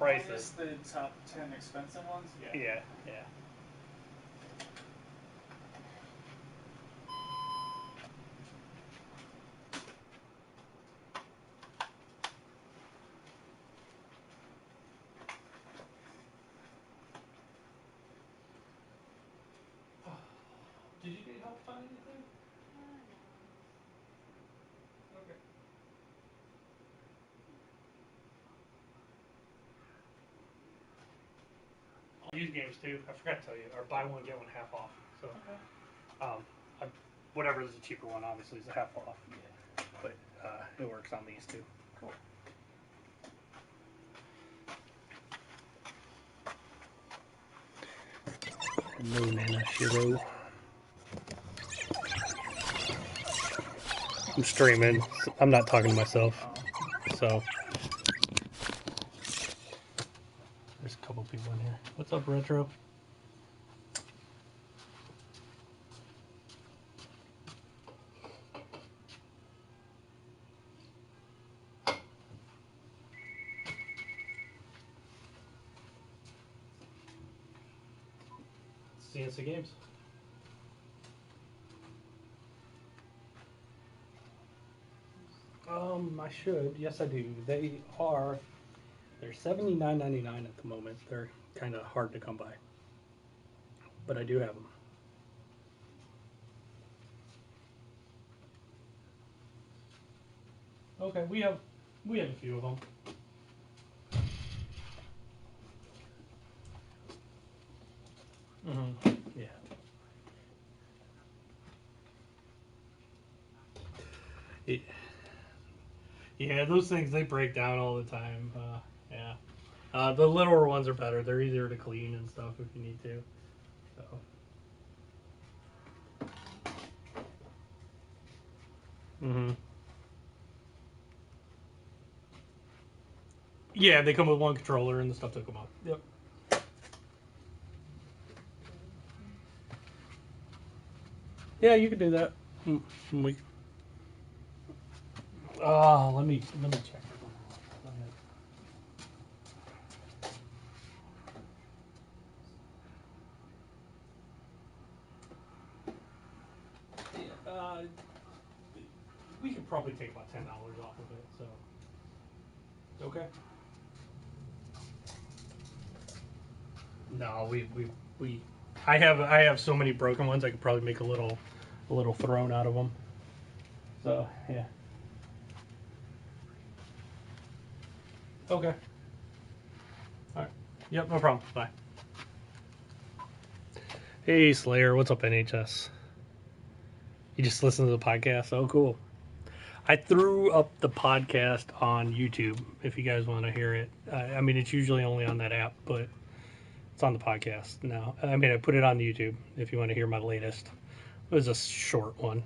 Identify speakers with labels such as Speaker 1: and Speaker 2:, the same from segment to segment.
Speaker 1: prices.
Speaker 2: Minus the top 10 expensive ones?
Speaker 1: Yeah. Did you need help finding anything? No. Okay. Use games too. I forgot to tell you, or buy one get one half off. So, whatever is the cheaper one, obviously, is a half off.
Speaker 2: Yeah.
Speaker 1: But it works on these too.
Speaker 2: Cool.
Speaker 1: No Nana Shiro. I'm streaming. So I'm not talking to myself. So there's a couple people in here. What's up, Retro? C&C Games. I should. Yes, I do. They're $79.99 at the moment. They're kind of hard to come by, but I do have them. Okay, we have a few of them. Yeah. Yeah, those things, they break down all the time. Yeah. The littler ones are better. They're easier to clean and stuff if you need to. So. Yeah, they come with one controller and the stuff took them out. Yep. Yeah, you can do that. Let me check. We could probably take about $10 off of it. So. Okay. No, we. I have so many broken ones. I could probably make a little throne out of them. So yeah. Okay. All right. Yep. No problem. Bye. Hey Slayer, what's up, NHS? You just listen to the podcast? Oh, cool. I threw up the podcast on YouTube if you guys want to hear it. I mean, it's usually only on that app, but it's on the podcast now. I mean, I put it on YouTube if you want to hear my latest. It was a short one.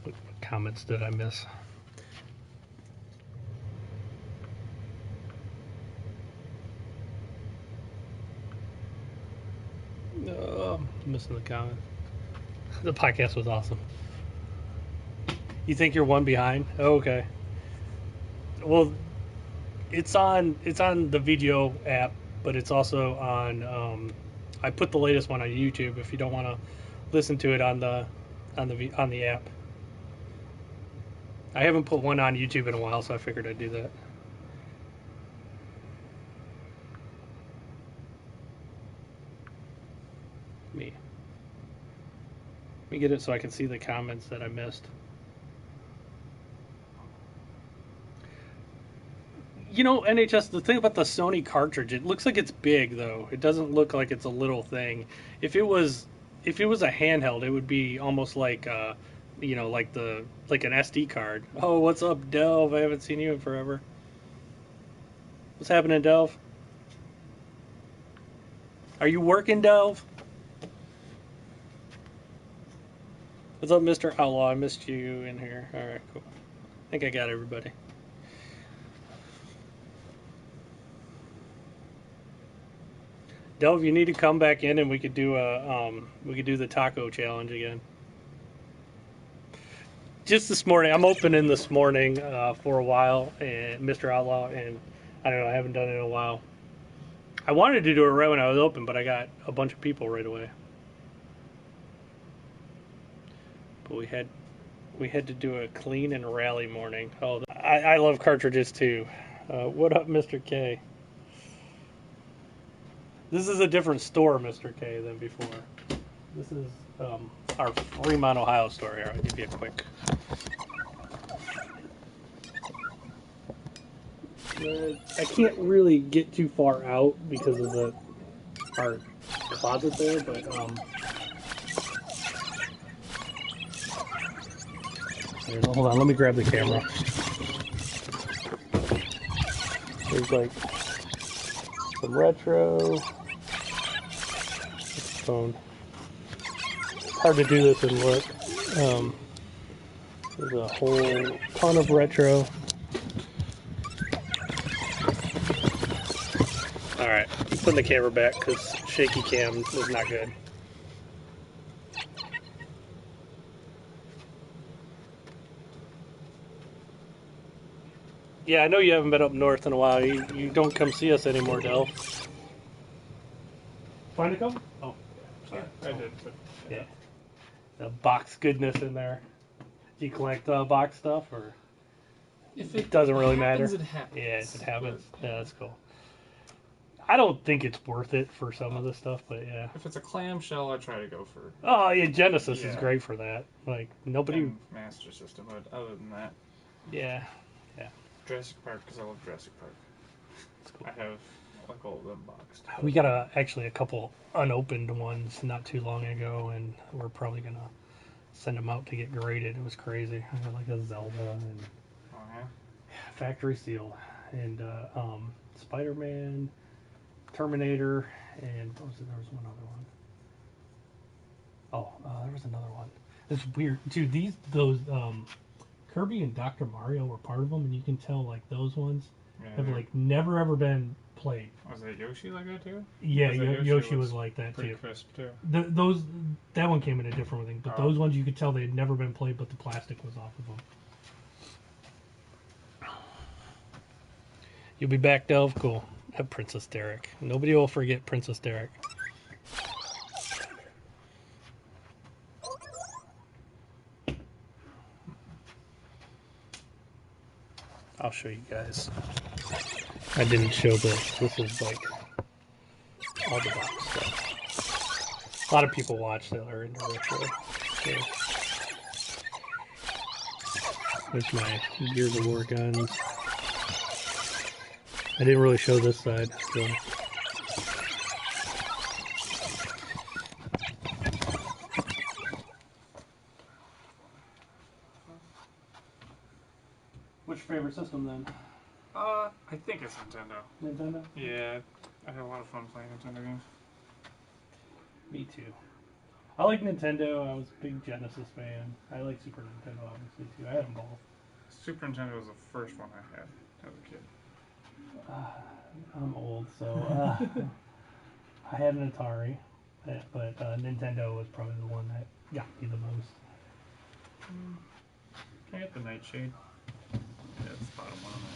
Speaker 1: What comments did I miss? Missing the comment. The podcast was awesome. You think you're one behind? Oh, okay. Well, it's on the video app, but it's also on. I put the latest one on YouTube. If you don't want to listen to it on the app, I haven't put one on YouTube in a while, so I figured I'd do that. Let me get it so I can see the comments that I missed. You know, NHS, the thing about the Sony cartridge, it looks like it's big though. It doesn't look like it's a little thing. If it was a handheld, it would be almost like like an SD card. Oh, what's up, Delve? I haven't seen you in forever. What's happening, Delve? Are you working, Delve? What's up, Mr. Outlaw? I missed you in here. All right, cool. I think I got everybody. Delve, you need to come back in and we could do the taco challenge again. just this morning. I'm opening this morning for a while, and Mr. Outlaw, and I don't know. I haven't done it in a while. I wanted to do it right when I was open, but I got a bunch of people right away. But we had to do a clean and rally morning. Oh, I love cartridges too. What up, Mr. K? This is a different store, Mr. K, than before. This is our Fremont, Ohio store here. I'll give you a quick. I can't really get too far out because of our closet there, but hold on, let me grab the camera. There's like some retro. Phone. It's hard to do this and look. There's a whole ton of retro. Alright, I'm putting the camera back because shaky cam is not good. Yeah, I know you haven't been up north in a while. You don't come see us anymore, Del. Find a couple? Oh, sorry.
Speaker 2: Yeah, I did. But
Speaker 1: yeah. The box goodness in there. Do you collect box stuff, or
Speaker 2: if
Speaker 1: it doesn't really
Speaker 2: happens,
Speaker 1: matter?
Speaker 2: It happens.
Speaker 1: Yeah, if it happens. Yeah, that's cool. I don't think it's worth it for some of the stuff, but yeah.
Speaker 2: If it's a clamshell, I try to go for.
Speaker 1: Oh yeah, Genesis is
Speaker 2: Yeah.
Speaker 1: great for that. Like nobody.
Speaker 2: And Master System, but other than that,
Speaker 1: Yeah.
Speaker 2: Jurassic Park because I love Jurassic Park.
Speaker 1: That's cool.
Speaker 2: I have like all of them boxed.
Speaker 1: We got actually a couple unopened ones not too long ago, and we're probably gonna send them out to get graded. It was crazy. I got like a Zelda and
Speaker 2: Oh yeah.
Speaker 1: factory sealed, and Spider-Man, Terminator, and what was it? There was one other one. Oh, there was another one. It's weird, dude. Those Kirby and Dr. Mario were part of them, and you can tell like those ones have like never ever been played.
Speaker 2: Was that Yoshi like that too?
Speaker 1: Yeah,
Speaker 2: Yoshi
Speaker 1: Yoshi
Speaker 2: was
Speaker 1: was like that
Speaker 2: Pretty
Speaker 1: too.
Speaker 2: crisp too.
Speaker 1: That one came in a different thing, but those ones you could tell they had never been played, but the plastic was off of them. You'll be back, Delve? Cool. Have Princess Derek. Nobody will forget Princess Derek. I'll show you guys. I didn't show this. This is like all the box stuff. A lot of people watch that are into retro. So, there's my Gears of War guns. I didn't really show this side, so. What's your favorite system then?
Speaker 2: I think it's Nintendo.
Speaker 1: Nintendo?
Speaker 2: Yeah, I had a lot of fun playing Nintendo games.
Speaker 1: Me too. I like Nintendo. I was a big Genesis fan. I like Super Nintendo obviously too. I had them both.
Speaker 2: Super Nintendo was the first one I had as a kid.
Speaker 1: I'm old, so I had an Atari, but Nintendo was probably the one that got me the most.
Speaker 2: Can I get the Nightshade? Yeah, it's the bottom one on there.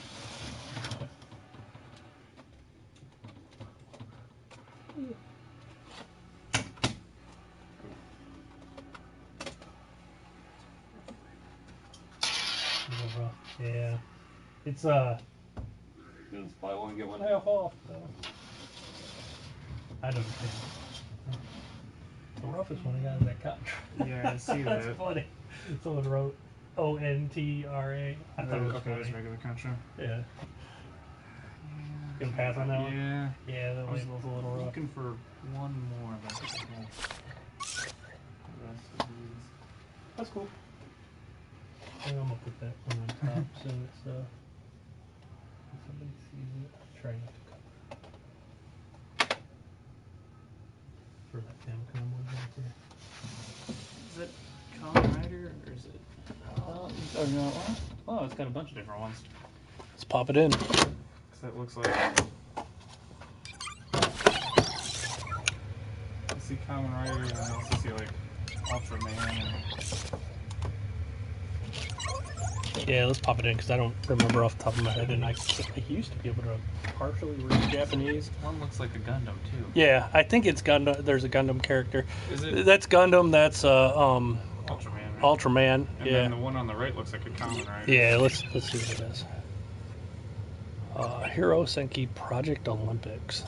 Speaker 1: Yeah, it's buy one get one half off. So. I don't think the roughest one I got is that contract.
Speaker 2: Yeah, I see
Speaker 1: That's
Speaker 2: that.
Speaker 1: funny. Someone wrote ONTRA. I thought it was
Speaker 2: Okay,
Speaker 1: funny.
Speaker 2: that's regular Contra.
Speaker 1: Yeah. Gonna pass on that one?
Speaker 2: Yeah.
Speaker 1: Yeah, that
Speaker 2: I was
Speaker 1: label's a little rough.
Speaker 2: looking for one more, but I think I have the rest of these.
Speaker 1: That's cool. I think I'm gonna put that one on top so it's when somebody sees it. I'm trying not to cover. For that Famicom one back there.
Speaker 2: Is it Kamen Rider or is it? Oh no! Oh, it's got a bunch of different ones.
Speaker 1: Let's pop it in.
Speaker 2: So it looks like. I see Kamen Rider and I also see like Ultraman. And
Speaker 1: Yeah, let's pop it in because I don't remember off the top of my head, and I used to be able to partially read Japanese.
Speaker 2: One looks like a Gundam too.
Speaker 1: Yeah, I think it's Gundam. There's a Gundam character.
Speaker 2: Is it?
Speaker 1: That's Gundam. That's
Speaker 2: Ultraman. Right?
Speaker 1: Ultraman.
Speaker 2: And
Speaker 1: yeah.
Speaker 2: then the one on the right looks like a Kamen Rider.
Speaker 1: Yeah, let's see what it is. Hero Senki Project Olympus.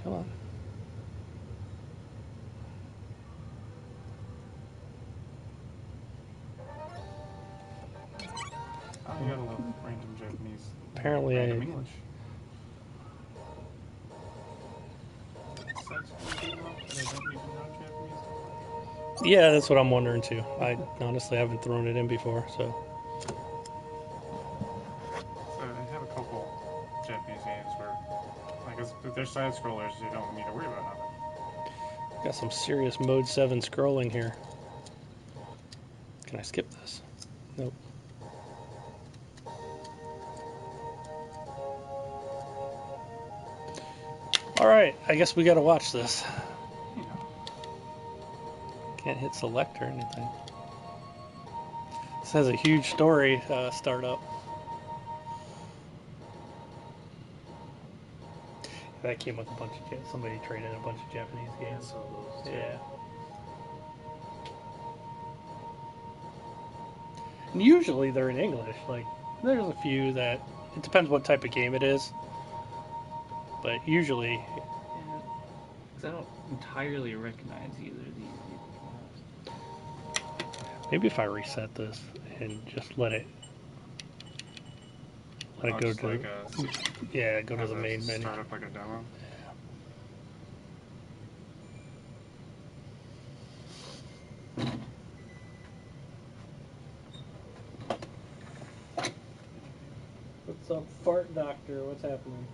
Speaker 1: Come on.
Speaker 2: Oh, you gotta love random Japanese.
Speaker 1: Apparently,
Speaker 2: random English.
Speaker 1: Yeah, that's what I'm wondering too. I honestly haven't thrown it in before, so.
Speaker 2: So I have a couple Japanese games where, like, if they're side scrollers, you don't need to worry about nothing.
Speaker 1: Got some serious Mode 7 scrolling here. Can I skip this? Nope. Alright, I guess we gotta watch this.
Speaker 2: Yeah.
Speaker 1: Can't hit select or anything. This has a huge story startup. That came with a bunch of somebody traded a bunch of Japanese games. Yeah. And usually they're in English. Like, there's a few that it depends what type of game it is, but usually.
Speaker 2: Yeah. Because I don't entirely recognize either of these.
Speaker 1: Maybe if I reset this and just let it go to
Speaker 2: like
Speaker 1: go to the main menu.
Speaker 2: Start up like a demo.
Speaker 1: What's up, Fart Doctor? What's happening?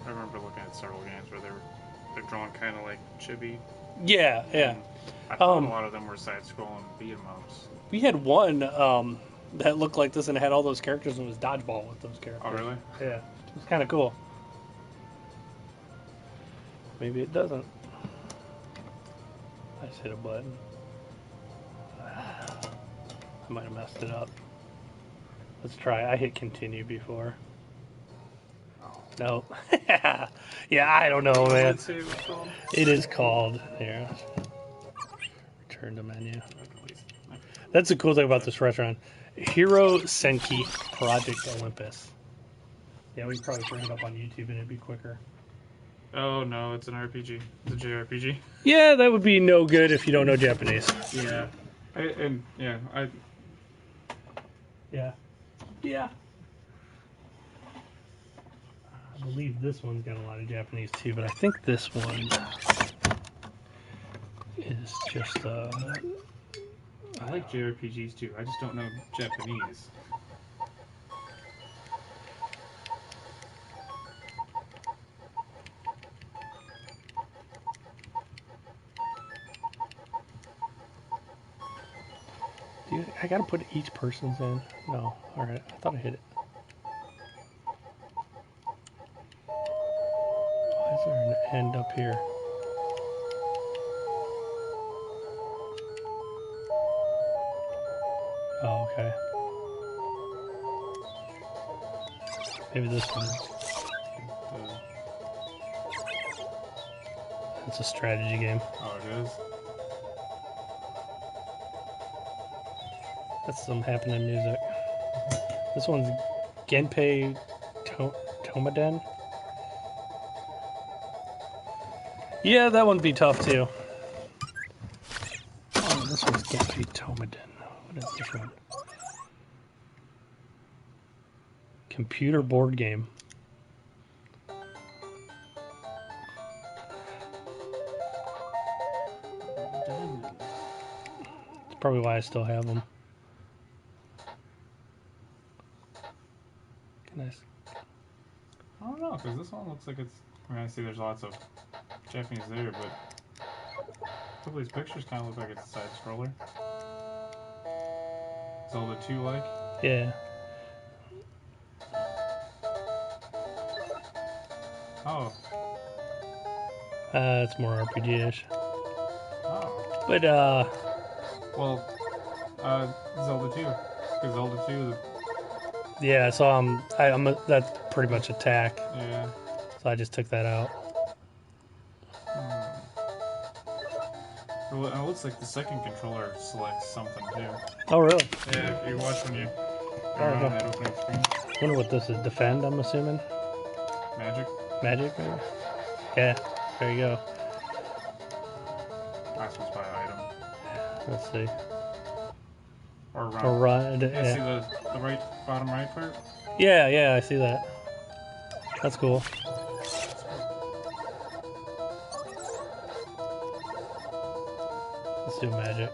Speaker 2: I remember looking at several games where they're drawn kind of like chibi.
Speaker 1: Yeah, yeah.
Speaker 2: I thought a lot of them were side-scrolling beat 'em ups.
Speaker 1: We had one that looked like this and had all those characters and was dodgeball with those characters.
Speaker 2: Oh, really?
Speaker 1: Yeah, it was kind of cool. Maybe it doesn't. I just hit a button. I might have messed it up. Let's try. I hit continue before.
Speaker 2: Oh.
Speaker 1: No. Yeah, I don't know, man.
Speaker 2: Let's see what it's called.
Speaker 1: It is called. Here. Return to menu. That's the cool thing about this restaurant. Hero Senki Project Olympus. Yeah, we can probably bring it up on YouTube and it'd be quicker.
Speaker 2: Oh no, it's an RPG. It's a JRPG.
Speaker 1: Yeah, that would be no good if you don't know Japanese.
Speaker 2: Yeah. Yeah.
Speaker 1: Yeah. I believe this one's got a lot of Japanese too, but I think this one is just.
Speaker 2: I like JRPGs too. I just don't know Japanese.
Speaker 1: Dude, I gotta put each person's in. No, alright. I thought I hit it. Why is there an end up here? Oh, okay. Maybe this one. It's a strategy game.
Speaker 2: Oh, it is?
Speaker 1: That's some happening music. This one's Genpei Tomaden. Yeah, that one'd be tough too. Oh, this one's Genpei Tomaden. What is this one? Computer board game. That's probably why I still have them. Nice.
Speaker 2: I don't know, because this one looks like it's. I mean, I see there's lots of Japanese there, but a couple of these pictures kind of look like it's a side scroller. Zelda 2 like?
Speaker 1: Yeah.
Speaker 2: Oh.
Speaker 1: It's more RPG-ish.
Speaker 2: Oh.
Speaker 1: But,
Speaker 2: Well, Zelda 2. Because Zelda 2,
Speaker 1: yeah, so that's pretty much attack.
Speaker 2: yeah.
Speaker 1: So I just took that out.
Speaker 2: Well, it looks like the second controller selects something too.
Speaker 1: Oh, really?
Speaker 2: Yeah, if you watch when you
Speaker 1: Oh,
Speaker 2: around
Speaker 1: okay.
Speaker 2: that opening screen.
Speaker 1: Wonder what this is. Defend, I'm assuming?
Speaker 2: Magic?
Speaker 1: Magic, maybe? Yeah, there you go.
Speaker 2: I suppose by item.
Speaker 1: Let's see.
Speaker 2: Or run.
Speaker 1: Or run.
Speaker 2: Yeah, see
Speaker 1: Yeah.
Speaker 2: the right, bottom right part?
Speaker 1: Yeah, I see that. That's cool. Let's do magic.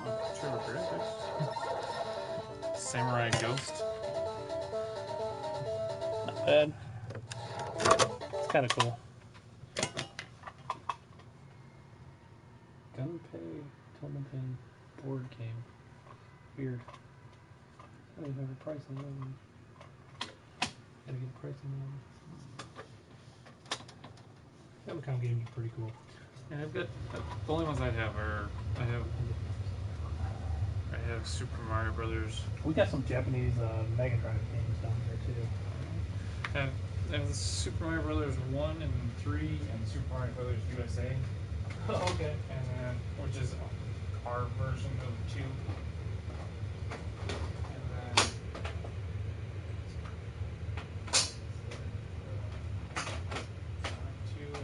Speaker 2: Oh, Trevor graphics. Samurai Ghost.
Speaker 1: Not bad. It's kind of cool. Gunpei Tomatin board game. Weird. I don't even have a price on that one. Gotta get a price on that one. Famicom games are pretty cool.
Speaker 2: Yeah, I've got the only ones I have are I have Super Mario Brothers.
Speaker 1: We got some Japanese Mega Drive games down here too.
Speaker 2: I have the Super Mario Brothers 1 and 3 and Super Mario Brothers USA.
Speaker 1: Oh, okay.
Speaker 2: And then, which is our version of 2. And then 2 and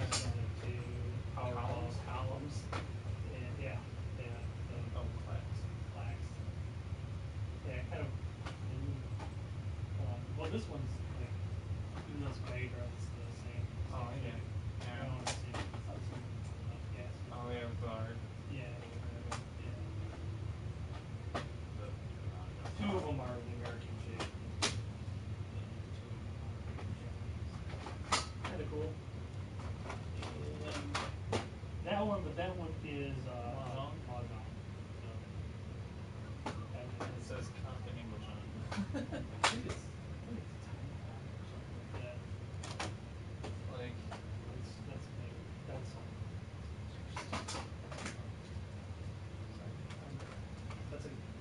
Speaker 1: Columns. And yeah.
Speaker 2: oh, class.
Speaker 1: Yeah, kind of. Well, this one's like, even though it's Mega Drive, it's the same.
Speaker 2: Oh, yeah. Yeah. Oh, yeah, with the art.
Speaker 1: Yeah. Two of them are the American shape. Kind of cool. And that one is
Speaker 2: Mahjong?
Speaker 1: Mahjong. So,
Speaker 2: And it says Constant English on it.
Speaker 1: I think it's tiny or something like that.
Speaker 2: Like,
Speaker 1: That's big. That's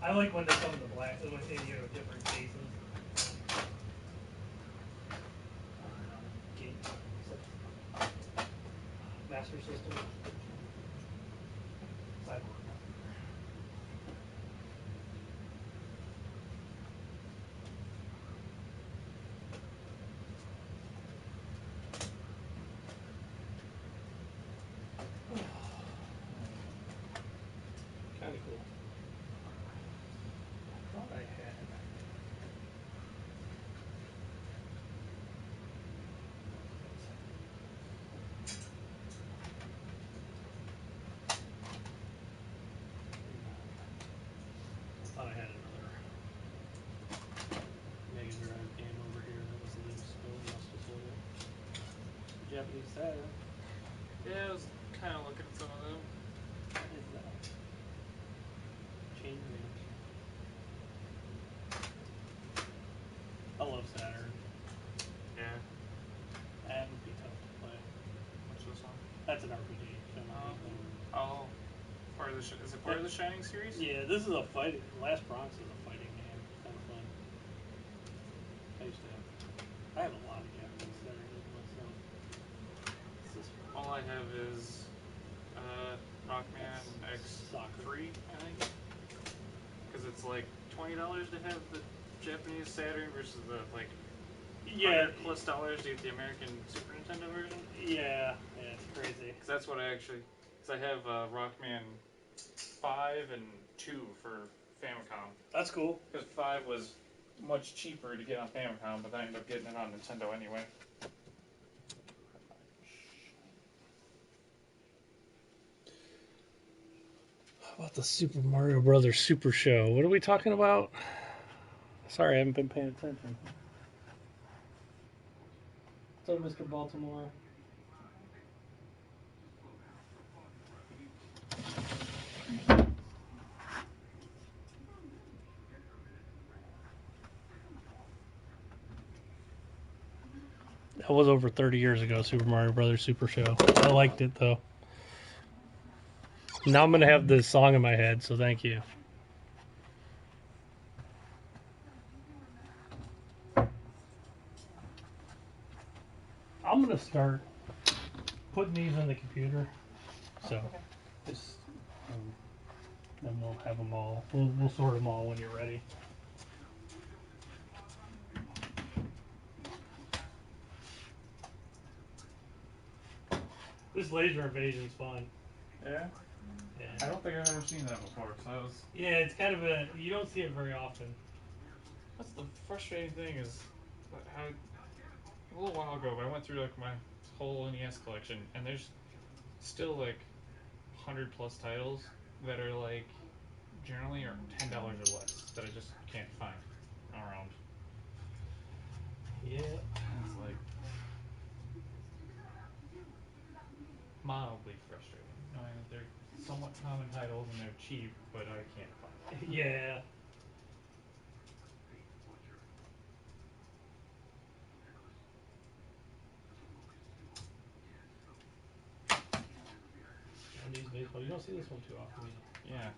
Speaker 1: I like when they come in the black, when different cases. Game Master System. Cyborg. Kind of cool. I thought I had. Thought I had another Mega Drive game over here that was loose, but we must have sold it. Japanese Saturn.
Speaker 2: yeah, I was kind of looking at some of them.
Speaker 1: What is that? Chain Rings. I love Saturn.
Speaker 2: Yeah.
Speaker 1: That would be tough to play.
Speaker 2: What's this one?
Speaker 1: That's an RPG.
Speaker 2: Oh. Is it part of the Shining series?
Speaker 1: Yeah, this is a fighting. Last Bronx is a fighting game. Kind of fun. I used to have. I have a lot of Japanese Saturn games myself. What's this one?
Speaker 2: All I have is Rockman X3, I think. Because it's like $20 to have the Japanese Saturn versus the like $100+ to get the American Super Nintendo version.
Speaker 1: Yeah, it's crazy.
Speaker 2: Because that's what I have Rockman 5 and 2 for Famicom.
Speaker 1: That's cool.
Speaker 2: Because 5 was much cheaper to get on Famicom, but I ended up getting it on Nintendo anyway.
Speaker 1: How about the Super Mario Brothers Super Show? What are we talking about? Sorry, I haven't been paying attention. What's up, Mr. Baltimore? That was over 30 years ago, Super Mario Brothers Super Show. I liked it, though. Now I'm going to have this song in my head, so thank you. I'm going to start putting these in the computer. So, just, then we'll have them all. We'll sort them all when you're ready. This laser invasion's fun.
Speaker 2: Yeah?
Speaker 1: Yeah.
Speaker 2: I don't think I've ever seen that before, so that was...
Speaker 1: Yeah, it's kind of a... You don't see it very often.
Speaker 2: That's the frustrating thing is how... A little while ago, I went through like my whole NES collection, and there's still like 100 plus titles that are like generally are $10 or less that I just can't find around.
Speaker 1: Yeah.
Speaker 2: And it's like mildly frustrating, knowing that they're somewhat common titles and they're cheap, but I can't find them.
Speaker 1: Yeah. These baseball, you don't see this one too often either.
Speaker 2: Yeah.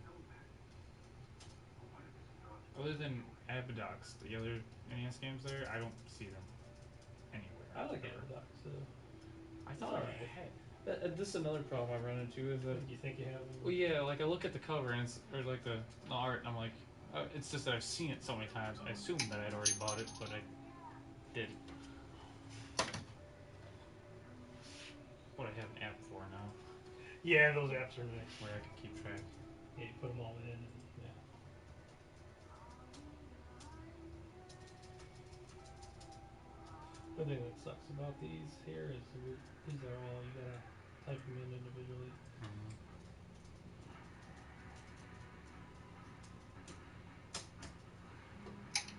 Speaker 2: Other than Abadox, the other NES games there, I don't see them anywhere.
Speaker 1: I like
Speaker 2: ever.
Speaker 1: Aeroducks, so.
Speaker 2: I thought
Speaker 1: All
Speaker 2: I
Speaker 1: right.
Speaker 2: had. This is another problem I run into is that.
Speaker 1: You think you have them?
Speaker 2: Well, yeah, like I look at the cover and it's or like the art, and I'm like, it's just that I've seen it so many times. I assumed that I'd already bought it, but I didn't. What I have an app for now,
Speaker 1: Yeah, those apps are nice.
Speaker 2: where I can keep track.
Speaker 1: Yeah, you put them all in, and yeah. The thing that sucks about these here is these are all you gotta type them in individually.
Speaker 2: Mm-hmm.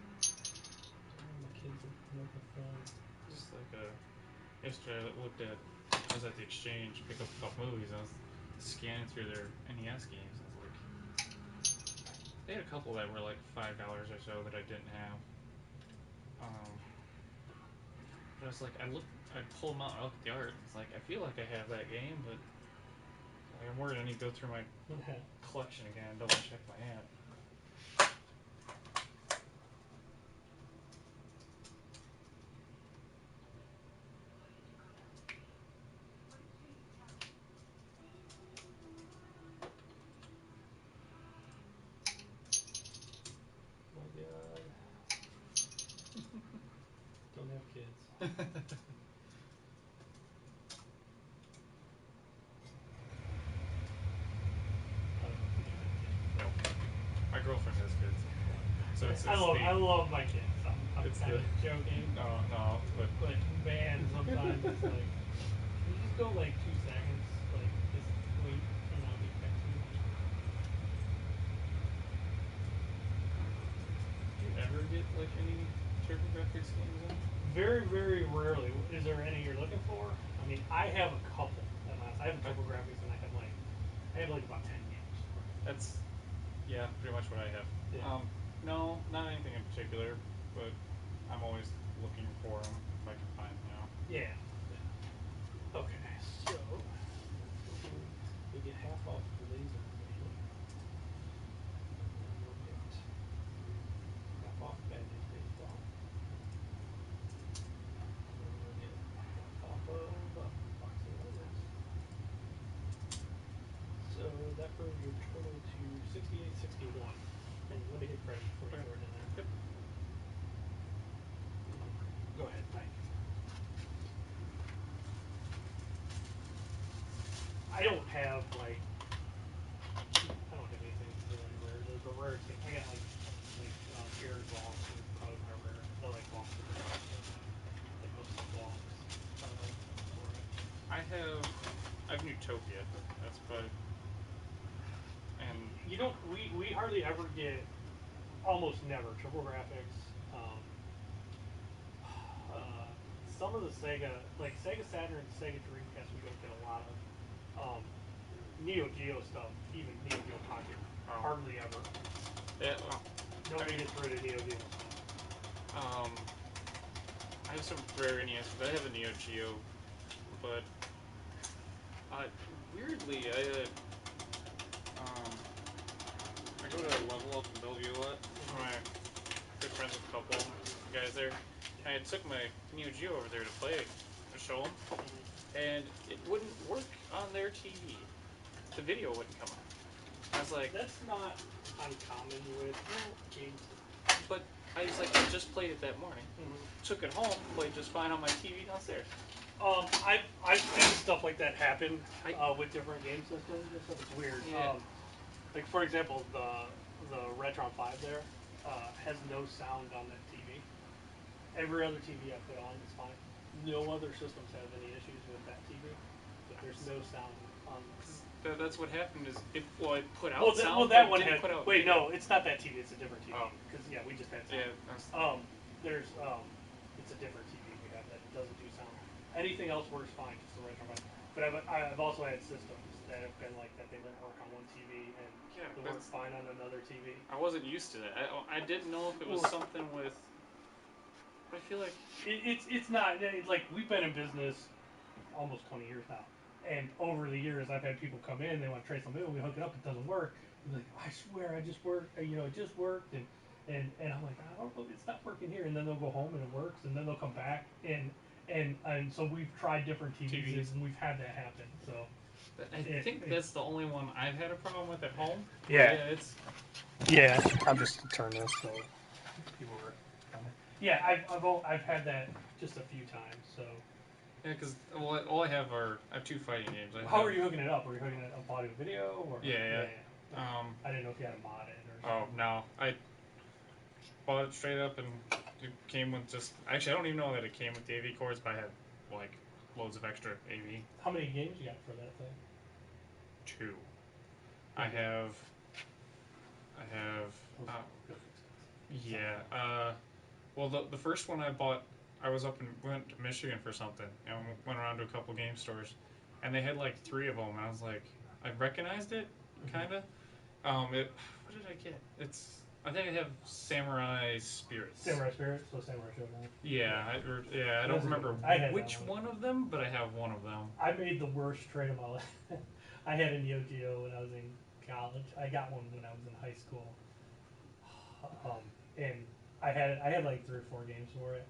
Speaker 1: Oh, my kids are making fun.
Speaker 2: Just like yesterday, I looked at. I was at the exchange, pick up a couple movies. I was scanning through their NES games. I was like, they had a couple that were like $5 or so that I didn't have. But I was like, I pulled them out, I looked at the art, and it's like, I feel like I have that game, but like, I'm worried I need to go through my collection again and double check my app.
Speaker 1: My God. Don't have kids. I don't know if you do have kids.
Speaker 2: No, my girlfriend has kids, so it's
Speaker 1: I love my kids. I'm
Speaker 2: it's
Speaker 1: kind
Speaker 2: the
Speaker 1: of joking.
Speaker 2: no, but
Speaker 1: But man, sometimes it's like, can you just go like 2 seconds? Like, just wait and I'll get back to you.
Speaker 2: do you ever get like any TurboGrafx games in?
Speaker 1: Very, very rarely. Is there any you're looking for? I mean, I have a couple. I have a couple graphics, and I have like about 10 games.
Speaker 2: That's pretty much what I have.
Speaker 1: Yeah.
Speaker 2: No, not anything in particular, but I'm always looking for them if I can find them.
Speaker 1: Yeah. Okay, so we get half off the laser invasion. And then we'll get half off Bad News Baseball. And then we'll get half off of Boxing Legends. So that brings your total to 68.61. And let me hit credit before you throw it in there.
Speaker 2: Yep.
Speaker 1: Go ahead, Mike. I don't have like I don't have anything really rare. The rare thing I got like Jared Voss is probably my rare. I like Voss the best. Like most of the Voss for it.
Speaker 2: I have Utopia. That's about and
Speaker 1: You don't we hardly ever get almost never TurboGrafx. Uh, some of the Sega like Sega Saturn and Sega Dreamcast we don't get a lot of. Neo Geo stuff, even Neo Geo Pocket, hardly ever.
Speaker 2: yeah, well,
Speaker 1: Nobody gets rid of Neo Geo stuff.
Speaker 2: I have some rare NES. I have a Neo Geo, but uh, weirdly, I go to Level Up in Bellevue a lot. My good friends with a couple guys there, and I took my Neo Geo over there to play it, to show them, and it wouldn't work on their TV. The video wouldn't come on. I was like,
Speaker 1: That's not uncommon with
Speaker 2: well,
Speaker 1: games.
Speaker 2: but I was like, I just played it that morning. Took it home, played just fine on my TV downstairs.
Speaker 1: I've seen stuff like that happen
Speaker 2: I
Speaker 1: with different game systems and stuff. It's weird.
Speaker 2: Yeah.
Speaker 1: Like for example, the Retron 5 there has no sound on that TV. Every other TV I put on is fine. No other systems have any issues with that TV, but there's no sound on.
Speaker 2: That's what happened. Is it? Well, it put out
Speaker 1: Well,
Speaker 2: sound,
Speaker 1: that
Speaker 2: but
Speaker 1: one
Speaker 2: didn't
Speaker 1: had.
Speaker 2: put out
Speaker 1: Wait,
Speaker 2: video.
Speaker 1: no, it's not that TV. It's a different TV.
Speaker 2: Oh.
Speaker 1: Because yeah, we just had sound.
Speaker 2: Yeah.
Speaker 1: There's it's a different TV we have that doesn't do sound. Anything else works fine, just the Retron 5. But I've also had systems that have been like that. They won't work on one TV and
Speaker 2: Yeah,
Speaker 1: they work fine on another TV.
Speaker 2: I wasn't used to that. I didn't know if it was
Speaker 1: Well,
Speaker 2: something with. I feel like
Speaker 1: it's not like we've been in business almost 20 years now. And over the years, I've had people come in, they want to try something, we hook it up, it doesn't work. They're like, I swear, I just worked, it just worked, and I'm like, I don't know, it's not working here. And then they'll go home and it works, and then they'll come back, and so we've tried different TVs, and we've had that happen. So
Speaker 2: I think that's the only one I've had a problem with at home.
Speaker 1: Yeah.
Speaker 2: It's
Speaker 1: Yeah, I'm just turning this so people were. Yeah, I've had that just a few times. So
Speaker 2: yeah, because all I have two fighting games.
Speaker 1: how are you hooking it up? Are you hooking it up audio video or?
Speaker 2: Yeah.
Speaker 1: I didn't know if you had to mod it or
Speaker 2: Oh
Speaker 1: something.
Speaker 2: no, I bought it straight up and it came with just. Actually, I don't even know that it came with the AV cords, but I had like loads of extra AV.
Speaker 1: How many games you got for that thing?
Speaker 2: Two. I have.
Speaker 1: Those
Speaker 2: Uh,
Speaker 1: are expensive.
Speaker 2: yeah. Well, the first one I bought, I was up and went to Michigan for something, and went around to a couple game stores, and they had like three of them, and I was like, I recognized it, kinda. What did I get? I think I have Samurai Spirits.
Speaker 1: Samurai Spirits, so Samurai Shodown.
Speaker 2: Yeah, I don't remember which one of them, but I have one of them.
Speaker 1: I made the worst trade of my life. I had a Neo Geo when I was in college. I got one when I was in high school. And I had like 3 or 4 games for it.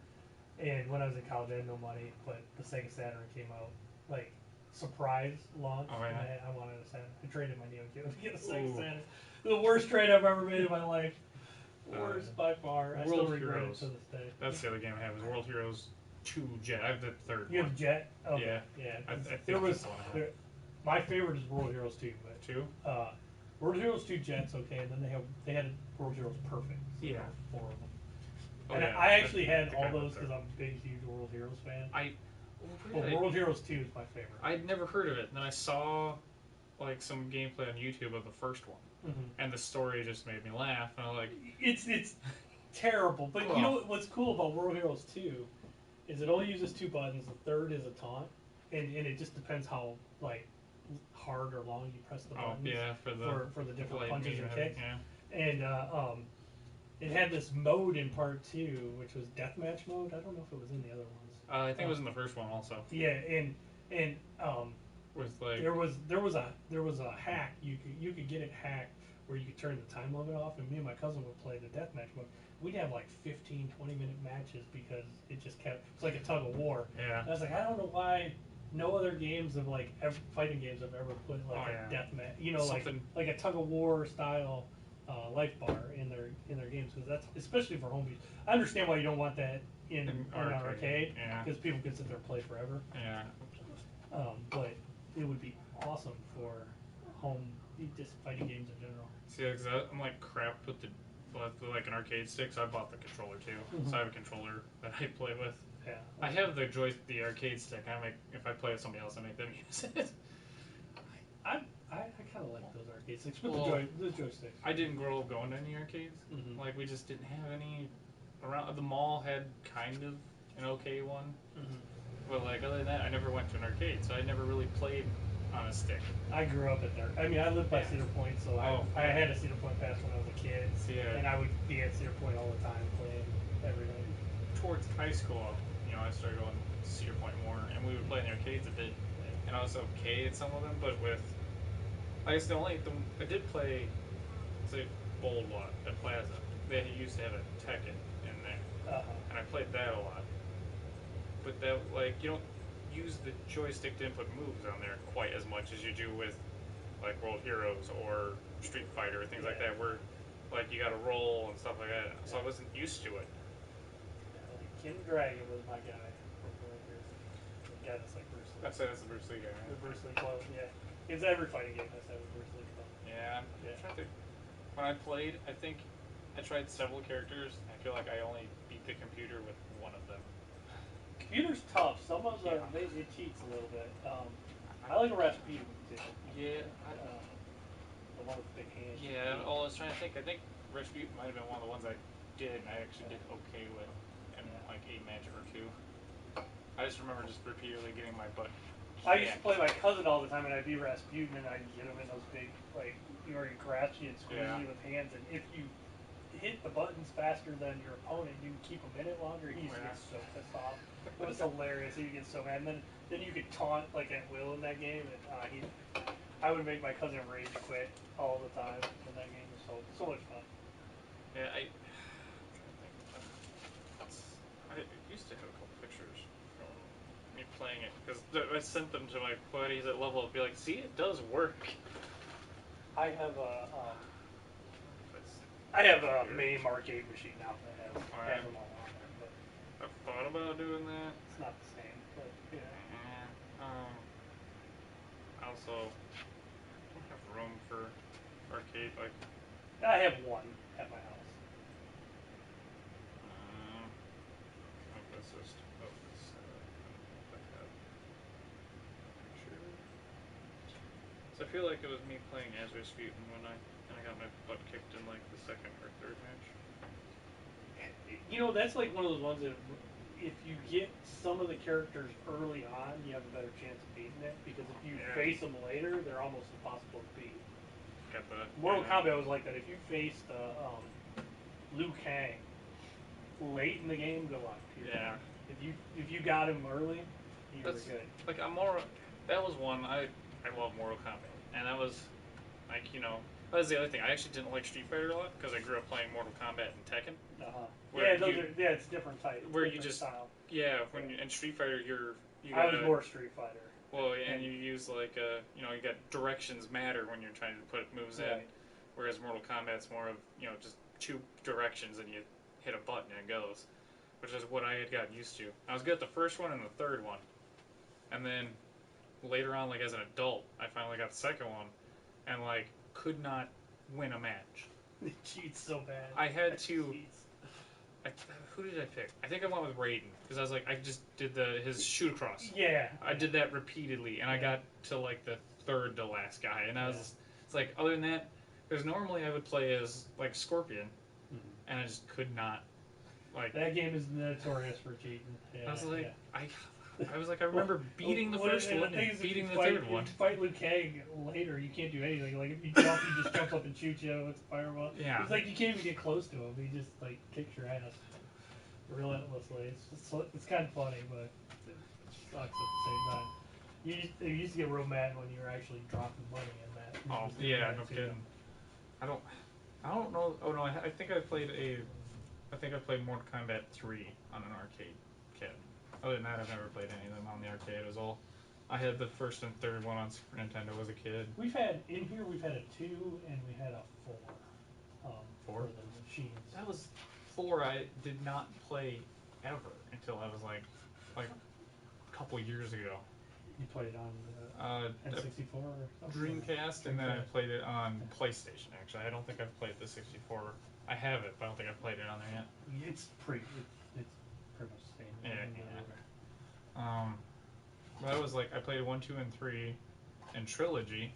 Speaker 1: And when I was in college, I had no money, but the Sega Saturn came out like surprise launch.
Speaker 2: Oh, yeah.
Speaker 1: And I wanted a Saturn. I traded my Neo Geo to get a Sega Saturn. The worst trade I've ever made in my life. Worst by far. I still regret it to this day.
Speaker 2: That's the other game I have. Is World Heroes 2 Jet. I have the third
Speaker 1: You
Speaker 2: one.
Speaker 1: have Jet? Okay.
Speaker 2: Yeah. I think
Speaker 1: there was
Speaker 2: that's the one I have.
Speaker 1: my favorite is World Heroes 2, but
Speaker 2: 2?
Speaker 1: World Heroes 2 Jet's okay, and then they had World Heroes Perfect. So
Speaker 2: Yeah.
Speaker 1: 4 of them.
Speaker 2: Oh,
Speaker 1: And
Speaker 2: yeah.
Speaker 1: I actually had
Speaker 2: think
Speaker 1: all
Speaker 2: I went
Speaker 1: those
Speaker 2: there.
Speaker 1: because I'm a big, huge World Heroes fan.
Speaker 2: Well,
Speaker 1: World Heroes 2 is my favorite.
Speaker 2: I'd never heard of it, and then I saw like some gameplay on YouTube of the first one, and the story just made me laugh. And I was like,
Speaker 1: It's terrible, but you know what's cool about World Heroes 2 is it only uses 2 buttons. The third is a taunt, and it just depends how like hard or long you press the buttons. For the different punches and kicks.
Speaker 2: Yeah.
Speaker 1: And it had this mode in part 2, which was deathmatch mode. I don't know if it was in the other ones.
Speaker 2: I think it was in the first one also.
Speaker 1: Yeah, and
Speaker 2: With like
Speaker 1: there was a hack you could get it hacked where you could turn the time limit off, and me and my cousin would play the deathmatch mode. We'd have like 15, 20-minute matches because it just kept. It's like a tug of war.
Speaker 2: Yeah.
Speaker 1: And I was like, I don't know why no other games of like fighting games have ever put like a deathmatch, like a tug of war style life bar in their games, because that's especially for home use. I understand why you don't want that in an arcade because people can sit there and play forever.
Speaker 2: Yeah.
Speaker 1: But it would be awesome for home just fighting games in general.
Speaker 2: See, because I'm like crap with like an arcade stick, so I bought the controller too. So I have a controller that I play with.
Speaker 1: Yeah.
Speaker 2: I have the arcade stick. If I play with somebody else, I make them use it.
Speaker 1: I kind of like those arcade sticks, but the joysticks.
Speaker 2: I didn't grow up going to any arcades. Like we just didn't have any around. The mall had kind of an okay one, but like other than that, I never went to an arcade, so I never really played on a stick.
Speaker 1: I grew up at there. I mean, I lived by Cedar Point, so I had a Cedar Point pass when I was a kid, and I would be at Cedar Point all the time playing every night.
Speaker 2: Towards high school, I started going to Cedar Point more, and we would play in the arcades a bit, and I was okay at some of them, but with I guess I did play say Bold lot at Plaza. They used to have a Tekken in there, and I played that a lot. But that like you don't use the joystick to input moves on there quite as much as you do with like World Heroes or Street Fighter or things like that, where like you got to roll and stuff like that. So I wasn't used to it.
Speaker 1: Kim Dragon was my guy for 4 years. The guy that's like Bruce Lee.
Speaker 2: I'd say that's the Bruce Lee guy.
Speaker 1: The
Speaker 2: Right?
Speaker 1: Bruce Lee clone, yeah. It's every fighting game has to have a Bruce Lee clone.
Speaker 2: Yeah, I'm trying to think. When I played, I think I tried several characters. I feel like I only beat the computer with one of them.
Speaker 1: Computer's tough. Some of them it cheats a little bit. I like Rasputin too.
Speaker 2: Yeah,
Speaker 1: The one with the big hand.
Speaker 2: yeah. All I was trying to think. I think Rescue might have been one of the ones I did, and I actually did okay with in like a match or two. I just remember just repeatedly getting my butt.
Speaker 1: I used to play my cousin all the time, and I'd be Rasputin, and I'd get him in those big, like, where he grabs you and squeezes you with hands, and if you hit the buttons faster than your opponent, you can keep him in it longer. He used to get so pissed off. It was hilarious. He would get so mad, and then you could taunt like at will in that game, and I would make my cousin rage quit all the time. And that game was so much fun.
Speaker 2: Yeah, I'm trying to think. I used to have a couple pictures from me playing it because I sent them to my buddies at level. Be like, see, it does work.
Speaker 1: I have
Speaker 2: That's
Speaker 1: a main arcade machine now that have them all on there, but
Speaker 2: I've thought about doing that.
Speaker 1: it's not the same. But yeah.
Speaker 2: I also don't have room for arcade. Like,
Speaker 1: I have one at my house.
Speaker 2: that's just this. I don't know if I have a picture. So I feel like it was me playing as Rasputin when I got my butt kicked in like the second or third match.
Speaker 1: That's like one of those ones that if you get some of the characters early on, you have a better chance of beating it. Because if you face them later, they're almost impossible to beat.
Speaker 2: Got the
Speaker 1: Mortal Kombat was like that. If you faced Liu Kang late in the game, good luck.
Speaker 2: Yeah.
Speaker 1: If you got him early, you were good.
Speaker 2: Like I'm more. That was one I love Mortal Kombat, and that was like that was the other thing. I actually didn't like Street Fighter a lot because I grew up playing Mortal Kombat and Tekken.
Speaker 1: It's different type.
Speaker 2: Where
Speaker 1: different
Speaker 2: you just
Speaker 1: style.
Speaker 2: when in Street Fighter you
Speaker 1: I was more Street Fighter.
Speaker 2: Well, and you use like you got directions matter when you're trying to put moves in, whereas Mortal Kombat's more of just two directions and you hit a button and it goes, which is what I had gotten used to. I was good at the first one and the third one, and then later on, like as an adult, I finally got the second one, and like could not win a match.
Speaker 1: It cheats so bad.
Speaker 2: I had to. Who did I pick? I think I went with Raiden because I was like, I just did his shoot across.
Speaker 1: Yeah.
Speaker 2: I did that repeatedly, and I got to like the third to last guy, and I was it's like other than that, because normally I would play as like Scorpion, and I just could not. Like
Speaker 1: that game is notorious for cheating. Yeah,
Speaker 2: I was like, I was like, I remember beating the first one and beating the third one.
Speaker 1: If you fight Liu Kang later, you can't do anything. Like if you jump, he just jumps up and shoots you with a fireball.
Speaker 2: Yeah.
Speaker 1: It's like you can't even get close to him. He just like kicks your ass relentlessly. It's kind of funny, but it sucks at the same time. You used to get real mad when you were actually dropping money in that.
Speaker 2: Oh yeah, no kidding. I don't know. Oh no, I think I played Mortal Kombat 3 on an arcade kit. Other than that, I've never played any of them on the arcade. It was all I had the first and third one on Super Nintendo as a kid.
Speaker 1: We've had a 2 and we had a 4. 4 for the machines.
Speaker 2: That was 4. I did not play ever until I was like a couple years ago.
Speaker 1: You played it on N64 or something?
Speaker 2: Dreamcast, and then I played it on PlayStation. Actually, I don't think I've played the 64. I have it, but I don't think I've played it on there yet.
Speaker 1: It's pretty much the same.
Speaker 2: Yeah. But I was like, I played 1, 2, and 3, and Trilogy.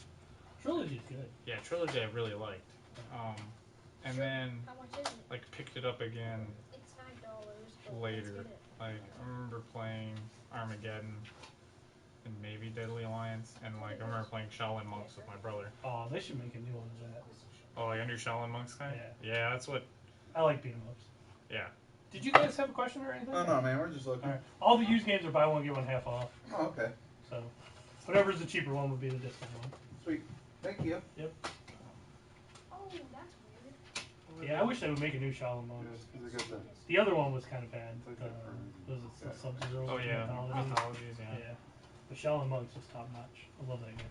Speaker 1: Trilogy's good.
Speaker 2: Yeah, Trilogy I really liked. And then like picked it up again later. Like I remember playing Armageddon and maybe Deadly Alliance, and like I remember playing Shaolin Monks with my brother.
Speaker 1: Oh, they should make a new one of that.
Speaker 2: Oh, like a new Shaolin Monks kind?
Speaker 1: Yeah.
Speaker 2: Yeah, that's what.
Speaker 1: I like beat 'em ups.
Speaker 2: Yeah.
Speaker 1: Did you guys have a question or anything?
Speaker 3: Oh no, man, we're just looking.
Speaker 1: All right. All the used games are buy one get one half off.
Speaker 3: Oh, okay.
Speaker 1: So, whatever's the cheaper one would be the discount one.
Speaker 3: Sweet. Thank you.
Speaker 1: Yep.
Speaker 4: Oh, that's weird.
Speaker 1: Yeah, I wish they would make a new Shaolin Monks.
Speaker 3: Yeah, they got the.
Speaker 1: The other one was kind of bad.
Speaker 3: It's like
Speaker 1: The,
Speaker 3: the
Speaker 1: was it the Sub-Zero?
Speaker 2: Oh yeah,
Speaker 1: Mythology?
Speaker 2: mythologies. Yeah.
Speaker 1: Yeah. But Shaolin Monks was top notch. I love that game.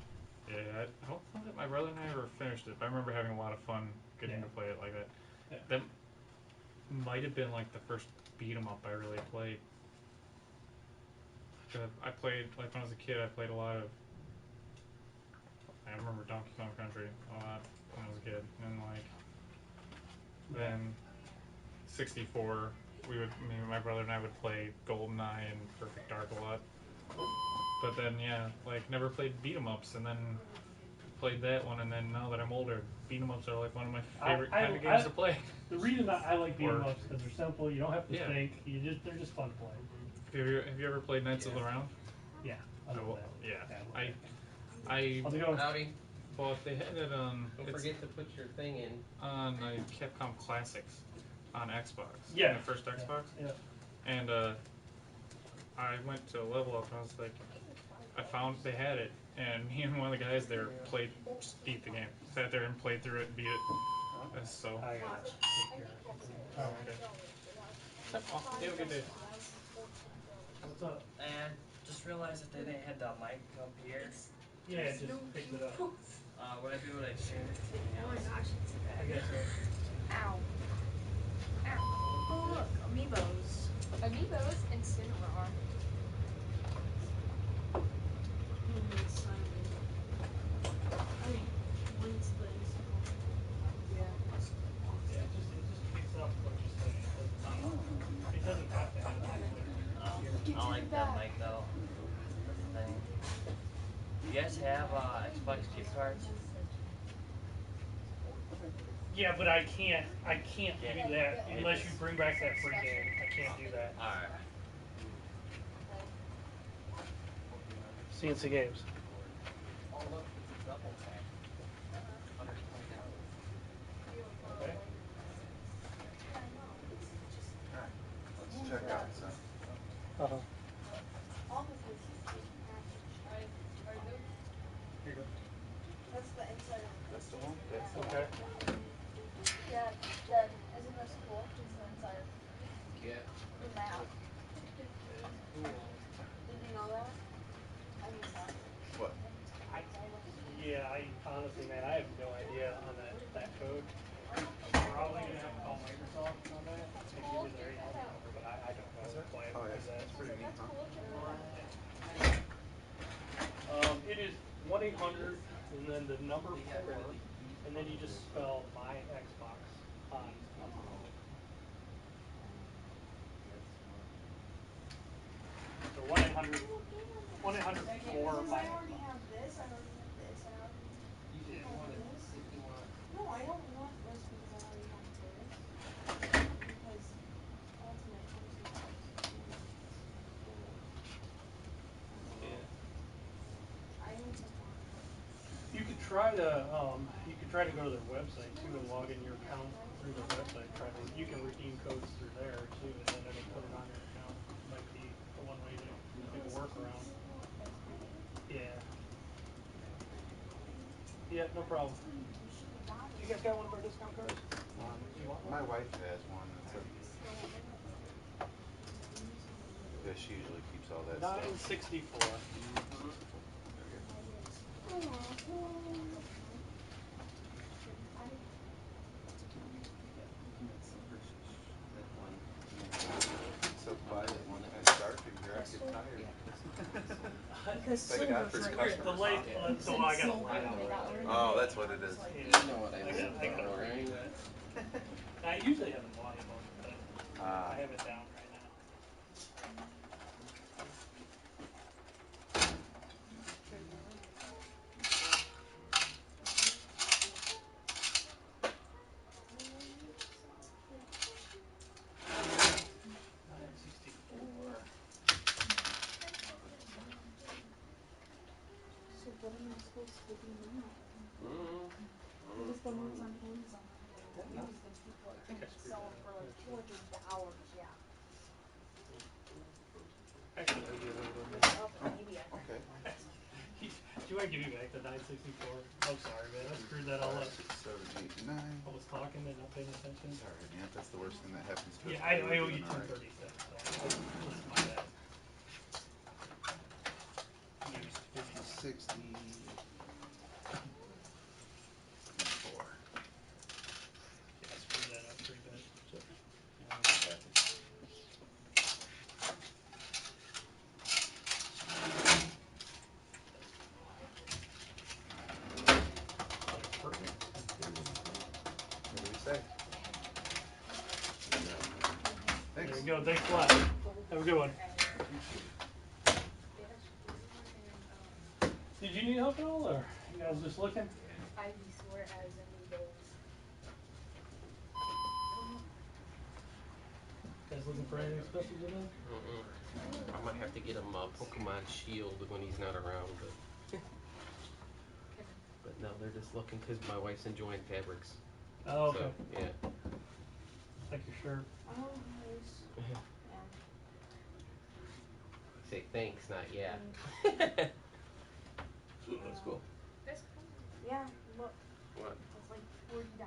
Speaker 2: Yeah, I don't think that my brother and I ever finished it, but I remember having a lot of fun getting to play it like that.
Speaker 1: Yeah.
Speaker 2: That might have been like the first beat 'em up I really played. I played like when I was a kid. I played a lot of. I remember Donkey Kong Country a lot when I was a kid, and like then 64. Me and my brother and I would play GoldenEye and Perfect Dark a lot. But then yeah, like never played beat 'em ups, and then played that one, and then now that I'm older, beat 'em ups are like one of my favorite kind of games to play.
Speaker 1: The reason I like beat 'em ups because they're simple. You don't have to think. They're just fun to play.
Speaker 2: Have you ever played Knights of the Round?
Speaker 1: Yeah, I love that.
Speaker 2: Yeah, I
Speaker 5: Howdy.
Speaker 2: bought. They had it on.
Speaker 5: Don't forget to put your thing in.
Speaker 2: On Capcom Classics on Xbox.
Speaker 1: Yeah.
Speaker 2: The first Xbox.
Speaker 1: Yeah.
Speaker 2: And I went to level up, and I was like, I found they had it, and me and one of the guys there just beat the game. Sat there and played through it and beat it. So.
Speaker 1: I gotta take care of something.
Speaker 2: Oh, okay. You have a good day.
Speaker 1: What's up?
Speaker 5: And just realized that they had the mic up here.
Speaker 1: Yeah, just picked it up.
Speaker 5: Would I be able to exchange it for something
Speaker 4: Oh my
Speaker 5: else?
Speaker 4: gosh, it's so bad.
Speaker 1: I guess so.
Speaker 4: Ow. Ow. Oh look, amiibos. Amiibos and Cinnamon.
Speaker 1: Yeah, it just picks up legislation. It doesn't have to have it.
Speaker 5: I like that mic though. That's the thing. You guys have Xbox gift cards?
Speaker 1: Yeah, but I can't do that unless you bring back that free game. I can't do that.
Speaker 5: Alright.
Speaker 1: C&C Games.
Speaker 5: Oh look, it's a double pack. $120.
Speaker 1: Okay.
Speaker 3: Alright. Let's check out some.
Speaker 1: Uh-huh. Here you go.
Speaker 4: That's the inside of
Speaker 3: That's the one? That's the
Speaker 1: Okay.
Speaker 4: Yeah, isn't this cool? It's the inside of
Speaker 5: Yeah.
Speaker 4: the map. Did you know that? I mean,
Speaker 3: What?
Speaker 1: I honestly, man, I have no idea on that code. I'm probably gonna have to call Microsoft on that and give you their number, but I don't know why I
Speaker 3: Oh,
Speaker 1: would
Speaker 3: yeah.
Speaker 1: do that.
Speaker 3: That's pretty neat, huh?
Speaker 1: It is 1-800 and then the number 4, and then you just spell my Xbox on the phone. So 1-800-4 my
Speaker 4: I already
Speaker 1: Xbox.
Speaker 4: have this, I already have this, I already
Speaker 5: You should
Speaker 4: have
Speaker 5: want it
Speaker 4: this.
Speaker 5: if you want.
Speaker 4: No, I don't want this because I already have this. Because Ultimate comes with this.
Speaker 5: Yeah.
Speaker 4: I need to find
Speaker 1: You could try to go to their website too and log in your account through their website. You can redeem codes through there too, and then it'll put it on your account. Might be the one way to make a workaround. Yeah. Yeah, no problem. You guys got one of our discount cards? You want one?
Speaker 3: My wife has one. That's yeah, she usually keeps all that stuff.
Speaker 1: 964.
Speaker 5: Mm-hmm. That one.
Speaker 3: So quiet when it's dark and Greg gets tired.
Speaker 4: because
Speaker 3: Like Godfrey's customer.
Speaker 1: The light, so I got a light out right there.
Speaker 3: Oh, that's what it is.
Speaker 5: You know what I mean,
Speaker 1: I
Speaker 5: right?
Speaker 1: I usually have the volume up, but I have it down right now.
Speaker 4: So what am I supposed to do now?
Speaker 5: Mm-hmm.
Speaker 4: Because the ones on Amazon,
Speaker 1: I think I screwed that up.
Speaker 4: like $200, yeah.
Speaker 6: Actually, I'll give it a little bit.
Speaker 4: Well, maybe I can.
Speaker 3: Okay.
Speaker 1: She might give you back the 964. I'm sorry, man. I screwed that all
Speaker 3: 5,
Speaker 1: up.
Speaker 3: 6, 7, 8, 9.
Speaker 1: I was talking and not paying attention.
Speaker 3: It's alright, man. That's the worst thing that happens to us.
Speaker 1: Yeah,
Speaker 3: But
Speaker 1: I
Speaker 3: we're
Speaker 1: owe you
Speaker 3: doing alright.
Speaker 1: 1036. So this is my bad. Used 50.
Speaker 3: 60. 4.
Speaker 1: Yeah, I screwed that up pretty bad. Pertinent.
Speaker 6: What do we say?
Speaker 1: There
Speaker 3: Thanks.
Speaker 1: you go. Thanks a lot. Have a good one. Did you need help at all, or you guys just looking?
Speaker 4: I swear as any days.
Speaker 1: Guys looking for anything special today?
Speaker 6: I might have to get him a Pokemon Shield when he's not around, but no, they're just looking because my wife's enjoying fabrics.
Speaker 1: Oh, okay.
Speaker 6: So, yeah.
Speaker 1: Like your shirt.
Speaker 4: Oh, nice. Yeah.
Speaker 6: Say thanks, not yeah. Ooh, that's cool.
Speaker 4: That's cool. Yeah, look.
Speaker 6: What?
Speaker 4: It's like $40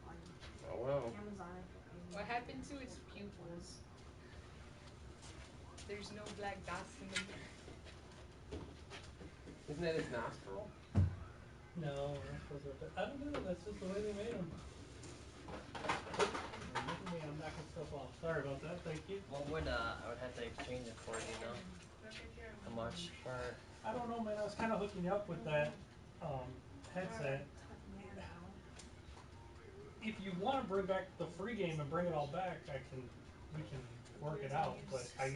Speaker 4: on
Speaker 6: Oh well.
Speaker 4: Amazon, I think.
Speaker 7: What happened to its pupils? There's no black dots in them.
Speaker 6: Isn't that his nostril?
Speaker 1: No, I don't know. That's just the way they made them. Look at me, I'm knocking stuff off. Sorry about that. Thank you.
Speaker 5: What would I would have to exchange it for? Do you know how much for?
Speaker 1: I don't know, man. I was kind of hooking you up with that headset. If you want to bring back the free game and bring it all back, we can work it out. But I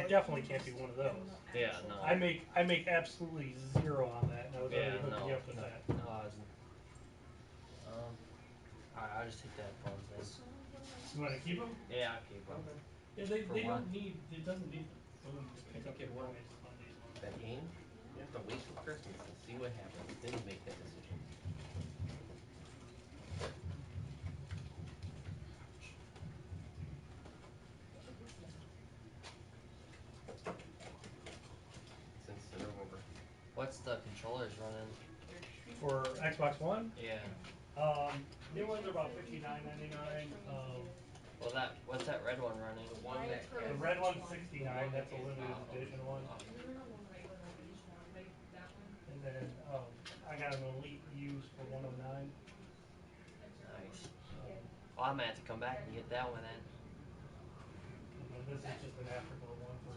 Speaker 1: definitely can't be one of those.
Speaker 5: Yeah, no.
Speaker 1: I make absolutely zero on that, and I was already hooking you up with that.
Speaker 5: No, I wasn't. I'll just take the headphones then.
Speaker 1: You want to keep them?
Speaker 5: Yeah, I'll keep them.
Speaker 1: Okay. Yeah, they don't need. It doesn't need the boom to pick up your voice on these ones.
Speaker 6: That game? You have to wait till Christmas and see what happens. Then you make that decision. Since November.
Speaker 5: What's the controllers running?
Speaker 1: For Xbox One,
Speaker 5: Yeah.
Speaker 1: new ones are about $59.99.
Speaker 5: Well, what's that red one running?
Speaker 6: The one that
Speaker 1: The
Speaker 6: has
Speaker 1: red one's $69. That's a limited edition one. And then I got an Elite used for $109.
Speaker 5: Nice. Well, I'm gonna have to come back and get that one then.
Speaker 1: And then this is just an Afterglow one for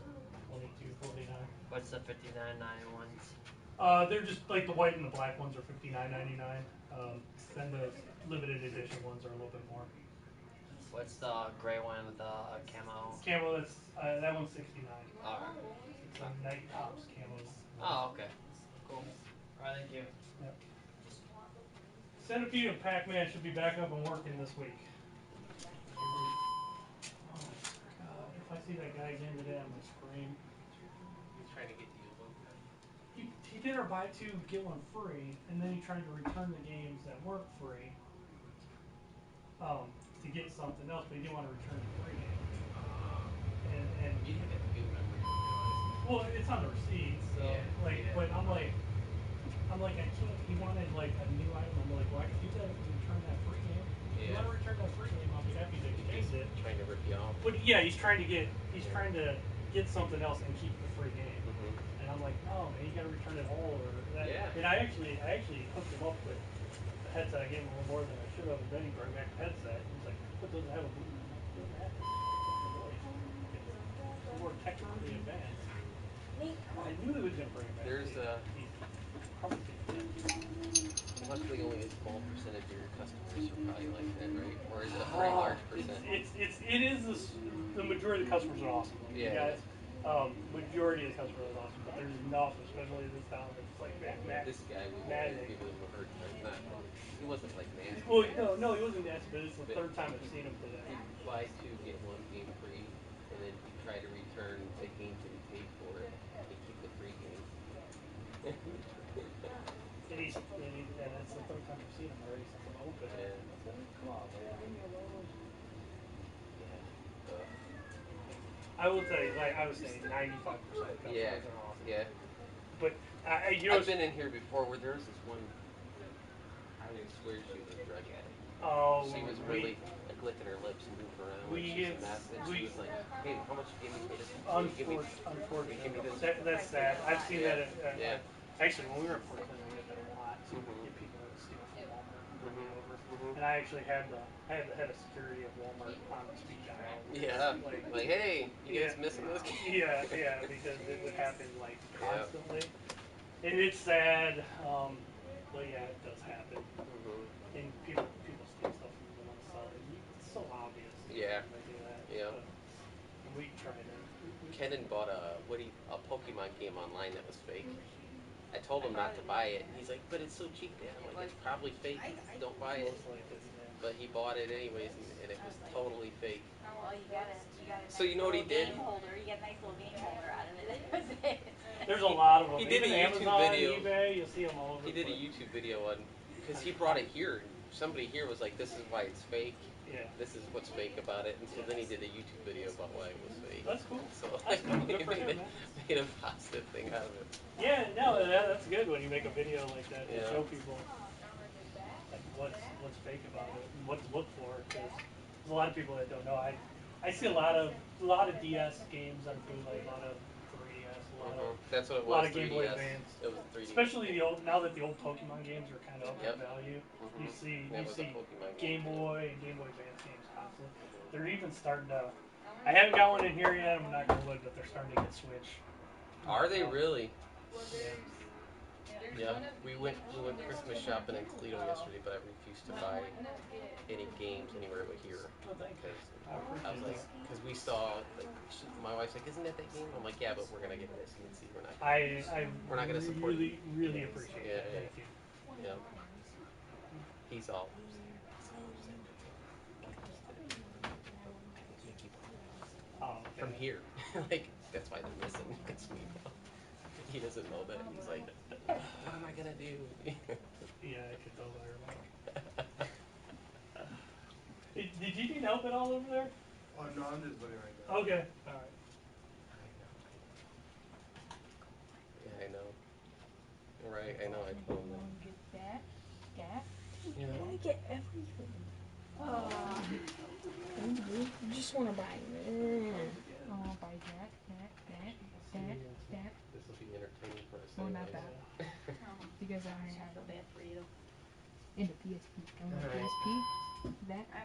Speaker 1: $22.49.
Speaker 5: What's the 59.9 ones?
Speaker 1: They're just like the white and the black ones are $59.99. Then the limited edition ones are a little bit more.
Speaker 5: What's the gray one with the camo?
Speaker 1: Camo, that one's $69.
Speaker 5: Alright.
Speaker 1: It's a Night Tops camo.
Speaker 5: Oh, okay. Cool. Alright, thank you.
Speaker 1: Yep. Centipede and Pac-Man should be back up and working this week. Oh God! If I see that guy again today, I'm gonna scream.
Speaker 6: He's trying to get you to load them.
Speaker 1: He did our buy two get one free, and then he tried to return the games that weren't free to get something else, but he didn't want to return the free game. And
Speaker 6: You have that good memory, I realize.
Speaker 1: well, it's on the receipt, so
Speaker 6: Yeah, yeah.
Speaker 1: but I'm like I can't. He wanted like a new item. I'm like, well, I can do that if you return that free game. If you want to return that free game, I'll be happy to exchange it.
Speaker 6: Trying to rip you off.
Speaker 1: But yeah, he's trying to get something else and keep the free game. And I'm like, no, man, you got to return it all or that.
Speaker 6: Yeah.
Speaker 1: And I actually hooked him up with the headset. I gave him a little more than I should have. And then he brought back the headset. And he's like, but does it have a boom? It doesn't have it. It's more technically advanced. I knew he was going to bring it back.
Speaker 6: There's
Speaker 1: He's probably
Speaker 6: luckily only a small percentage of your customers are probably like that, right? Or is it a very large percent?
Speaker 1: It is the majority of the customers are awesome.
Speaker 6: Yeah.
Speaker 1: Guys, majority of the customers are awesome, but there's enough, especially in this town, that's like
Speaker 6: This guy was always
Speaker 1: magic.
Speaker 6: giving him a hard time. Not, he wasn't like nasty.
Speaker 1: Well, no, he wasn't nasty, but it's the third time I've seen him today.
Speaker 6: He'd buy two, get one game free, and then he'd try to return the games that he paid for and keep the free games.
Speaker 1: And that's the third time I've seen him already. I will tell you, like I was saying, 95% of
Speaker 6: Yeah,
Speaker 1: customers are awesome.
Speaker 6: yeah.
Speaker 1: But you know,
Speaker 6: I've been in here before where there was this one. I would swear she was a drug addict.
Speaker 1: oh,
Speaker 6: She was really like licking her lips and moving around like
Speaker 1: we
Speaker 6: she's a
Speaker 1: it's
Speaker 6: mess, and she
Speaker 1: we
Speaker 6: was like, "Hey, how much you give me for this? Will you give me? Will you give me
Speaker 1: unfortunately
Speaker 6: this?"
Speaker 1: that's sad. I've seen
Speaker 6: Yeah,
Speaker 1: that
Speaker 6: yeah.
Speaker 1: actually when we were in Portland we did that a lot. So we
Speaker 6: Mhm.
Speaker 1: get people that would steal from Walmart and bring it
Speaker 6: Mhm.
Speaker 1: over.
Speaker 6: Mhm.
Speaker 1: And I had the head of security of Walmart on speed dial.
Speaker 6: Yeah. Like, hey, you
Speaker 1: Yeah,
Speaker 6: guys missing this?
Speaker 1: yeah, because it would happen like
Speaker 6: Yeah.
Speaker 1: constantly, and it's sad. But yeah, it does happen,
Speaker 6: Mhm.
Speaker 1: and people steal stuff from you and want to sell it. It's so obvious
Speaker 6: Yeah.
Speaker 1: when they do that.
Speaker 6: Yeah.
Speaker 1: But we try to.
Speaker 6: Kenan bought a Pokemon game online that was fake. I told him not to buy it, and he's like, "But it's so cheap, Dad." I'm like, "It's probably fake. Don't buy it."
Speaker 1: Most likely, yeah.
Speaker 6: But he bought it anyways, and it was totally fake.
Speaker 8: Well, you got a
Speaker 6: So
Speaker 8: nice
Speaker 6: you know what he
Speaker 8: little
Speaker 6: did?
Speaker 8: game holder. You got a nice little game holder out of it. That was it.
Speaker 1: There's a lot of them.
Speaker 6: He did a
Speaker 1: Even
Speaker 6: YouTube
Speaker 1: Amazon,
Speaker 6: video.
Speaker 1: eBay, you'll see them all over
Speaker 6: He
Speaker 1: the
Speaker 6: did a
Speaker 1: place.
Speaker 6: YouTube video on because he brought it here, and somebody here was like, "This is why it's fake.
Speaker 1: Yeah.
Speaker 6: This is what's fake about it." And so then he did a YouTube video about why it was fake.
Speaker 1: That's cool.
Speaker 6: So
Speaker 1: That's cool. Good
Speaker 6: he
Speaker 1: for him, man.
Speaker 6: made a positive thing out of it.
Speaker 1: Yeah, no, that's good when you make a video like that to
Speaker 6: Yeah.
Speaker 1: show people like what's fake about it and what to look for. Because there's a lot of people that don't know. I see a lot of DS games on bootleg, a lot of 3DS,
Speaker 6: That's what it
Speaker 1: a lot
Speaker 6: was.
Speaker 1: of Game Boy
Speaker 6: 3DS.
Speaker 1: Advance.
Speaker 6: It was a 3DS.
Speaker 1: Especially the old now that the old Pokemon games are kind of up in
Speaker 6: Yep.
Speaker 1: value. You see
Speaker 6: That
Speaker 1: you
Speaker 6: was a
Speaker 1: see
Speaker 6: Pokemon game.
Speaker 1: Game
Speaker 6: Yeah.
Speaker 1: Boy and Game Boy Advance games constantly. They're even starting to. I haven't got one in here yet. I'm not gonna wood, but they're starting to get Switch.
Speaker 6: Are they really?
Speaker 7: Well,
Speaker 1: Yeah.
Speaker 7: there's
Speaker 6: Yeah.
Speaker 7: one of
Speaker 6: We
Speaker 7: these,
Speaker 6: went
Speaker 7: and there's
Speaker 6: Christmas
Speaker 7: two
Speaker 6: shopping in
Speaker 7: more.
Speaker 6: Toledo yesterday, but I refused to buy any games anywhere but here
Speaker 1: Well, thank you.
Speaker 6: because
Speaker 1: I
Speaker 6: I was
Speaker 1: appreciate
Speaker 6: like,
Speaker 1: that.
Speaker 6: because we saw like my wife's like, "Isn't that game?" I'm like, "Yeah, but we're gonna get it at C&C.
Speaker 1: I
Speaker 6: We're not gonna support it."
Speaker 1: really appreciate
Speaker 6: Yeah,
Speaker 1: that.
Speaker 6: yeah,
Speaker 1: Thank you.
Speaker 6: yeah. He's all upset that Mickey bought it
Speaker 1: Oh,
Speaker 6: from
Speaker 1: okay.
Speaker 6: here. Like that's why they're missing. It's me now. He doesn't know that. He's like, "What am I gonna do?"
Speaker 1: Yeah, I could totally relate. Did you need help at all over there?
Speaker 3: Oh no, I'm just looking right now.
Speaker 1: Okay. All right.
Speaker 6: I know. Yeah, I know. Right, I know. I told him that.
Speaker 7: Get that, that.
Speaker 6: Yeah.
Speaker 9: I get everything. You just want to buy it.
Speaker 7: Oh, buy that, that.
Speaker 6: This will be entertaining for us.
Speaker 7: Oh, not
Speaker 6: anyways.
Speaker 7: that.
Speaker 8: Oh,
Speaker 7: Because I
Speaker 8: I
Speaker 7: have
Speaker 8: feel bad for you.
Speaker 7: in the PSP. I want
Speaker 6: Alright.
Speaker 7: PSP, that,
Speaker 8: I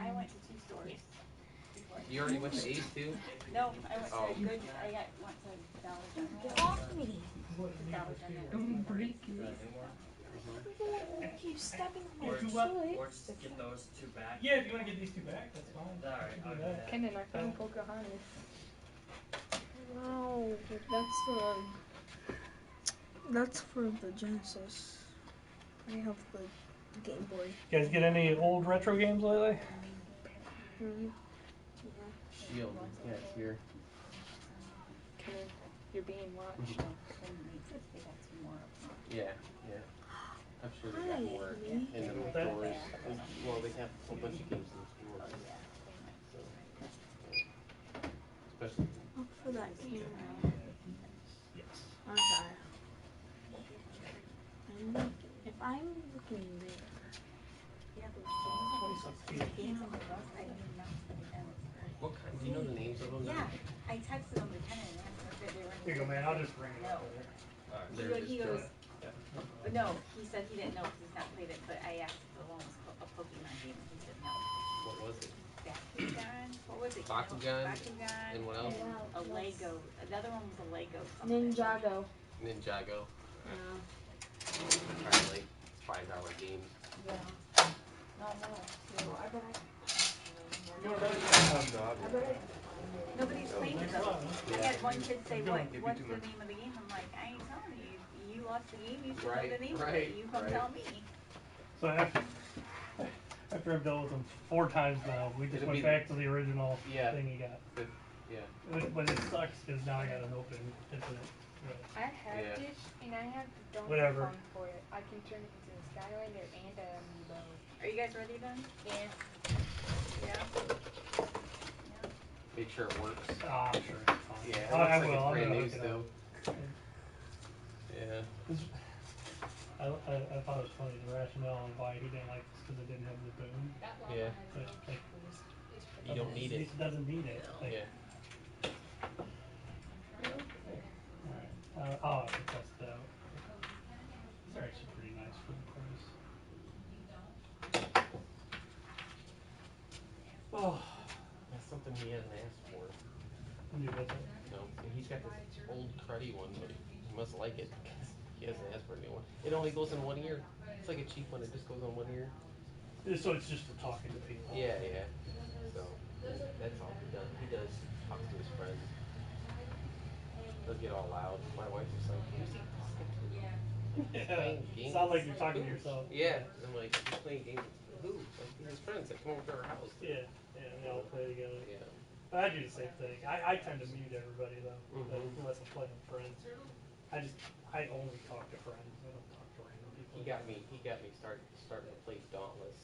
Speaker 7: and
Speaker 8: went to 2 stores. Before.
Speaker 6: You already went to Ace too?
Speaker 8: No, I went
Speaker 6: Oh.
Speaker 8: to Good. Went to Dollar General.
Speaker 9: Get off me.
Speaker 8: Dollar General.
Speaker 7: don't break it.
Speaker 9: You don't keep stepping on my
Speaker 5: Or
Speaker 9: foot.
Speaker 5: just get those two back.
Speaker 1: Yeah, if you want to get these two back, that's fine.
Speaker 5: Alright, I'll do that.
Speaker 7: Kenan, I found Pocahontas.
Speaker 9: No, that's for the Genesis. I have the Game Boy.
Speaker 1: You guys get any old retro games lately?
Speaker 9: Yeah.
Speaker 6: Shield. Yeah, it's here.
Speaker 7: Kenan, you're being watched.
Speaker 8: They got 2 more up front.
Speaker 6: Yeah, yeah. I'm sure they got more
Speaker 9: Hi,
Speaker 6: in the
Speaker 1: What's that?
Speaker 6: stores. Well, they have a bunch of games in the stores. So, yeah. Especially.
Speaker 9: Look for that camera.
Speaker 1: Yes.
Speaker 9: Okay. If I'm looking there.
Speaker 8: Yeah, those
Speaker 1: 26 feet.
Speaker 8: games on the bus, I didn't even know.
Speaker 6: What kind? Do you know the names of them?
Speaker 8: Yeah, I texted them to Kenan and asked if they were in.
Speaker 1: Here you go, man. I'll just bring it up there.
Speaker 8: He goes,
Speaker 1: Yeah.
Speaker 8: but no, he said he didn't know because he's not played it, but I asked if the one was a Pokemon game and he said no.
Speaker 6: What was it?
Speaker 8: Bakugan? What was it?
Speaker 6: Bakugan?
Speaker 8: Bakugan.
Speaker 6: And what else?
Speaker 8: A Lego. Another one was a Lego something.
Speaker 9: Ninjago.
Speaker 6: Ninjago.
Speaker 9: Yeah.
Speaker 6: Probably like $5 games.
Speaker 9: Yeah. No, I bet
Speaker 8: Nobody's played it though. I had one kid say, what's the name of the game? I'm like, I ain't telling you. You lost the game, you should know the name of it. You come tell me.
Speaker 1: So after I've dealt with them 4 times now, we just
Speaker 6: It'll
Speaker 1: went
Speaker 6: be
Speaker 1: back to the original
Speaker 6: Yeah.
Speaker 1: thing you got.
Speaker 6: Yeah.
Speaker 1: But it sucks because now I got an open infinite.
Speaker 7: I have
Speaker 6: Yeah.
Speaker 7: this, and I have the Donkey
Speaker 1: Whatever.
Speaker 7: Kong for it. I can turn it into a Skylander and a Amiibo.
Speaker 8: Are you guys ready then?
Speaker 7: Yeah.
Speaker 8: Yeah.
Speaker 6: Make sure it works.
Speaker 1: Oh, I'm sure it's fine.
Speaker 6: Yeah, it
Speaker 1: Oh,
Speaker 6: looks
Speaker 1: I
Speaker 6: like
Speaker 1: will.
Speaker 6: it's
Speaker 1: I'm
Speaker 6: brand
Speaker 1: gonna
Speaker 6: new
Speaker 1: hook it up.
Speaker 6: still. Yeah.
Speaker 1: I thought it was funny the rationale on why he didn't like this because it didn't have the boom.
Speaker 6: Yeah.
Speaker 1: Like
Speaker 6: You don't need it.
Speaker 1: It doesn't need it. Like,
Speaker 6: Yeah.
Speaker 1: alright. I'll have to test it out. These are actually pretty nice for the price.
Speaker 6: Oh, that's something he hasn't asked for.
Speaker 1: New visit.
Speaker 6: No, and he's got this old cruddy one, but he must like it because he hasn't asked for a new one. It only goes in one ear. It's like a cheap one. It just goes on one ear.
Speaker 1: So it's just for talking to people.
Speaker 6: Yeah, yeah. So that's all he does. He does talks to his friends. He'll get all loud. My wife's just like, "Who's he talking to? Like he's
Speaker 1: Yeah.
Speaker 6: playing games
Speaker 1: Sound like
Speaker 6: with
Speaker 1: you're talking to
Speaker 6: who?"
Speaker 1: yourself.
Speaker 6: Yeah, I'm like, "He's playing games with who? Like these his friends that come over to our house."
Speaker 1: Yeah, they
Speaker 6: You
Speaker 1: all
Speaker 6: know?
Speaker 1: play together.
Speaker 6: Yeah.
Speaker 1: I do the same thing. I tend to mute everybody though, like,
Speaker 6: Mhm.
Speaker 1: unless I'm playing with friends. I only talk to friends. I don't talk to random people.
Speaker 6: He got me started to play Dauntless,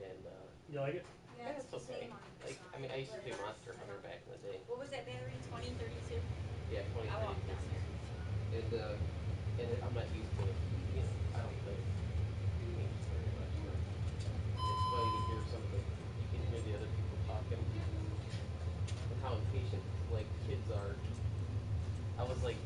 Speaker 6: and
Speaker 1: You like it?
Speaker 8: Yeah,
Speaker 6: yeah,
Speaker 8: it's
Speaker 6: it's
Speaker 8: the
Speaker 6: okay.
Speaker 8: same on this
Speaker 6: Like I
Speaker 8: side.
Speaker 6: mean, I used to
Speaker 8: But
Speaker 6: play Monster Hunter back in the day.
Speaker 8: what was that battery? 2032?
Speaker 6: Yeah,
Speaker 8: I walked
Speaker 6: 2032,
Speaker 8: down there.
Speaker 6: and I'm not used to, I don't play video games very much, so it's funny to hear some of the you can hear the other people talking and how impatient like kids are. I was like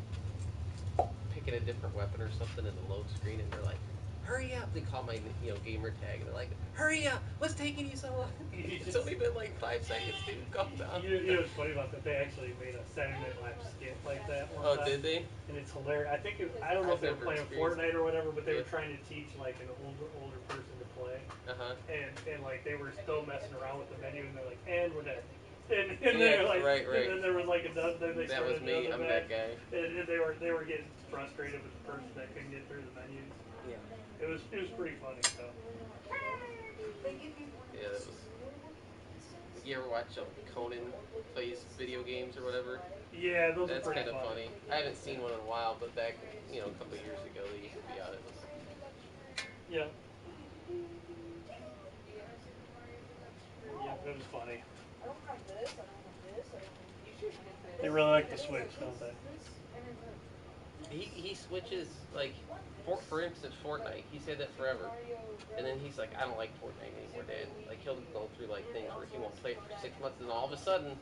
Speaker 6: picking a different weapon or something in the load screen, and they're like, "Hurry up!" They call my gamer tag, and they're like, "Hurry up! What's taking you so long?" It's only been like 5 seconds, dude. Calm down.
Speaker 1: You know what's funny about that? They actually made a Saturday Night Live skit like that one
Speaker 6: Oh,
Speaker 1: time,
Speaker 6: did they?
Speaker 1: and it's hilarious. I don't know if
Speaker 6: I've
Speaker 1: they were
Speaker 6: never
Speaker 1: playing
Speaker 6: experienced.
Speaker 1: Fortnite or whatever, but they
Speaker 6: Yeah.
Speaker 1: were trying to teach like an older person to play,
Speaker 6: Uh huh.
Speaker 1: and like they were still messing around with the menu, and they're like, and we're dead. And
Speaker 6: Yeah.
Speaker 1: they're like,
Speaker 6: Right.
Speaker 1: and
Speaker 6: Right.
Speaker 1: then there was like another. Then they
Speaker 6: That was
Speaker 1: started
Speaker 6: me.
Speaker 1: another
Speaker 6: I'm
Speaker 1: match,
Speaker 6: that guy.
Speaker 1: and they were getting frustrated with the person that couldn't get through the menus.
Speaker 6: Yeah.
Speaker 1: It was pretty funny. So
Speaker 8: They give me one of
Speaker 6: Yeah. That
Speaker 8: those
Speaker 6: was.
Speaker 8: cereal pieces.
Speaker 6: You ever watch Conan plays video games or whatever?
Speaker 1: yeah, those are
Speaker 6: That's
Speaker 1: pretty
Speaker 6: kind of
Speaker 1: funny.
Speaker 6: funny. I haven't seen one in a while, but back a couple of years ago they used to be out. It was
Speaker 1: Yeah, yeah,
Speaker 8: No,
Speaker 1: it was funny.
Speaker 8: I don't have this. I don't have this. I don't have.
Speaker 7: You should get
Speaker 1: They
Speaker 7: this.
Speaker 1: really like the
Speaker 8: This,
Speaker 1: Switch, don't
Speaker 8: this,
Speaker 1: they?
Speaker 8: this, and then look.
Speaker 6: he switches
Speaker 8: I
Speaker 6: like
Speaker 8: want
Speaker 6: for
Speaker 8: this.
Speaker 6: instance Fortnite. He said that
Speaker 8: Super
Speaker 6: forever,
Speaker 8: Mario
Speaker 6: and then
Speaker 8: Bros.
Speaker 6: he's like, I don't like Fortnite anymore,
Speaker 8: Super
Speaker 6: Dad. Like
Speaker 8: Luigi
Speaker 6: he'll
Speaker 8: U.
Speaker 6: go through like
Speaker 8: And then
Speaker 6: things
Speaker 8: it
Speaker 6: where
Speaker 8: also
Speaker 6: he won't
Speaker 8: has
Speaker 6: play it
Speaker 8: Super
Speaker 6: for
Speaker 8: Mario
Speaker 6: 6 months, and all of a
Speaker 8: Bros.
Speaker 6: sudden,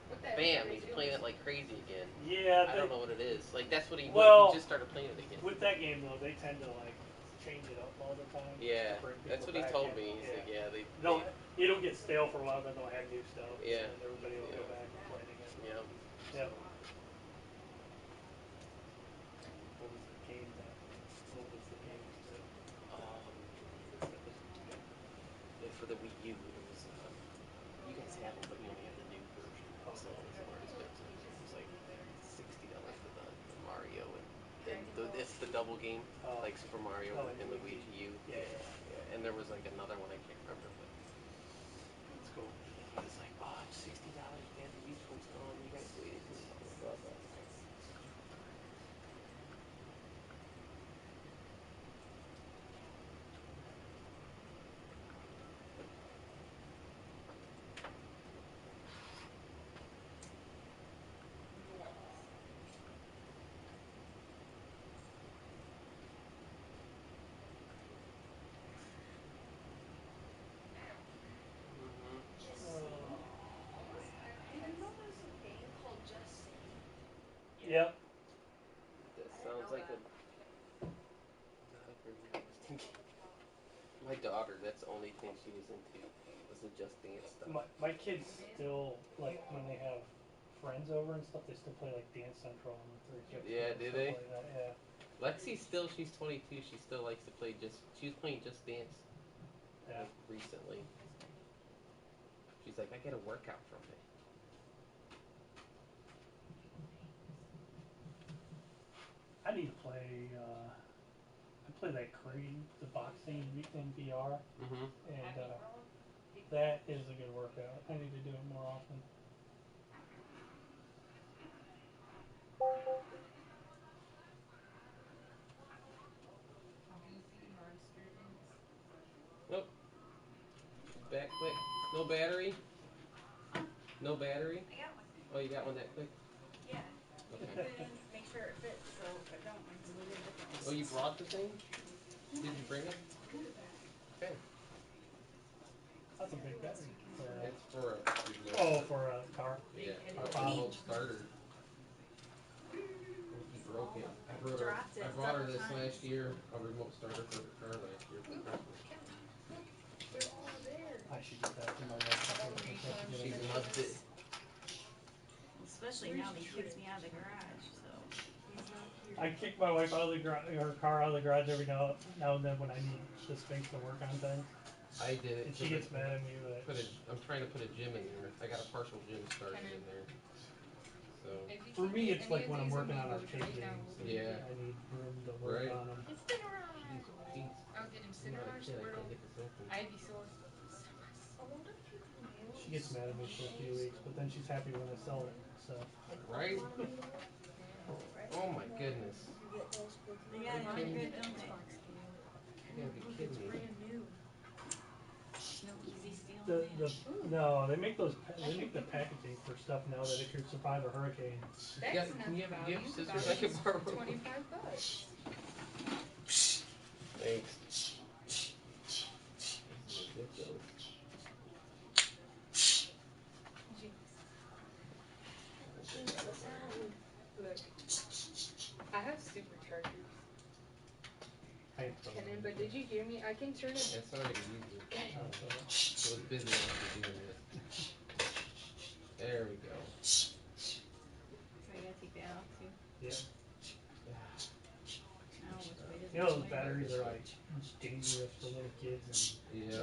Speaker 8: What the heck
Speaker 6: bam,
Speaker 8: are they
Speaker 6: he's
Speaker 8: doing?
Speaker 6: playing it like crazy again.
Speaker 1: Yeah,
Speaker 6: I don't know what it is. Like that's what he
Speaker 1: well,
Speaker 6: just started playing it again.
Speaker 1: with that game though, they tend to like change it up all the time to
Speaker 6: Yeah,
Speaker 1: bring
Speaker 6: that's
Speaker 1: people
Speaker 6: what he
Speaker 1: back
Speaker 6: told
Speaker 1: in.
Speaker 6: me. He's
Speaker 1: Yeah,
Speaker 6: like, yeah,
Speaker 1: they'll it'll get stale for a while, then they'll add new stuff,
Speaker 6: yeah,
Speaker 1: and then everybody will
Speaker 6: yeah,
Speaker 1: go back and play it again.
Speaker 6: yeah.
Speaker 1: Yep.
Speaker 6: So.
Speaker 1: What was the game that? What was the game
Speaker 6: Um,
Speaker 1: that was?
Speaker 6: for the Wii U, it was you guys have them, but you only have the new version,
Speaker 1: Oh,
Speaker 6: so it was more expensive. It was like $60 for the Mario and it's the double game,
Speaker 1: oh,
Speaker 6: like Super Mario
Speaker 1: oh,
Speaker 6: and the
Speaker 1: Luigi.
Speaker 6: Luigi U.
Speaker 1: Yeah,
Speaker 6: Yeah,
Speaker 1: yeah,
Speaker 6: yeah. And there was like another one I can't remember, but
Speaker 1: that's cool.
Speaker 6: he was like, "Oh, it's $60, Dad. The used one's gone. You guys waited too long." Blah blah blah. Mhm.
Speaker 1: Oh,
Speaker 8: Did you know there's a game called Just Say?
Speaker 1: yep.
Speaker 6: That sounds like a not a very interesting game. My daughter, that's the only thing she was into was the Just Dance stuff.
Speaker 1: My kids still like when they have friends over and stuff. They still play like Dance Central and the 360
Speaker 6: Yeah,
Speaker 1: and
Speaker 6: do
Speaker 1: stuff
Speaker 6: they?
Speaker 1: like that. Yeah.
Speaker 6: Lexi still, she's 22. She still likes to play she was playing Just Dance
Speaker 1: Yeah.
Speaker 6: like recently. She's like, I get a workout from it.
Speaker 1: I need to play. I play that Creed, the boxing in VR,
Speaker 6: Mm-hmm.
Speaker 1: and that is a good workout. I need to do it more often.
Speaker 6: Nope. Back quick. No battery. No battery?
Speaker 8: I got one.
Speaker 6: Oh, you got one that quick?
Speaker 8: Yeah.
Speaker 6: Okay.
Speaker 8: Put it in, make sure it fits. So if I don't, I have to get a different one.
Speaker 6: Oh, you brought the thing? Did you bring it? Okay.
Speaker 1: That's a big battery.
Speaker 6: It's for a remote.
Speaker 1: Oh, for a car.
Speaker 6: Yeah,
Speaker 1: Our
Speaker 6: a
Speaker 1: pop.
Speaker 6: remote starter. He broke it.
Speaker 8: Dropped
Speaker 6: I
Speaker 8: it
Speaker 6: brought her
Speaker 8: several
Speaker 6: this
Speaker 8: times.
Speaker 6: last year, a remote starter for her car last year for Christmas.
Speaker 7: They're all there.
Speaker 1: I should get that for my wife.
Speaker 6: She loved it.
Speaker 8: Especially now that he kicks me out of the garage. So.
Speaker 1: I kick my wife out of the her car out of the garage every now and then when I need the space to work on things.
Speaker 6: I did it.
Speaker 1: And she gets mad at me. But
Speaker 6: I'm trying to put a gym in there. I got a partial gym started in there. So
Speaker 1: for me, it's like when I'm working on arcade games.
Speaker 6: Yeah.
Speaker 1: I need room to work on them.
Speaker 6: Jeez,
Speaker 7: I'll get him
Speaker 6: I'm not a
Speaker 7: Cinemark,
Speaker 6: kid. I
Speaker 7: Squirtle,
Speaker 6: can't get this open.
Speaker 7: Ivysaur.
Speaker 1: She gets mad at me for a few weeks, but then she's happy when I sell it. So.
Speaker 6: Right? Oh my goodness.
Speaker 8: They got it good, don't they?
Speaker 6: You gotta be kidding me.
Speaker 7: Brand new.
Speaker 8: No easy stealing
Speaker 1: No, they make those. They make the packaging for stuff now that it could survive a hurricane.
Speaker 7: That's
Speaker 6: Can you have
Speaker 7: value.
Speaker 6: scissors I can borrow?
Speaker 7: $25.
Speaker 6: Thanks. Ridiculous.
Speaker 7: Look, I have superchargers. Kenan, but did you hear me? I can turn it.
Speaker 6: That's already easy. I was busy after doing this. There we go.
Speaker 8: So you gotta take that off too.
Speaker 1: Yeah.
Speaker 8: I don't know which way does it
Speaker 1: You know, those
Speaker 8: go.
Speaker 1: batteries are like dangerous for little kids
Speaker 6: Yeah.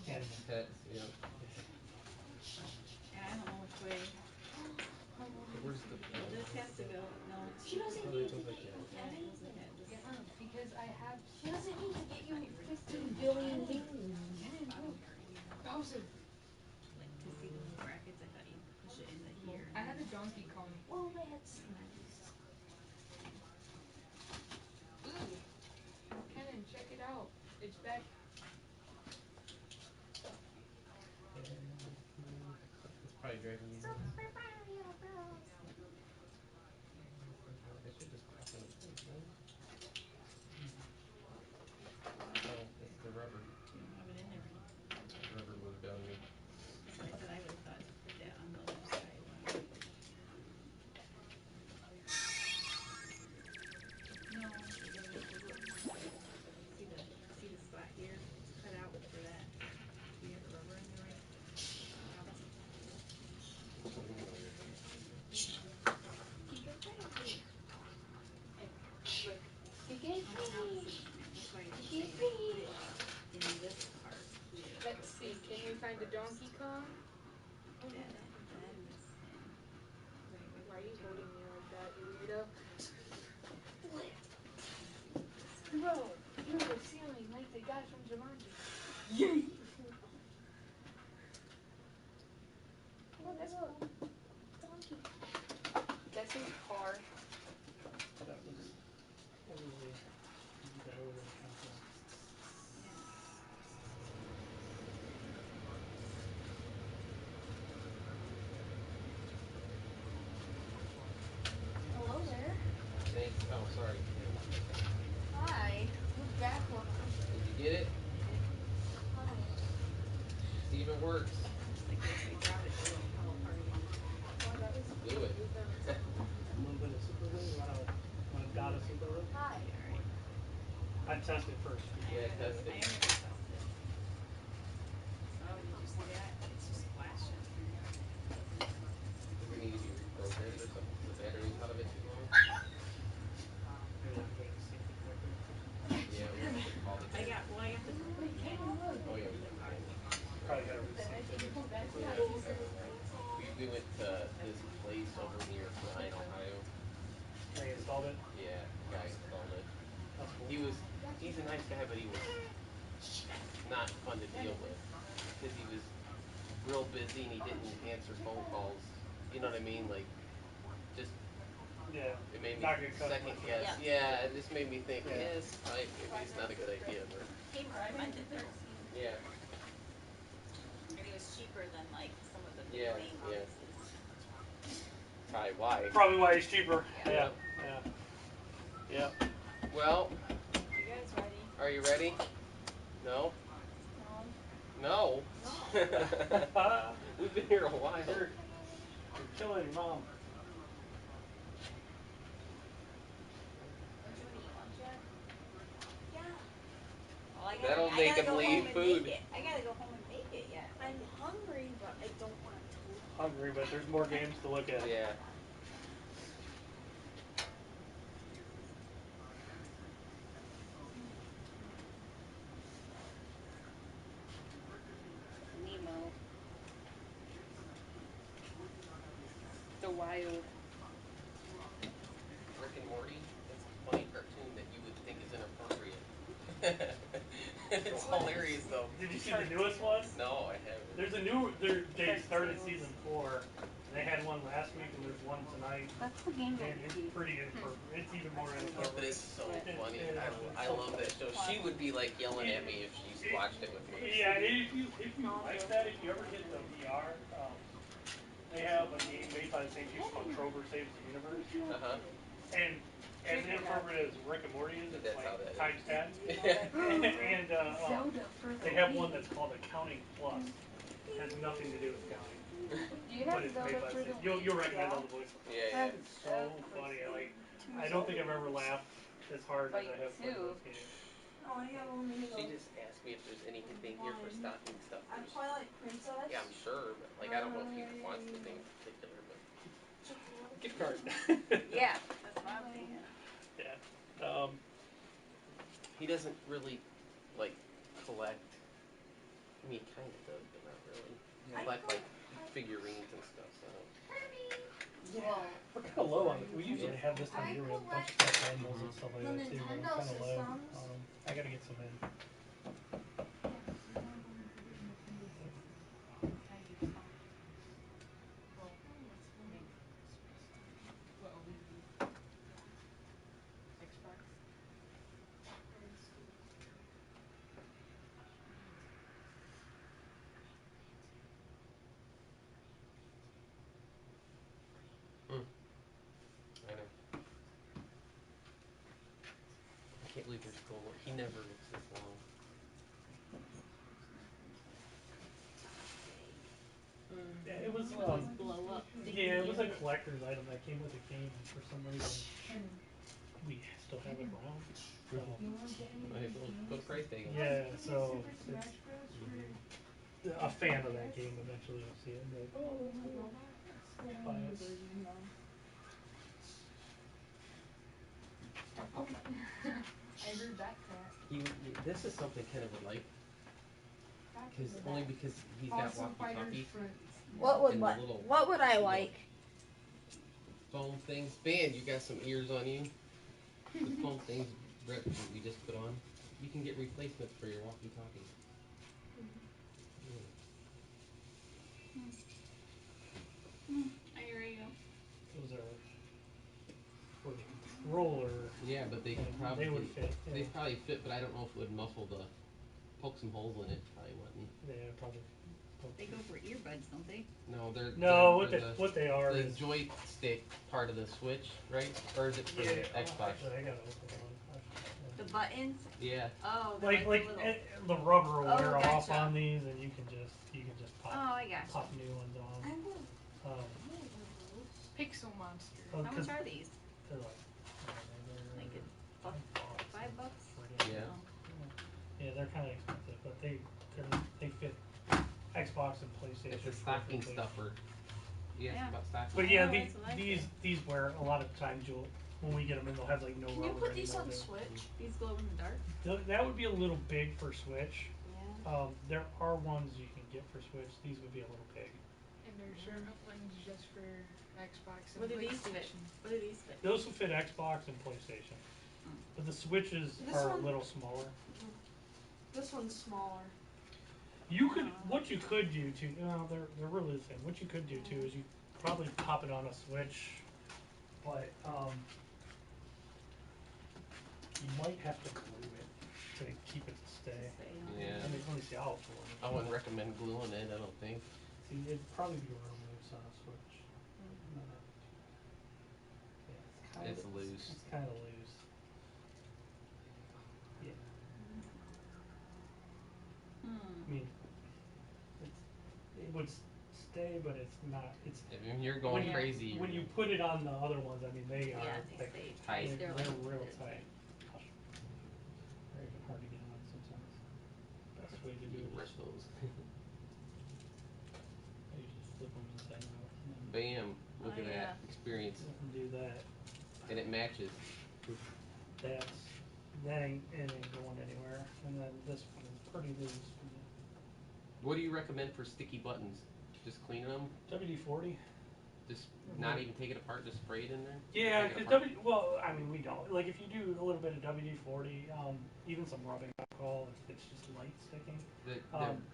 Speaker 1: and
Speaker 6: Pets, yeah.
Speaker 8: Yeah, I don't know which way.
Speaker 6: Where's the
Speaker 8: This has to go. No.
Speaker 7: She doesn't
Speaker 6: Oh,
Speaker 7: need
Speaker 6: it
Speaker 7: to
Speaker 6: goes like
Speaker 7: get
Speaker 6: that.
Speaker 8: Yeah, it goes like that. This
Speaker 7: Yeah, because I have.
Speaker 8: She doesn't need to get you
Speaker 7: 15 billion things. Bowser.
Speaker 8: like to see those brackets. I thought you push it into here.
Speaker 7: I had a Donkey Kong.
Speaker 8: Well, that's
Speaker 7: Ooh. Kenan, check it out. It's back.
Speaker 6: It's probably driving you nuts. I should just pop in a place, right? Oh, it's the rubber.
Speaker 8: you don't have it in there.
Speaker 6: The rubber moved on me.
Speaker 8: That's what I said. I would have thought to put that on the other side. No. See the spot here? It's cut out for that. Do you have the rubber in there, right?
Speaker 7: Look. He gave me.
Speaker 8: That's why
Speaker 7: He
Speaker 8: you
Speaker 7: gave
Speaker 8: put
Speaker 7: me.
Speaker 8: it in this part here.
Speaker 7: Let's see. Can you find the Donkey Kong?
Speaker 8: That and this thing.
Speaker 7: Why are you holding me like that, you weirdo? Bro, you're the ceiling like the guy from Jumanji. Yay! Oh, that's cool. Donkey. That's his car.
Speaker 1: that was really complex.
Speaker 8: Hello there.
Speaker 6: Thanks. Oh, sorry.
Speaker 8: Hi. Who's back?
Speaker 6: Did you get it?
Speaker 8: Hi.
Speaker 6: See if it works.
Speaker 8: Like this, we drop it, it won't fall apart again.
Speaker 7: Oh, that was
Speaker 6: Do it.
Speaker 1: A little bit of super glue. You want a dot of super glue?
Speaker 8: Hi. Alright.
Speaker 1: I test it first.
Speaker 6: Yeah, test
Speaker 8: I am
Speaker 6: it.
Speaker 8: gonna test it. Oh, did you see that? It's just flashing.
Speaker 6: Does it need to be reprogrammed or something? The battery's out of it too long?
Speaker 1: Maybe I'm gonna sync it quicker.
Speaker 6: Yeah, we have to call
Speaker 8: I got this.
Speaker 6: Oh, yeah, we can.
Speaker 1: Probably gotta resync it.
Speaker 6: We went to this place over near Bryan, Ohio.
Speaker 1: They installed it.
Speaker 6: Yeah, guy installed it.
Speaker 1: That's cool.
Speaker 6: He's a nice guy, but he was not fun to deal with. Because he was real busy and he didn't answer phone calls. You know what I mean? Like, just,
Speaker 1: Yeah.
Speaker 6: it made me
Speaker 1: Not good customer
Speaker 6: second
Speaker 1: service.
Speaker 6: guess. Yeah, it just made me think,
Speaker 1: Yeah.
Speaker 6: yes, maybe it's not a good idea, but
Speaker 8: Came recommended there.
Speaker 6: yeah.
Speaker 8: And he was cheaper than like some of the
Speaker 6: Yeah,
Speaker 8: Big
Speaker 6: yeah.
Speaker 8: boxes.
Speaker 6: Probably why.
Speaker 1: Probably why he's cheaper.
Speaker 8: Yeah.
Speaker 1: Yeah.
Speaker 6: Yep.
Speaker 1: Yeah. Yeah.
Speaker 6: Well,
Speaker 8: You guys ready?
Speaker 6: are you ready? No?
Speaker 8: No.
Speaker 6: No.
Speaker 8: No.
Speaker 6: We've been here a while.
Speaker 1: You're killing your mom.
Speaker 8: Don't you want to eat lunch yet? Yeah. Well, I
Speaker 6: That'll
Speaker 8: gotta, I
Speaker 6: make
Speaker 8: gotta
Speaker 6: him
Speaker 8: go
Speaker 6: leave
Speaker 8: home and
Speaker 6: food.
Speaker 8: make it. I gotta go home and make it yet.
Speaker 9: I'm hungry, but I don't want to.
Speaker 1: Hungry, but there's more games to look at.
Speaker 6: Yeah.
Speaker 8: Nemo. The Wild.
Speaker 6: Rick and Morty, it's a funny cartoon that you would think is inappropriate. It's hilarious though.
Speaker 1: Did you see the newest one?
Speaker 6: No, I haven't.
Speaker 1: There's a new. They started
Speaker 8: Cartoons.
Speaker 1: season 4. And they had one last week, and there's one tonight.
Speaker 8: That's the game that
Speaker 1: And
Speaker 8: you
Speaker 1: it's
Speaker 8: keep.
Speaker 1: pretty inappropriate. It's even more
Speaker 6: Yeah,
Speaker 1: inappropriate.
Speaker 6: but it's so
Speaker 1: It-
Speaker 6: funny.
Speaker 1: it-
Speaker 6: I
Speaker 1: so
Speaker 6: love that show. She would be like yelling at me if she watched it with me.
Speaker 1: Yeah, if you like that, if you ever get the VR, they have a game made by the same people called Trover Saves the Universe.
Speaker 6: Uh-huh.
Speaker 1: And as inappropriate as Rick and Morty is, it's
Speaker 6: That's
Speaker 1: like
Speaker 6: how that
Speaker 1: times 10.
Speaker 6: is.
Speaker 1: And they have one that's called Accounting Plus. It has nothing to do with accounting.
Speaker 7: Do you
Speaker 1: But
Speaker 7: have
Speaker 1: it's
Speaker 7: Zelda
Speaker 1: made by the
Speaker 7: for
Speaker 1: same.
Speaker 7: the
Speaker 1: You'll
Speaker 7: Wii?
Speaker 1: recognize all the voices.
Speaker 6: Yeah,
Speaker 1: It's so funny. I don't think I've ever laughed as hard as I have playing those games.
Speaker 9: Oh, I have only
Speaker 6: She
Speaker 9: the
Speaker 6: just asked me if there's anything here for stocking stuffers.
Speaker 9: Twilight Princess.
Speaker 6: Yeah, I'm sure, but like I don't know if he wants anything in particular, but
Speaker 1: Gift card.
Speaker 8: Yeah, that's what I'm thinking.
Speaker 1: Yeah.
Speaker 6: he doesn't really like collect. I mean, he kind of does, but not really. He collect like figurines and stuff. So.
Speaker 1: Yeah. We're kind of low on it. We usually have this time of year. We have a bunch of stuffed animals and stuff like
Speaker 9: the
Speaker 1: that too. But
Speaker 9: Nintendo
Speaker 1: we're kind of low.
Speaker 9: systems.
Speaker 1: I gotta get some in.
Speaker 2: What will you be? Xbox?
Speaker 6: I know. I can't believe there's still. He never looks this long.
Speaker 1: Yeah, it was.
Speaker 8: Those blow up.
Speaker 1: Yeah, it was a collector's item that came with the game, and for some reason we still have it around. So,
Speaker 6: Might as well go to price tag.
Speaker 1: yeah, so it's, a fan of that game eventually will see it and be like, oh, that's cool. Buy it.
Speaker 7: I heard that crap.
Speaker 6: This is something kind of would like, only because he's got
Speaker 7: Awesome Fighters
Speaker 6: walkie-talkie
Speaker 7: for
Speaker 6: and the little
Speaker 9: What would I like?
Speaker 6: foam things. Ben, you got some ears on you. The foam things Brett we just put on. You can get replacements for your walkie-talkie.
Speaker 8: Are you ready to go?
Speaker 1: Those are for the controller.
Speaker 6: Yeah, but they could probably
Speaker 1: they would fit. Yeah.
Speaker 6: They probably fit, but I don't know if it would muffle the. Poke some holes in it. Probably wouldn't.
Speaker 1: Yeah, probably.
Speaker 8: They go for earbuds, don't they?
Speaker 6: No, they're
Speaker 1: No,
Speaker 6: they're
Speaker 1: what they are
Speaker 6: the
Speaker 1: is
Speaker 6: joystick part of the Switch, right? Or is it for the Xbox?
Speaker 1: Actually, I gotta open one.
Speaker 8: The buttons?
Speaker 6: Yeah.
Speaker 8: Oh, they're
Speaker 1: Like
Speaker 8: the little...
Speaker 1: the rubber will wear off
Speaker 8: gotcha.
Speaker 1: on these, and you can just pop
Speaker 8: I gotcha.
Speaker 1: pop new ones on.
Speaker 7: Pixel Monster.
Speaker 1: Oh,
Speaker 8: How much are these?
Speaker 1: They're like
Speaker 8: Like $5?
Speaker 6: Yeah.
Speaker 8: Oh.
Speaker 1: Yeah, they're kind of expensive, but they fit Xbox and PlayStation.
Speaker 6: It's a stocking
Speaker 1: perfectly.
Speaker 6: stuffer. You
Speaker 8: Yeah.
Speaker 6: asked about stocking.
Speaker 1: But yeah,
Speaker 8: Oh, that's what I
Speaker 1: these wear a lot of times. When we get them in, they'll have like no
Speaker 9: Can
Speaker 1: rubber
Speaker 9: you put these
Speaker 1: anymore.
Speaker 9: on Switch?
Speaker 8: These glow in the dark?
Speaker 1: That would be a little big for Switch.
Speaker 8: Yeah.
Speaker 1: There are ones you can get for Switch. These would be a little big.
Speaker 7: And there's certain ones just for Xbox and
Speaker 8: What do these fit?
Speaker 7: PlayStation.
Speaker 8: What do these fit?
Speaker 1: Those will fit Xbox and PlayStation. But the Switches are a little smaller.
Speaker 9: This one's smaller.
Speaker 1: What you could do too. No, they're really the same. What you could do too is you probably pop it on a Switch, but you might have to glue it to keep it to stay.
Speaker 6: Yeah.
Speaker 1: Let me see how it's
Speaker 6: I wouldn't recommend gluing it. I don't think.
Speaker 1: See, it'd probably be real loose on a Switch. Not having yeah,
Speaker 6: It's loose.
Speaker 1: It's kind of loose. Yeah. I mean, it would stay, but it's not. It's
Speaker 6: If you're going
Speaker 8: Yeah.
Speaker 6: crazy,
Speaker 1: when you put it on the other ones. I mean, they
Speaker 8: Yeah,
Speaker 1: are
Speaker 8: they
Speaker 1: like
Speaker 8: stay
Speaker 6: tight.
Speaker 8: tight. They're
Speaker 1: they're
Speaker 8: like
Speaker 1: real
Speaker 8: this.
Speaker 1: tight. They're even hard to get on sometimes. Best way to do
Speaker 6: You
Speaker 1: it
Speaker 6: rip
Speaker 1: is
Speaker 6: those.
Speaker 1: I usually flip them inside out and then
Speaker 6: Bam! Look
Speaker 8: Oh,
Speaker 6: at
Speaker 8: yeah.
Speaker 6: that experience,
Speaker 1: do that.
Speaker 6: and it matches.
Speaker 1: That ain't going anywhere. And then this one is pretty loose.
Speaker 6: What do you recommend for sticky buttons? Just cleaning them?
Speaker 1: WD-40.
Speaker 6: Just not even take it apart, just spray it in there?
Speaker 1: Yeah,
Speaker 6: Take it
Speaker 1: because
Speaker 6: apart?
Speaker 1: well, I mean, we don't. Like, if you do a little bit of WD-40, even some rubbing alcohol, if it's just light sticking.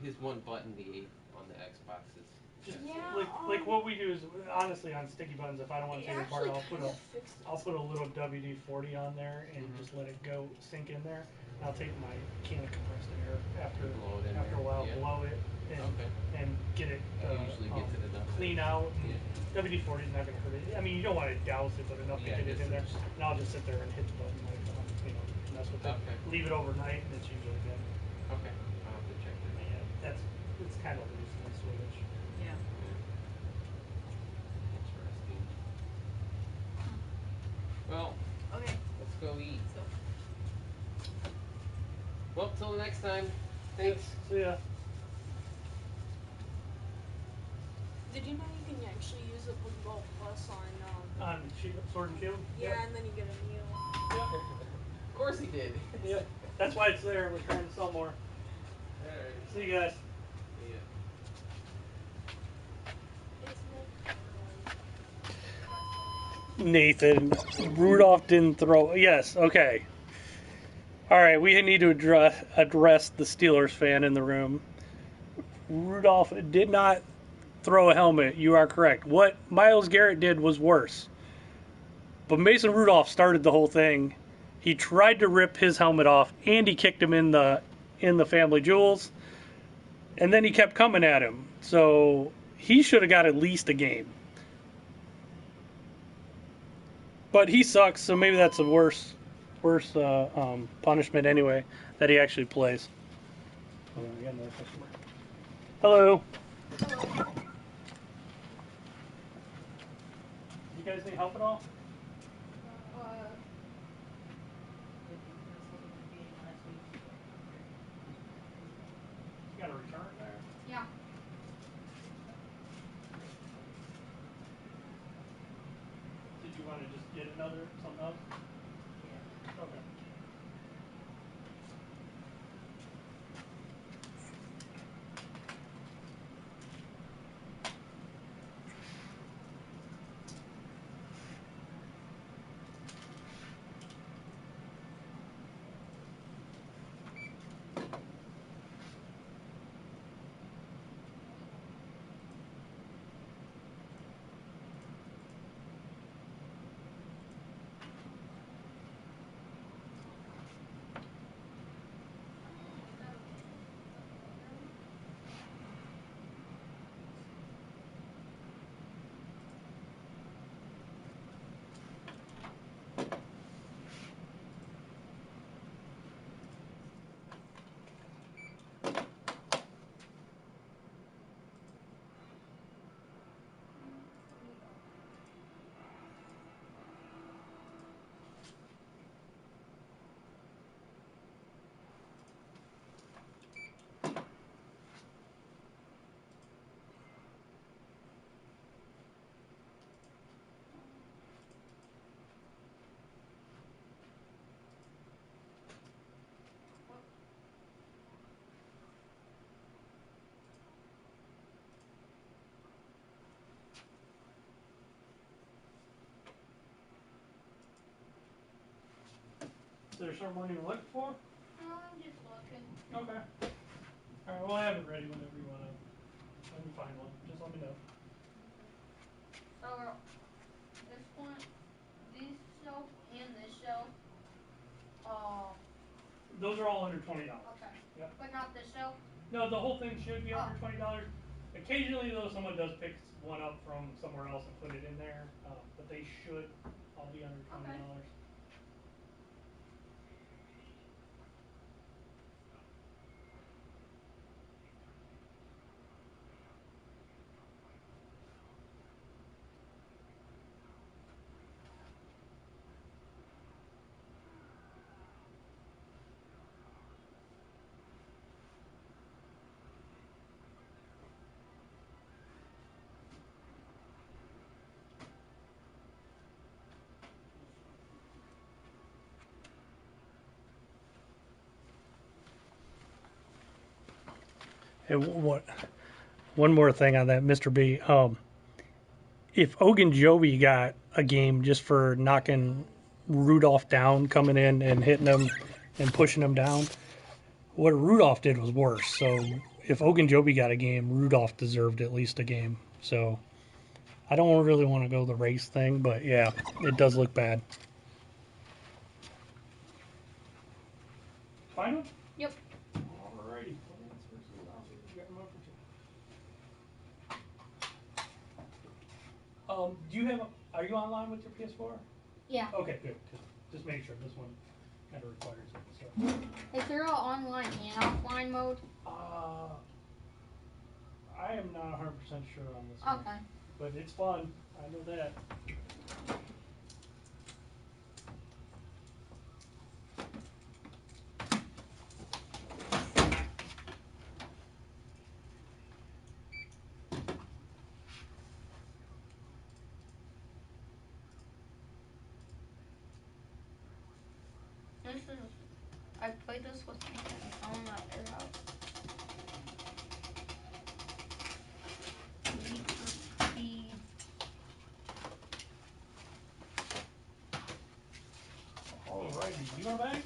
Speaker 6: His one button, the 8 on the Xbox is
Speaker 1: Just
Speaker 4: Yeah,
Speaker 1: like what we do is honestly on sticky buttons. If I don't want to
Speaker 4: it
Speaker 1: take it apart,
Speaker 4: actually
Speaker 1: I'll
Speaker 4: kind of fixed it.
Speaker 1: put a little WD-40 on there and
Speaker 6: Mhm.
Speaker 1: just let it go sink in there. And I'll take my can of compressed air after
Speaker 6: Blow it in
Speaker 1: after
Speaker 6: there.
Speaker 1: a while,
Speaker 6: Yeah.
Speaker 1: blow it
Speaker 6: Okay.
Speaker 1: and get it
Speaker 6: Usually gets it enough.
Speaker 1: clean out. And
Speaker 6: Yeah.
Speaker 1: WD-40 is not going to hurt it. I mean, you don't want to douse it, but enough
Speaker 6: Yeah,
Speaker 1: to get it
Speaker 6: just
Speaker 1: in there. And I'll just sit there and hit the button like mess with it.
Speaker 6: Okay.
Speaker 1: Leave it overnight, and it's usually good.
Speaker 6: Okay. I'll have to check that.
Speaker 1: Yeah, it's kind of loose in the Switch.
Speaker 8: Yeah.
Speaker 6: Interesting. Well,
Speaker 8: Okay.
Speaker 6: let's go eat.
Speaker 8: So.
Speaker 6: Well, till the next time. Thanks.
Speaker 1: See ya.
Speaker 9: Did you know you can actually use the Pokeball Plus on
Speaker 1: Sword and Shield?
Speaker 9: yeah, and then you get a meal.
Speaker 1: Yeah.
Speaker 6: Of course he did.
Speaker 1: Yeah. That's why it's there. We're trying to sell more.
Speaker 6: Alright.
Speaker 1: See you guys.
Speaker 6: See ya.
Speaker 1: Nathan, Rudolph didn't throw. Yes, okay. All right, we need to address the Steelers fan in the room. Rudolph did not throw a helmet. You are correct. What Myles Garrett did was worse. But Mason Rudolph started the whole thing. He tried to rip his helmet off, and he kicked him in the family jewels. And then he kept coming at him. So he should have got at least a game. But he sucks, so maybe that's the worst punishment anyway, that he actually plays. Oh, I got another customer. Hello.
Speaker 4: Hello.
Speaker 1: You guys need help at all? You got a return there?
Speaker 4: Yeah.
Speaker 1: Did you want to just get something else? Yeah. Okay. Is there someone you're looking for?
Speaker 4: I'm just looking.
Speaker 1: Okay. Alright, well I have it ready whenever you wanna when you find one. Just let me know.
Speaker 4: Okay. So this one, this shelf and this shelf,
Speaker 1: Those are all under $20.
Speaker 4: okay.
Speaker 1: Yep.
Speaker 4: But not this shelf?
Speaker 1: No, the whole thing should be under
Speaker 4: Oh.
Speaker 1: $20. Occasionally, though, someone does pick one up from somewhere else and put it in there, but they should all be under $20.
Speaker 8: Okay.
Speaker 1: Hey, what? One more thing on that, Mr. B. If Ogunjobi got a game just for knocking Rudolph down, coming in and hitting him and pushing him down, what Rudolph did was worse. So if Ogunjobi got a game, Rudolph deserved at least a game. So I don't really want to go the race thing, but yeah, it does look bad. Find him?
Speaker 7: Yep.
Speaker 1: Alrighty. Do you have? Are you online with your PS4?
Speaker 7: Yeah.
Speaker 1: Okay, good. Just make sure this one kind of requires it. So.
Speaker 7: Is there an online and offline mode?
Speaker 1: I am not 100% sure on this one.
Speaker 7: Okay.
Speaker 1: But it's fun. I know that.
Speaker 7: This is. I played this with my friends. I want to their house. Need for Speed.
Speaker 1: Alrighty. You want a bag?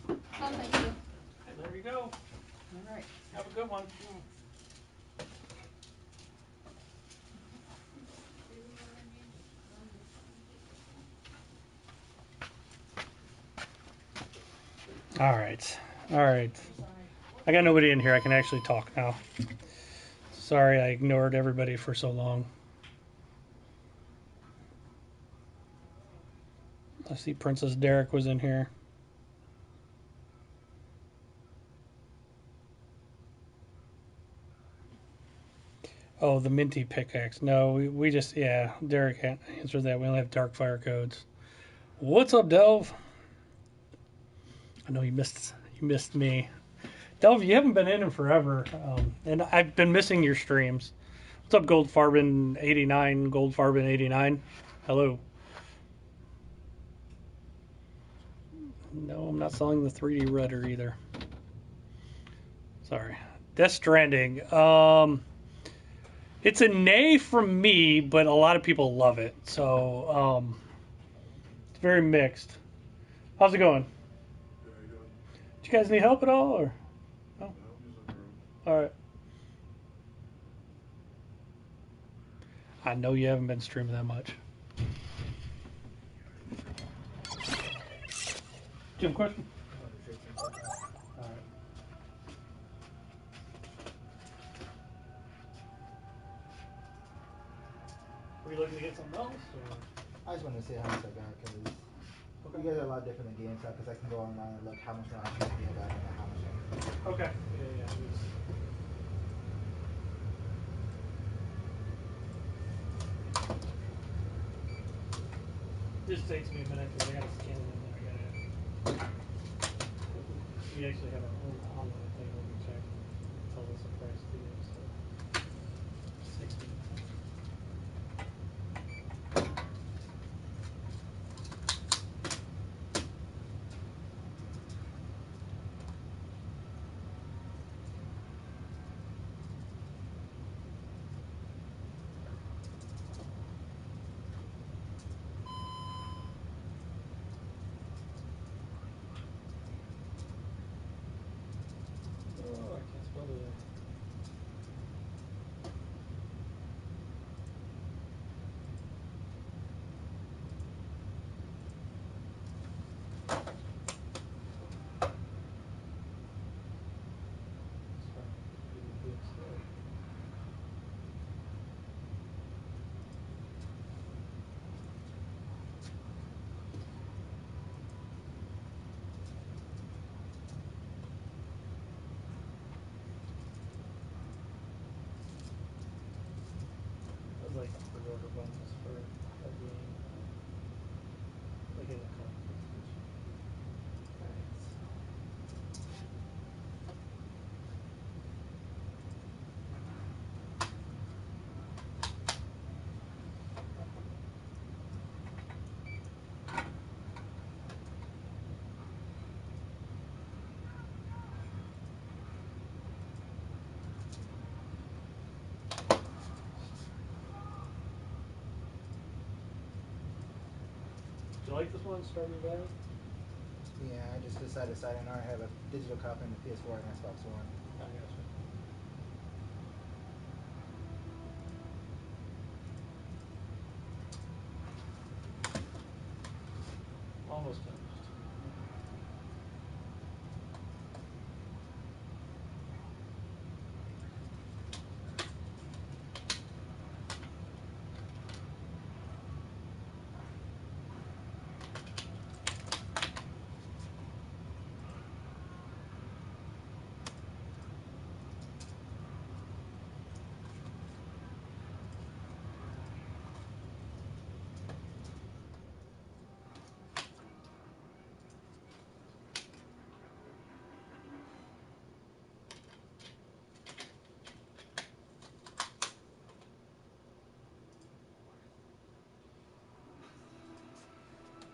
Speaker 7: Oh, thank you.
Speaker 1: And there you go. Alright. Have a good one. Alright. Alright. I got nobody in here. I can actually talk now. Sorry I ignored everybody for so long. I see Princess Derek was in here. Oh, the minty pickaxe. No, we just, yeah, Derek answered that. We only have dark fire codes. What's up, Delve? I know you missed me. Delve, you haven't been in forever, and I've been missing your streams. What's up, Goldfarben89? Goldfarben89. Hello. No, I'm not selling the 3D rudder either. Sorry. Death Stranding. It's a nay from me, but a lot of people love it. So, it's very mixed. How's it going?
Speaker 10: Very good.
Speaker 1: Do you guys need help at all, or? No? All right. I know you haven't been streaming that much. Do you have a question? All right. Were you looking to get something else? Or?
Speaker 11: I just wanted to see how much I got because you guys are a lot different than GameStop because I can go online and look how much more I should be about and how much I
Speaker 1: Okay. Yeah. This takes me a minute because I got to scan it and then I got to. We actually have our own online thing where we check. Tell us the price to it. So 60. costs for a game. Like in the collector's edition. Do you like this one, Stardew Valley?
Speaker 11: Yeah, I just decided I already have a digital copy on the PS4 and Xbox One.
Speaker 1: I gotcha. Almost finished.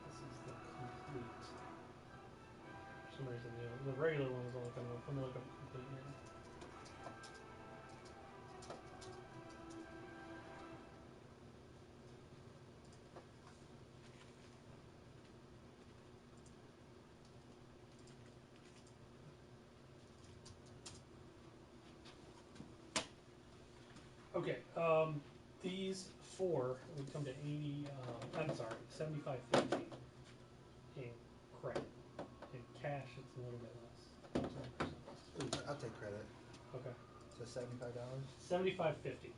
Speaker 1: This is the complete. For some reason, the regular one is only coming up. Let me look up complete here. Okay, these four would come to 80. I'm sorry, 75.50 in credit. In cash, it's a little bit less. 10% less.
Speaker 11: I'll take credit.
Speaker 1: Okay.
Speaker 11: So $75.
Speaker 1: $75.50.
Speaker 11: $75.50.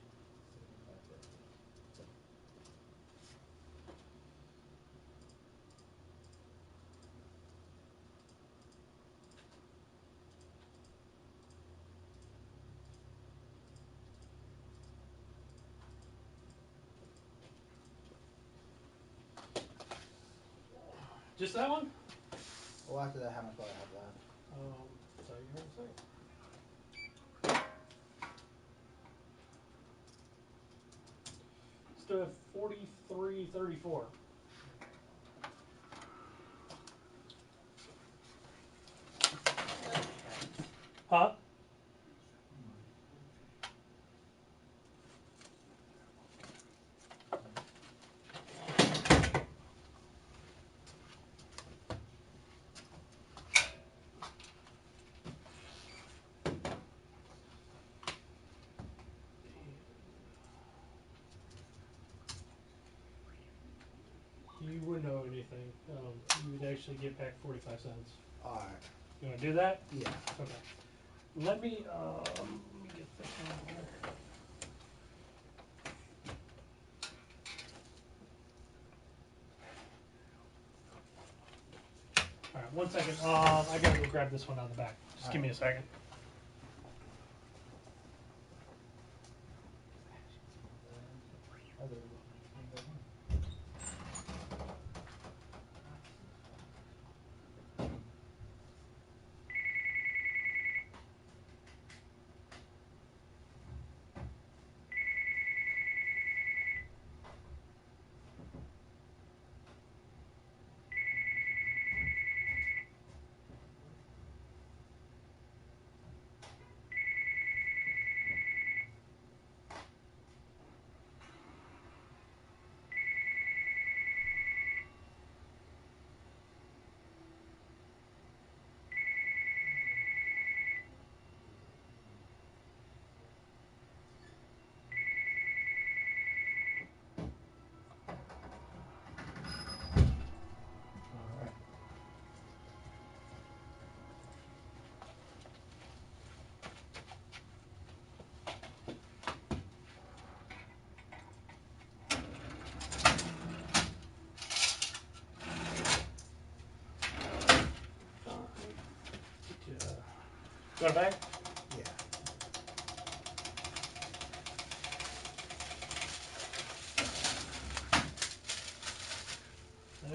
Speaker 1: Just that one?
Speaker 11: Well, after that, how much will I have left?
Speaker 1: Tell you here in a second. Still have 43.34. Huh? You wouldn't owe anything. You would actually get back 45 cents.
Speaker 11: Alright.
Speaker 1: You want to do that?
Speaker 11: Yeah.
Speaker 1: Okay. Let me get this one here. Alright, 1 second. I gotta go grab this one out of the back. Just give me a second. Got it back?
Speaker 11: Yeah.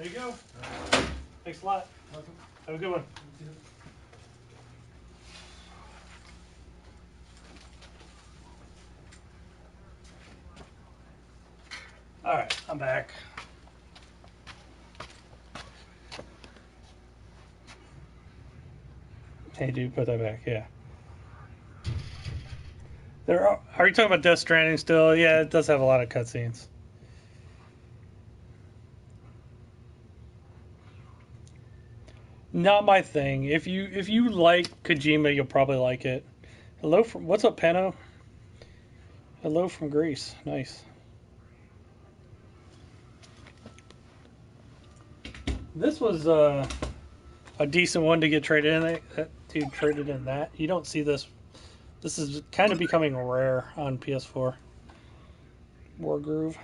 Speaker 1: There you go. Thanks a lot.
Speaker 11: Welcome.
Speaker 1: Have a good one. All right, I'm back. Hey, dude, put that back. Yeah. Are you talking about Death Stranding still? Yeah, it does have a lot of cutscenes. Not my thing. If you like Kojima, you'll probably like it. Hello from what's up, Pano? Hello from Greece. Nice. This was a decent one to get traded in. To traded in that. You don't see this. This is kind of becoming rare on PS4. Wargroove.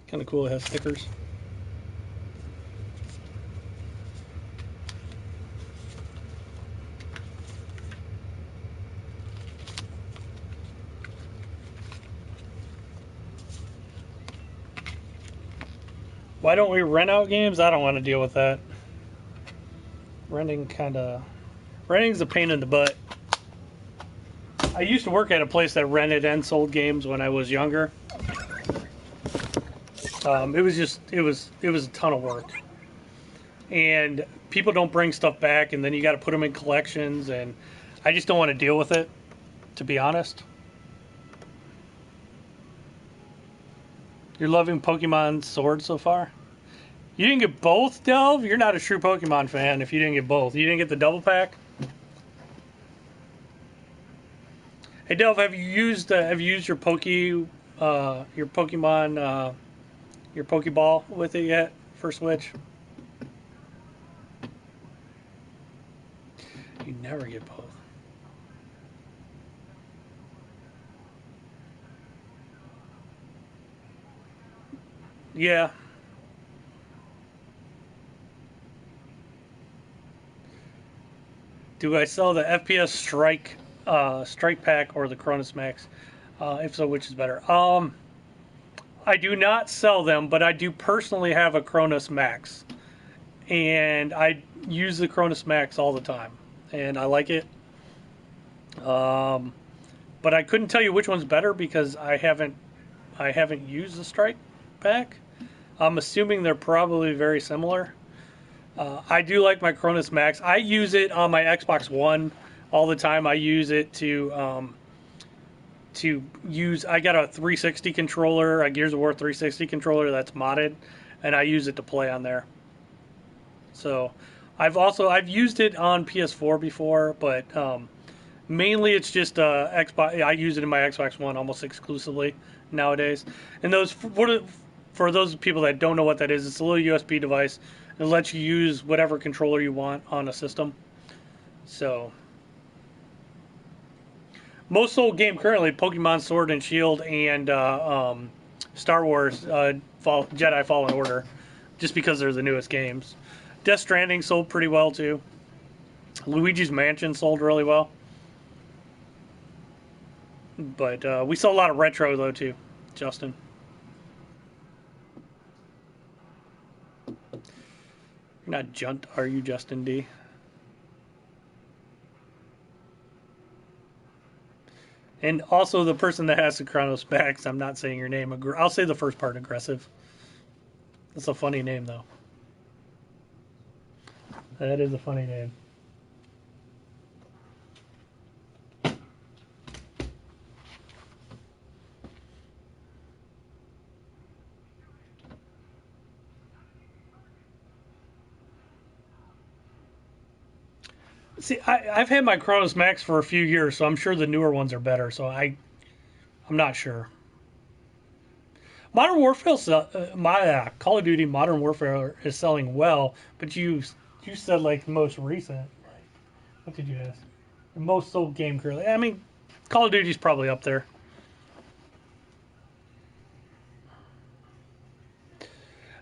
Speaker 1: Kind of cool. It has stickers. Why don't we rent out games? I don't want to deal with that. Renting's a pain in the butt. I used to work at a place that rented and sold games when I was younger. It was a ton of work. And people don't bring stuff back, and then you got to put them in collections, and I just don't want to deal with it, to be honest. You're loving Pokemon Sword so far? You didn't get both, Delve? You're not a true Pokemon fan if you didn't get both. You didn't get the double pack? Hey, Delve, have you used your Pokemon your Pokeball with it yet for Switch? You never get both. Yeah. Do I sell the FPS Strike Pack or the Cronus Max? If so, which is better? I do not sell them, but I do personally have a Cronus Max, and I use the Cronus Max all the time, and I like it. But I couldn't tell you which one's better because I haven't used the Strike Pack. I'm assuming they're probably very similar. I do like my Cronus Max. I use it on my Xbox One all the time. I use it to use. I got a 360 controller, a Gears of War 360 controller that's modded, and I use it to play on there. So I've used it on PS4 before, but mainly it's just Xbox. I use it in my Xbox One almost exclusively nowadays. And for those people that don't know what that is, it's a little USB device. It lets you use whatever controller you want on a system. So most sold game currently, Pokemon Sword and Shield and Star Wars Jedi Fallen Order, just because they're the newest games. Death Stranding sold pretty well too. Luigi's Mansion sold really well. But we saw a lot of retro though too, Justin. You're not Junt, are you, Justin D? And also the person that has the Chronos Max, I'm not saying your name. I'll say the first part, Aggressive. That's a funny name, though. That is a funny name. See, I've had my Chronos Max for a few years, so I'm sure the newer ones are better. So I'm not sure. Modern Warfare, Call of Duty Modern Warfare is selling well, but you said like the most recent. Like, what did you ask? The most sold game currently. I mean, Call of Duty's probably up there.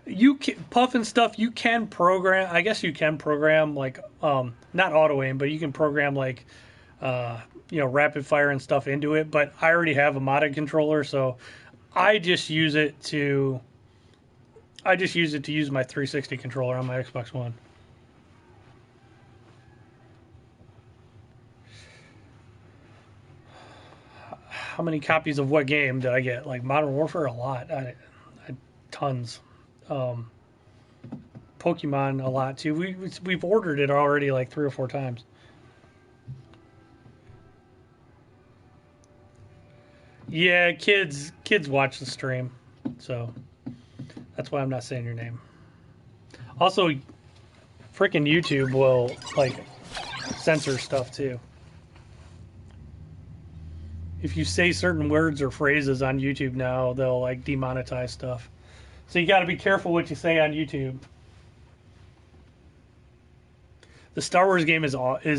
Speaker 1: You can, Puff and stuff. You can program. I guess you can program like not auto aim, but you can program like rapid fire and stuff into it, but I already have a modded controller, so I just use it to use my 360 controller on my Xbox One. How many copies of what game did I get? Like Modern Warfare, a lot. I tons. Pokemon, a lot too. We've ordered it already like 3 or 4 times. Yeah, kids watch the stream, so that's why I'm not saying your name. Also, freaking YouTube will like censor stuff too. If you say certain words or phrases on YouTube now, they'll like demonetize stuff. So you got to be careful what you say on YouTube. The Star Wars game is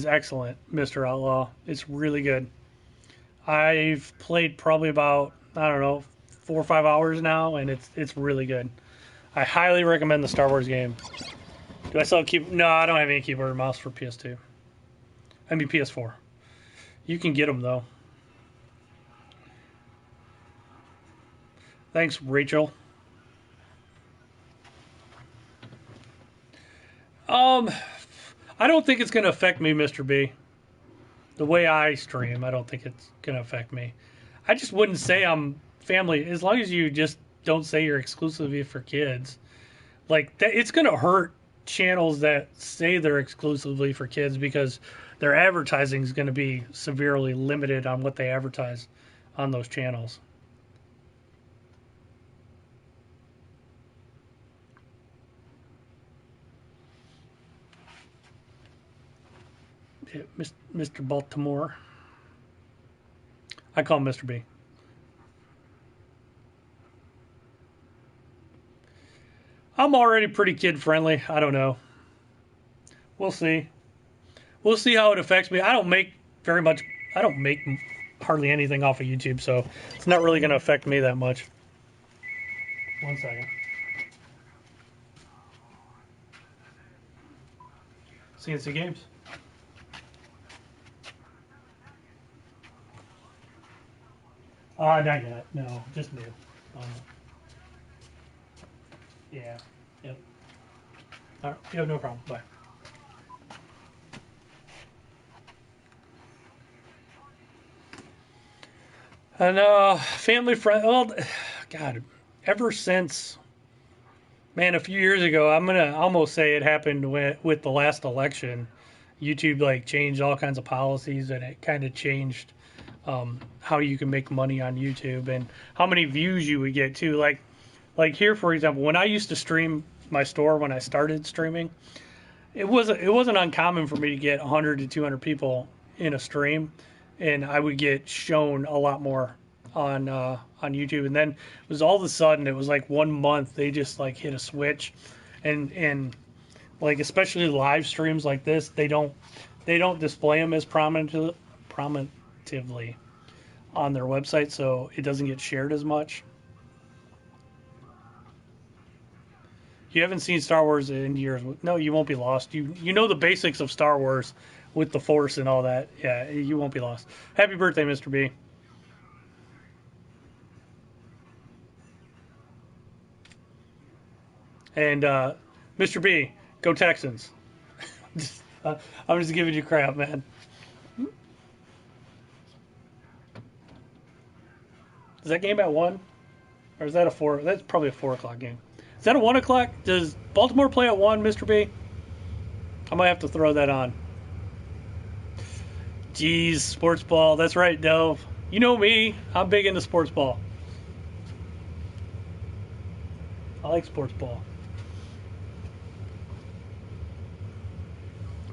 Speaker 1: excellent, Mr. Outlaw. It's really good. I've played probably about, I don't know, 4 or 5 hours now, and it's really good. I highly recommend the Star Wars game. Do I still have keyboard? No, I don't have any keyboard or mouse for PS2. I mean PS4. You can get them though. Thanks, Rachel. I don't think it's going to affect me, Mr. B. The way I stream, I don't think it's going to affect me. I just wouldn't say I'm family, as long as you just don't say you're exclusively for kids. Like, that, it's going to hurt channels that say they're exclusively for kids because their advertising is going to be severely limited on what they advertise on those channels. Mr. Baltimore. I call him Mr. B. I'm already pretty kid friendly. I don't know. We'll see. We'll see how it affects me. I don't make hardly anything off of YouTube, so it's not really going to affect me that much. 1 second. C&C Games. Not yet. No, just new. Yeah. Yep. All right. You have no problem. Bye. And family friend. Well, God, ever since, man, a few years ago, I'm gonna almost say it happened with the last election. YouTube like changed all kinds of policies, and it kind of changed how you can make money on YouTube and how many views you would get too. Like here, for example, when I used to stream my store when I started streaming, it wasn't uncommon for me to get 100 to 200 people in a stream, and I would get shown a lot more on YouTube. And then it was all of a sudden, it was like 1 month they just like hit a switch, and like especially live streams like this, they don't display them as prominently on their website, so it doesn't get shared as much. You haven't seen Star Wars in years. No, you won't be lost. You know the basics of Star Wars with the Force and all that. Yeah, you won't be lost. Happy birthday, Mr. B. And Mr. B, go Texans. I'm just giving you crap, man. Is that game at 1? Or is that a 4? That's probably a 4 o'clock game. Is that a 1 o'clock? Does Baltimore play at 1, Mr. B? I might have to throw that on. Jeez, sports ball. That's right, Dove. You know me. I'm big into sports ball. I like sports ball.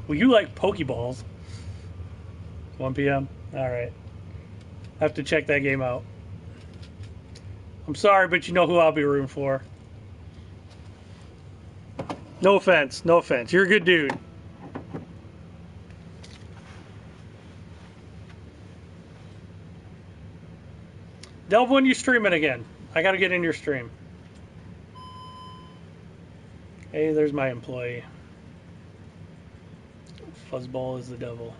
Speaker 1: Well, you like Pokeballs. 1 p.m.? All right. I have to check that game out. I'm sorry, but you know who I'll be rooting for. No offense. No offense. You're a good dude. Delv, when you streaming again? I got to get in your stream. Hey, there's my employee. Fuzzball is the devil.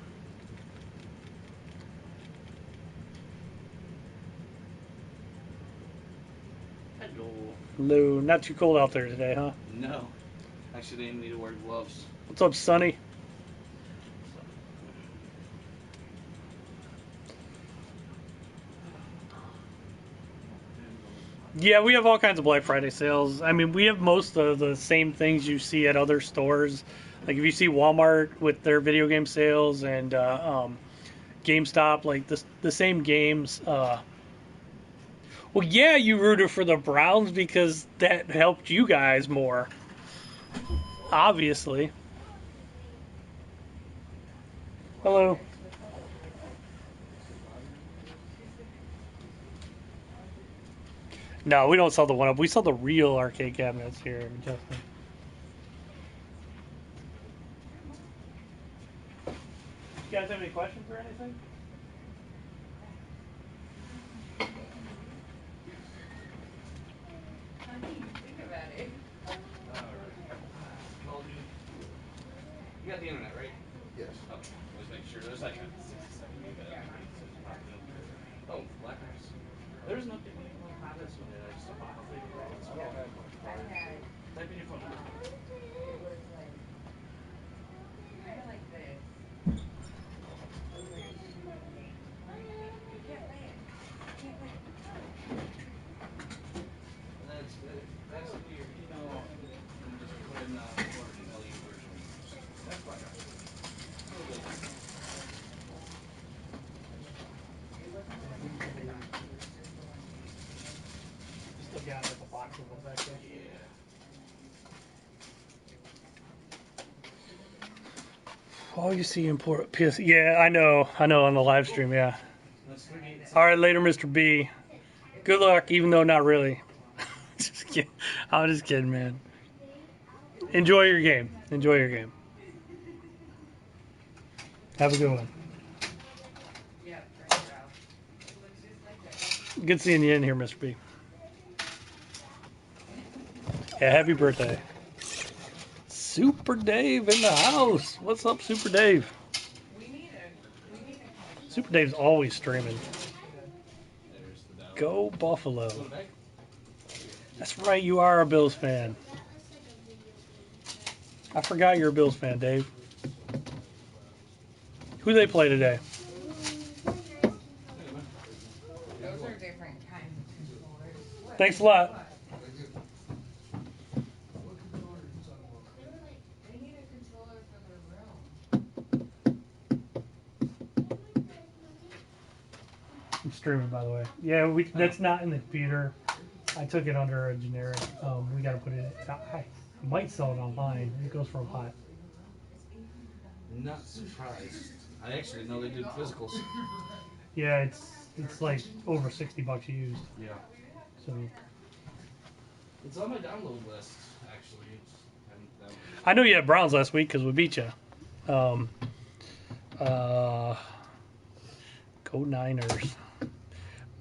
Speaker 1: Hello. Not too cold out there today, huh?
Speaker 10: No. Actually, they didn't need to wear gloves.
Speaker 1: What's up, Sonny? Yeah, we have all kinds of Black Friday sales. I mean, we have most of the same things you see at other stores. Like if you see Walmart with their video game sales and GameStop, like the same games. Well, yeah, you rooted for the Browns because that helped you guys more. Obviously. Hello. No, we don't sell the one up. We sell the real arcade cabinets here, Justin. You guys have any questions or anything?
Speaker 7: Think about it.
Speaker 10: Called you. You got the internet, right?
Speaker 3: Yes.
Speaker 10: Okay. Let's make sure. There's like a 60-second gig that update, so just pop it in. Oh, Black Ops. There's an update when you come on this one, and I just updated it. So I'll have one. Type in your phone number.
Speaker 7: It was like kind of like this. It was like a shooting game. You can't play it. You can't play it.
Speaker 10: And that's into your email, and just put in order email you version. That's Black Ops.
Speaker 7: It wasn't the one you put it on. It was just the one you
Speaker 1: Still got like a box of them back there.
Speaker 10: Yeah.
Speaker 1: All you see import PS. Yeah, I know on the live stream. Yeah. All right, later, Mr. B. Good luck, even though not really. Just kidding. I'm just kidding, man. Enjoy your game. Enjoy your game. Have a good one.
Speaker 7: Yeah, French Ralph. It looks just like that.
Speaker 1: Good seeing you in here, Mr. B. Yeah, happy birthday. Super Dave in the house. What's up, Super Dave?
Speaker 7: We need a
Speaker 1: Super Dave's always streaming. Go Buffalo. That's right, you are a Bills fan. I forgot you're a Bills fan, Dave. Who they play today?
Speaker 7: Those are different kinds of controllers. What?
Speaker 1: Thanks a lot.
Speaker 7: What? They need a controller for their room.
Speaker 1: I'm streaming, by the way. Yeah, that's not in the computer. I took it under a generic. We got to put it. I might sell it online. It goes for a lot.
Speaker 10: Not surprised. I actually didn't know they did physicals.
Speaker 1: Yeah, it's like over $60 used.
Speaker 10: Yeah.
Speaker 1: So
Speaker 10: It's on my download list, actually.
Speaker 1: I know you had Browns last week because we beat you. Go Niners.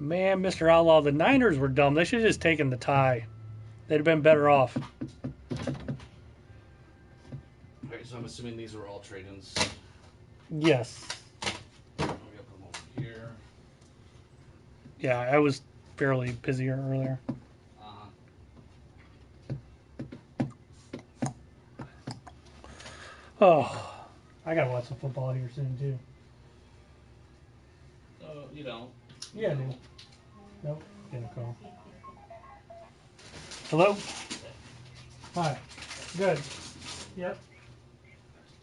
Speaker 1: Man, Mr. Outlaw, the Niners were dumb. They should have just taken the tie. They'd have been better off.
Speaker 10: Alright, so I'm assuming these are all trade-ins.
Speaker 1: Yes.
Speaker 10: I'm gonna put them over here.
Speaker 1: Yeah, I was fairly busier earlier. Oh, I gotta watch some football here soon too.
Speaker 10: You don't.
Speaker 1: Yeah, I do. Nope, get a call. Hello? Hi. Good. Yep.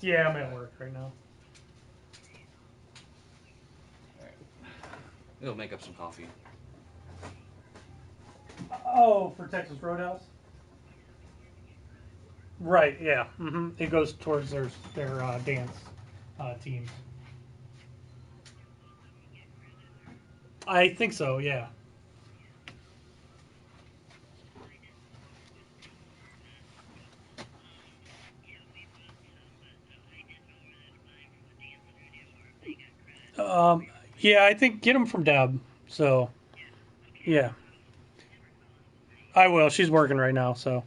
Speaker 1: Yeah, I'm at work right now.
Speaker 10: It'll make up some coffee.
Speaker 1: Oh, for Texas Roadhouse? Right, yeah. It goes towards their dance teams. I think so, yeah. Yeah, I think get them from Deb. So, yeah. I will. She's working right now, so.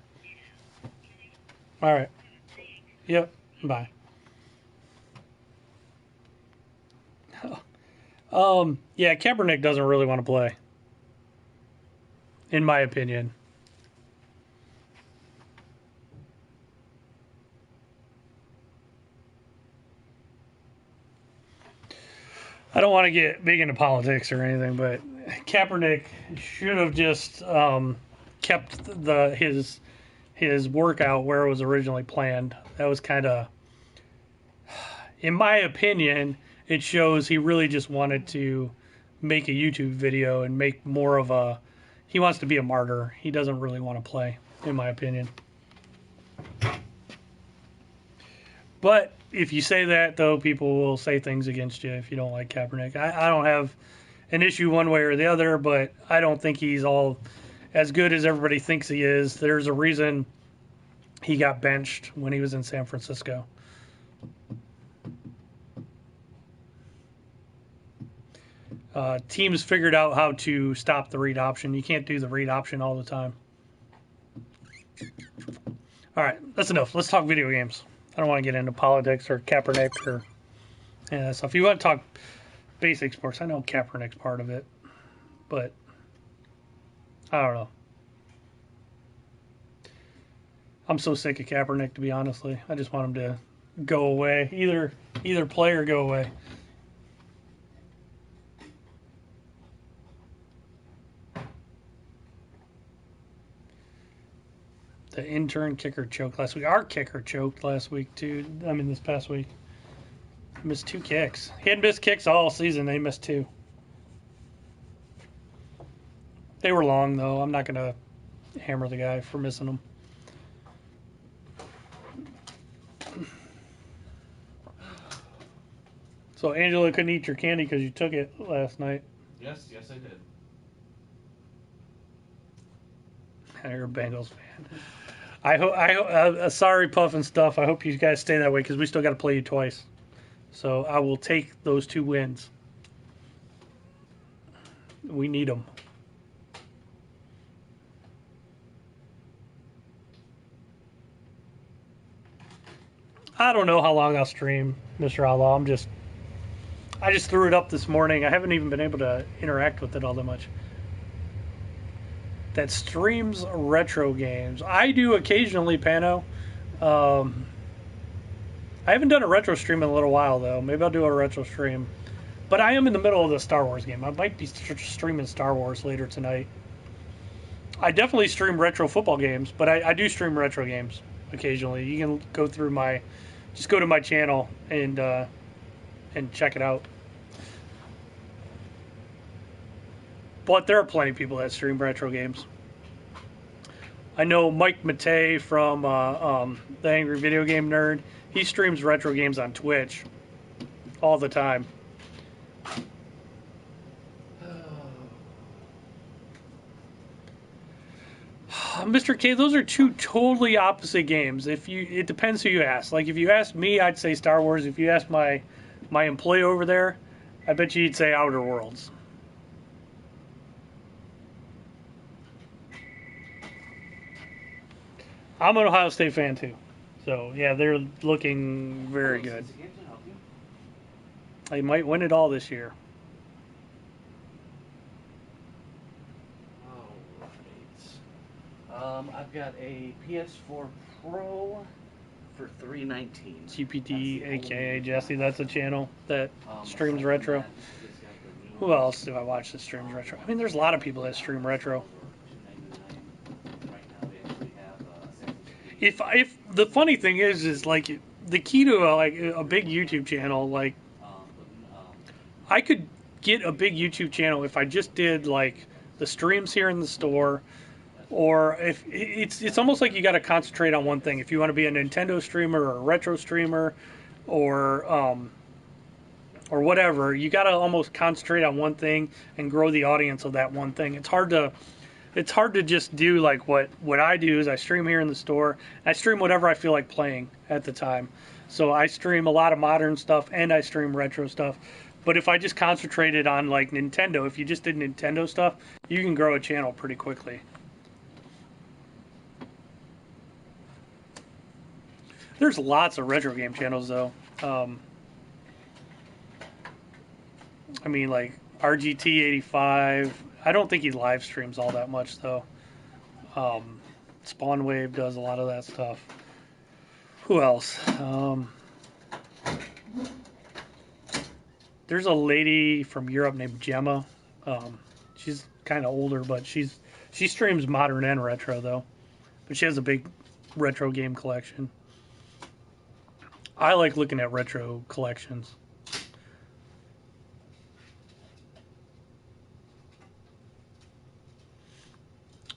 Speaker 1: All right. Yep. Bye. Yeah, Kaepernick doesn't really want to play, in my opinion. I don't want to get big into politics or anything, but Kaepernick should have just kept his workout where it was originally planned. That was kind of, in my opinion, it shows he really just wanted to make a YouTube video and make more of a. He wants to be a martyr. He doesn't really want to play, in my opinion. But if you say that, though, people will say things against you if you don't like Kaepernick. I don't have an issue one way or the other, but I don't think he's all as good as everybody thinks he is. There's a reason he got benched when he was in San Francisco. Teams figured out how to stop the read option. You can't do the read option all the time. All right, that's enough. Let's talk video games. I don't want to get into politics or Kaepernick or any of that stuff. If you want to talk basic sports, I know Kaepernick's part of it, but I don't know. I'm so sick of Kaepernick, to be honestly. I just want him to go away. Either play or go away. The intern kicker choked last week. Our kicker choked last week, too. I mean, this past week. Missed 2 kicks. He hadn't missed kicks all season. They missed 2. They were long, though. I'm not going to hammer the guy for missing them. So Angela couldn't eat your candy because you took it last night.
Speaker 10: Yes, I did.
Speaker 1: You're a Bengals fan. I hope. Sorry, Puff and stuff. I hope you guys stay that way because we still got to play you twice. So I will take those 2 wins. We need them. I don't know how long I'll stream, Mr. Outlaw. I just threw it up this morning. I haven't even been able to interact with it all that much. That streams retro games. I do occasionally, Pano. I haven't done a retro stream in a little while, though. Maybe I'll do a retro stream. But I am in the middle of the Star Wars game. I might be streaming Star Wars later tonight. I definitely stream retro football games, but I do stream retro games occasionally. You can go through just go to my channel and check it out. But there are plenty of people that stream retro games. I know Mike Matei from the Angry Video Game Nerd. He streams retro games on Twitch all the time. Mr. K, those are 2 totally opposite games. It depends who you ask. Like if you ask me, I'd say Star Wars. If you ask my employee over there, I bet you'd say Outer Worlds. I'm an Ohio State fan too. So yeah, they're looking very good. They might win it all this year.
Speaker 10: I've got a PS4 Pro for $319.
Speaker 1: GPT, aka Jesse, that's a channel that streams retro. Who else do I watch that streams retro? I mean, there's a lot of people that stream retro. If the funny thing is like the key to a big YouTube channel, like I could get a big YouTube channel if I just did like the streams here in the store, or if it's almost like you got to concentrate on one thing. If you want to be a Nintendo streamer or a retro streamer, or whatever, you got to almost concentrate on one thing and grow the audience of that one thing. It's hard to just do like what I do is I stream here in the store. I stream whatever I feel like playing at the time. So I stream a lot of modern stuff and I stream retro stuff. But if I just concentrated on like Nintendo, if you just did Nintendo stuff, you can grow a channel pretty quickly. There's lots of retro game channels though. I mean like RGT85. I don't think he live streams all that much though. Spawn Wave does a lot of that stuff. Who else? There's a lady from Europe named Gemma. She's kind of older, but she streams modern and retro though. But she has a big retro game collection. I like looking at retro collections.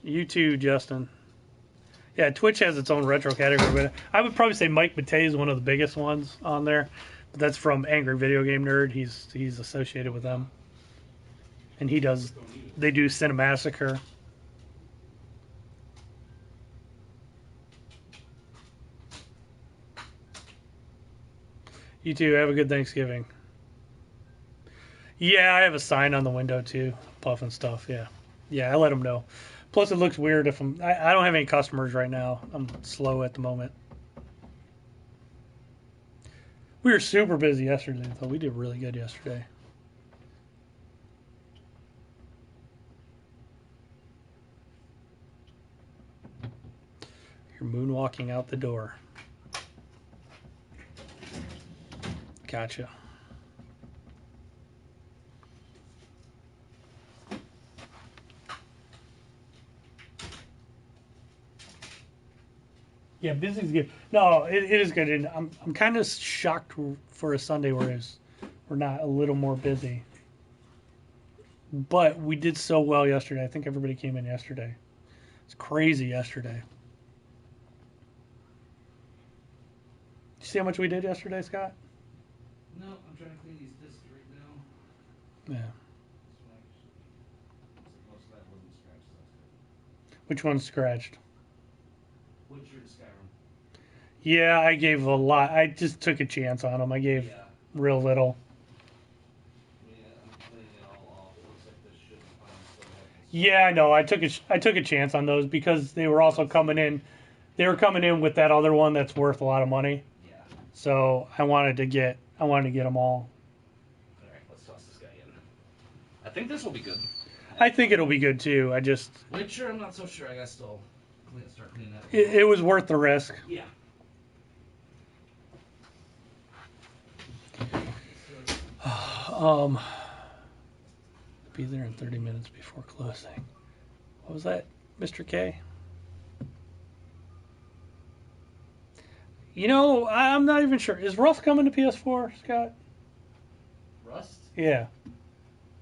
Speaker 1: You too, Justin. Yeah, Twitch has its own retro category, but I would probably say Mike Matei is one of the biggest ones on there. But that's from Angry Video Game Nerd. He's associated with them, and they do Cinemassacre. You too. Have a good Thanksgiving. Yeah, I have a sign on the window too, puffing stuff. Yeah, I let them know. Plus, it looks weird if I don't have any customers right now. I'm slow at the moment. We were super busy yesterday, though. We did really good yesterday. You're moonwalking out the door. Gotcha. Yeah, busy's good. No, it is good. And I'm kind of shocked for a Sunday where we're not a little more busy. But we did so well yesterday. I think everybody came in yesterday. It's crazy yesterday. Did you see how much we did yesterday, Scott?
Speaker 10: No, I'm trying to clean these discs right now.
Speaker 1: Yeah.
Speaker 10: Most of that wasn't scratched, so that's good.
Speaker 1: Which one's scratched?
Speaker 10: Witcher and Skyrim.
Speaker 1: Yeah, I gave a lot. I just took a chance on them. I gave real little.
Speaker 10: Yeah, I'm cleaning it all off. It looks like this should be fine. Still have this.
Speaker 1: Yeah, I know. I took a chance on those because they were also coming in. They were coming in with that other one that's worth a lot of money.
Speaker 10: Yeah.
Speaker 1: So I wanted to get them all.
Speaker 10: All right, let's toss this guy in. I think this will be good.
Speaker 1: I think it'll be good too.
Speaker 10: Witcher, I'm not so sure. I gotta still start cleaning that.
Speaker 1: It was worth the risk.
Speaker 10: Yeah.
Speaker 1: Be there in 30 minutes before closing. What was that, Mr. K? You know, I'm not even sure. Is Rust coming to PS4, Scott?
Speaker 10: Rust?
Speaker 1: Yeah.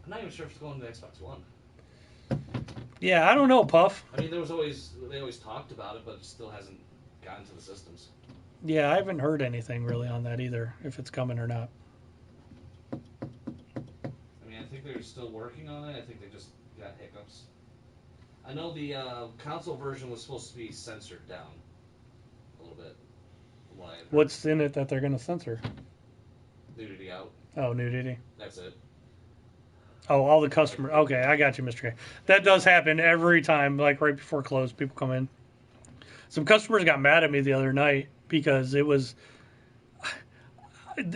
Speaker 10: I'm not even sure if it's going to Xbox One.
Speaker 1: Yeah, I don't know, Puff.
Speaker 10: I mean, they always talked about it, but it still hasn't gotten to the systems.
Speaker 1: Yeah, I haven't heard anything really on that either, if it's coming or not.
Speaker 10: I mean, I think they're still working on it. I think they just got hiccups. I know the console version was supposed to be censored down a little bit.
Speaker 1: What's in it that they're going to censor?
Speaker 10: Nudity out.
Speaker 1: Oh, nudity.
Speaker 10: That's it.
Speaker 1: Oh, all the customers. Okay, I got you, Mr. K. That does happen every time, like right before close, people come in. Some customers got mad at me the other night because it was...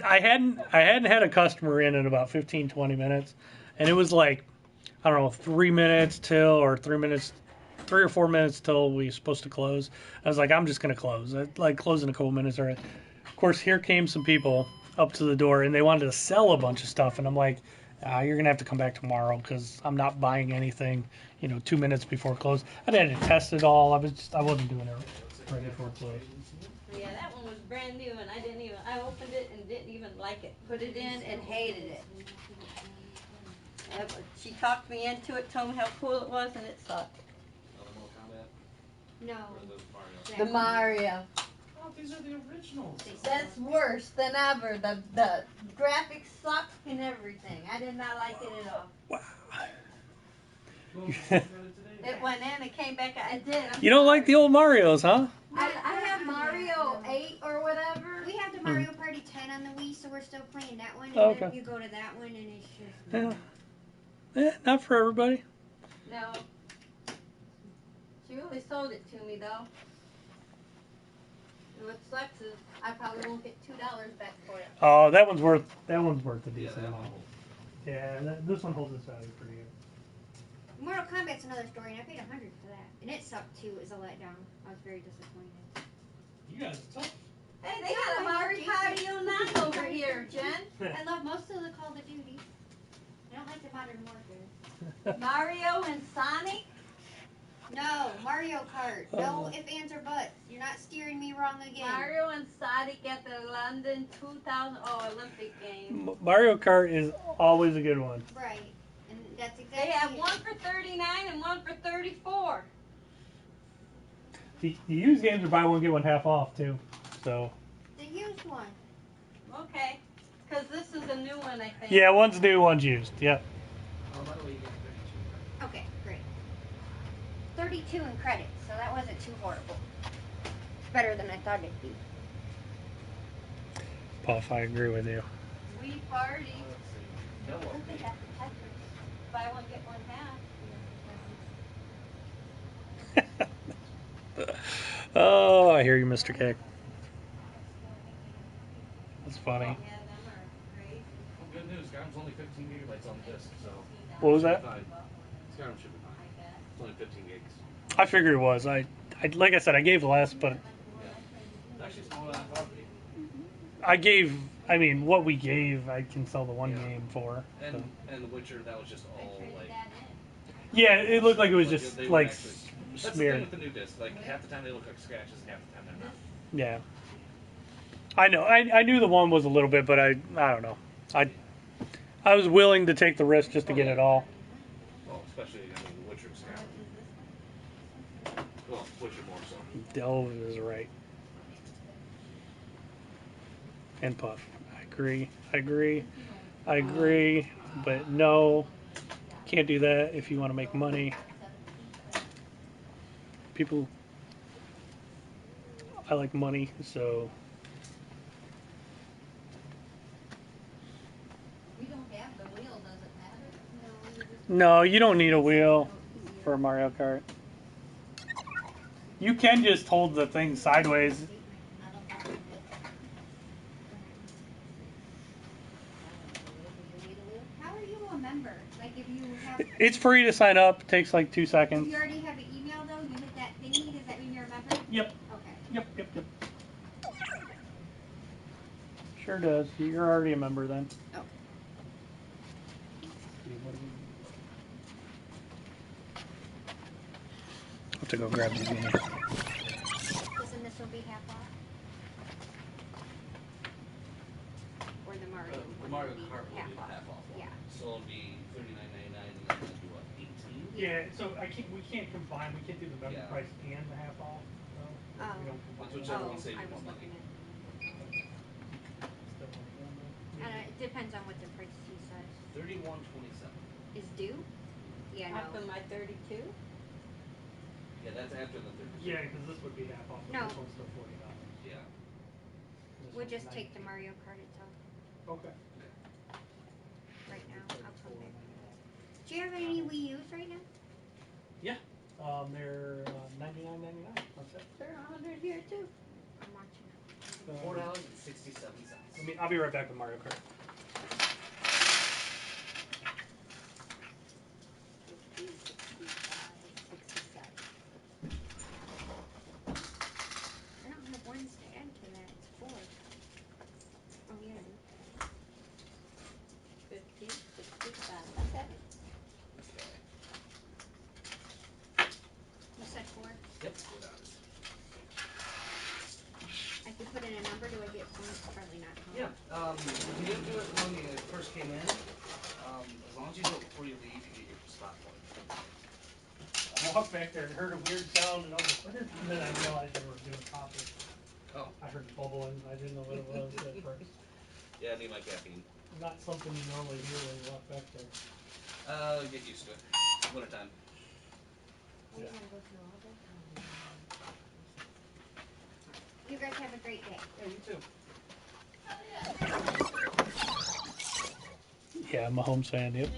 Speaker 1: I hadn't had a customer in about 15, 20 minutes, and it was like, I don't know, 3 minutes till, or 3 or 4 minutes till we were supposed to close. I was like, I'm just going to close. I'd like close in a couple minutes. Of course, here came some people up to the door, and they wanted to sell a bunch of stuff, and I'm like, you're going to have to come back tomorrow because I'm not buying anything, 2 minutes before close. I had to test it all. I wasn't doing it right before close.
Speaker 12: Yeah, that one was brand new, and I opened it and didn't even like it. Put it in and hated it. She talked me into it, told me how cool it was, and it sucked.
Speaker 7: No.
Speaker 12: The Mario.
Speaker 10: Oh, these are the originals.
Speaker 12: That's worse than ever. The graphics suck and everything. I did not like it at all.
Speaker 1: Wow.
Speaker 12: It went in and came back. I did.
Speaker 1: You don't like the old Marios, huh?
Speaker 7: I have Mario 8 or whatever. We have the Mario Party 10 on the Wii, so we're still playing that one. And then you go to that one, and it's just...
Speaker 1: Yeah, not for everybody.
Speaker 12: No. She really sold it to me, though. And what sucks is I probably won't get $2 back for it.
Speaker 1: Oh, that one's worth a decent amount. Yeah, this one holds its value pretty good.
Speaker 7: Mortal Kombat's another story, and I paid $100 for that. And it sucked, too. It was a letdown. I was very disappointed.
Speaker 1: You guys are tough.
Speaker 12: Hey, they got a Mario Party 09 over here, Jen.
Speaker 7: I love most of the Call of Duty
Speaker 12: like the Modern Warfare.
Speaker 8: Mario and Sonic?
Speaker 12: No, Mario Kart. No if, ands, or buts. You're not steering me wrong again.
Speaker 8: Mario and Sonic at the London 2000 Olympic Games.
Speaker 1: Mario Kart is always a good one.
Speaker 12: Right. And that's exactly
Speaker 8: They have
Speaker 12: it.
Speaker 8: one for 39 and one for 34.
Speaker 1: The used games are buy one get one half off too. So.
Speaker 12: The used one.
Speaker 8: Okay. Because this is a new one, I think.
Speaker 1: Yeah, one's new, one's used. Yep.
Speaker 6: Oh, by the way, you get 32.
Speaker 12: Okay, great. 32 in credits, so that wasn't too horrible. Better than I thought it'd be.
Speaker 1: Puff, I agree with you.
Speaker 8: We party.
Speaker 6: No one.
Speaker 8: They have the Tetris. Buy one, get one half.
Speaker 1: Oh, I hear you, Mr. K. That's funny.
Speaker 8: Yeah, them are crazy.
Speaker 10: Well, good news. Skyrim's only 15 gigabytes on disk, so.
Speaker 1: What was that?
Speaker 10: Skyrim should be fine. It's only 15 gigs.
Speaker 1: I figured it was. I like I said, I gave less, but
Speaker 10: Yeah. It's actually smaller than I thought it'd be.
Speaker 1: I gave. I mean, what we gave, I can sell the one
Speaker 10: Yeah.
Speaker 1: game for.
Speaker 10: And
Speaker 1: So.
Speaker 10: and The Witcher, that was just all like.
Speaker 1: Yeah, it looked like it was just
Speaker 10: they were
Speaker 1: like
Speaker 10: actually, that's the thing
Speaker 1: smeared.
Speaker 10: with the new disc. Like half the time they look like scratches, and half the time they're not.
Speaker 1: Yeah. I know. I knew the one was a little bit, but I don't know. I was willing to take the risk just to get it all.
Speaker 10: Well, especially The Witcher and Skyrim. Well, Witcher more so.
Speaker 1: Delve is right. And Puff. I agree. But no, can't do that if you want to make money. People, I like money, so.
Speaker 12: We don't have the wheel, does it matter?
Speaker 1: No, you don't need a wheel for a Mario Kart. You can just hold the thing sideways.
Speaker 12: How are you a member? Like if you have...
Speaker 1: It's free to sign up. It takes like 2
Speaker 12: If
Speaker 1: seconds.
Speaker 12: you already have an email though, you hit that thingy, does that mean you're a member?
Speaker 1: Yep.
Speaker 12: Okay.
Speaker 1: Yep. Sure does. You're already a member then.
Speaker 12: Okay.
Speaker 1: I'll have to go grab the game.
Speaker 12: Doesn't this one be half off? Or the Mario?
Speaker 10: The Mario Kart will be
Speaker 12: half off.
Speaker 10: half off.
Speaker 12: Yeah.
Speaker 10: So it'll be $39.99 and then it'll be what, 18?
Speaker 1: Yeah. So we can't combine. We can't do the member
Speaker 10: Yeah.
Speaker 1: price and the half off.
Speaker 12: Oh.
Speaker 10: That's whichever one saves
Speaker 12: I
Speaker 10: you more
Speaker 12: was
Speaker 10: money.
Speaker 12: looking at. It depends on what the price he says.
Speaker 10: $31.27.
Speaker 12: Is due? Yeah, no.
Speaker 8: After my 32?
Speaker 10: Yeah, that's after the 30.
Speaker 1: Yeah, because this would be half off.
Speaker 12: No.
Speaker 1: This one's still $40.
Speaker 10: Yeah.
Speaker 12: We'll just take the Mario Kart itself
Speaker 1: Okay.
Speaker 12: right now. I'll come back. Do you have any Wii U's right now?
Speaker 1: Yeah. They're $99.99. That's it.
Speaker 8: They're 100 here too.
Speaker 12: I'm watching it.
Speaker 10: $4.67.
Speaker 1: I'll be right back with Mario Kart.
Speaker 12: 50, 65, 67. I don't have ones to add to that. It's 4. Oh, yeah, I do.
Speaker 8: 50, 65.
Speaker 12: Okay. You said 4?
Speaker 10: Yep.
Speaker 12: I can put in a number. Do I get points? Probably not. Huh?
Speaker 10: Yeah. You didn't do it when you first came in. As long as you do it before you leave, you get your spot point.
Speaker 1: I walked back there and heard a weird sound, and I was like, what is it? And then I realized they were doing coffee.
Speaker 10: Oh.
Speaker 1: I heard bubbling. I didn't know what it was at first.
Speaker 10: Yeah, I need my caffeine.
Speaker 1: Not something you normally hear when you walk back there.
Speaker 10: Get used to it. Wintertime.
Speaker 1: Yeah.
Speaker 12: You guys have a great day.
Speaker 1: Yeah, you too. Yeah, I'm a Mahomes fan, yep.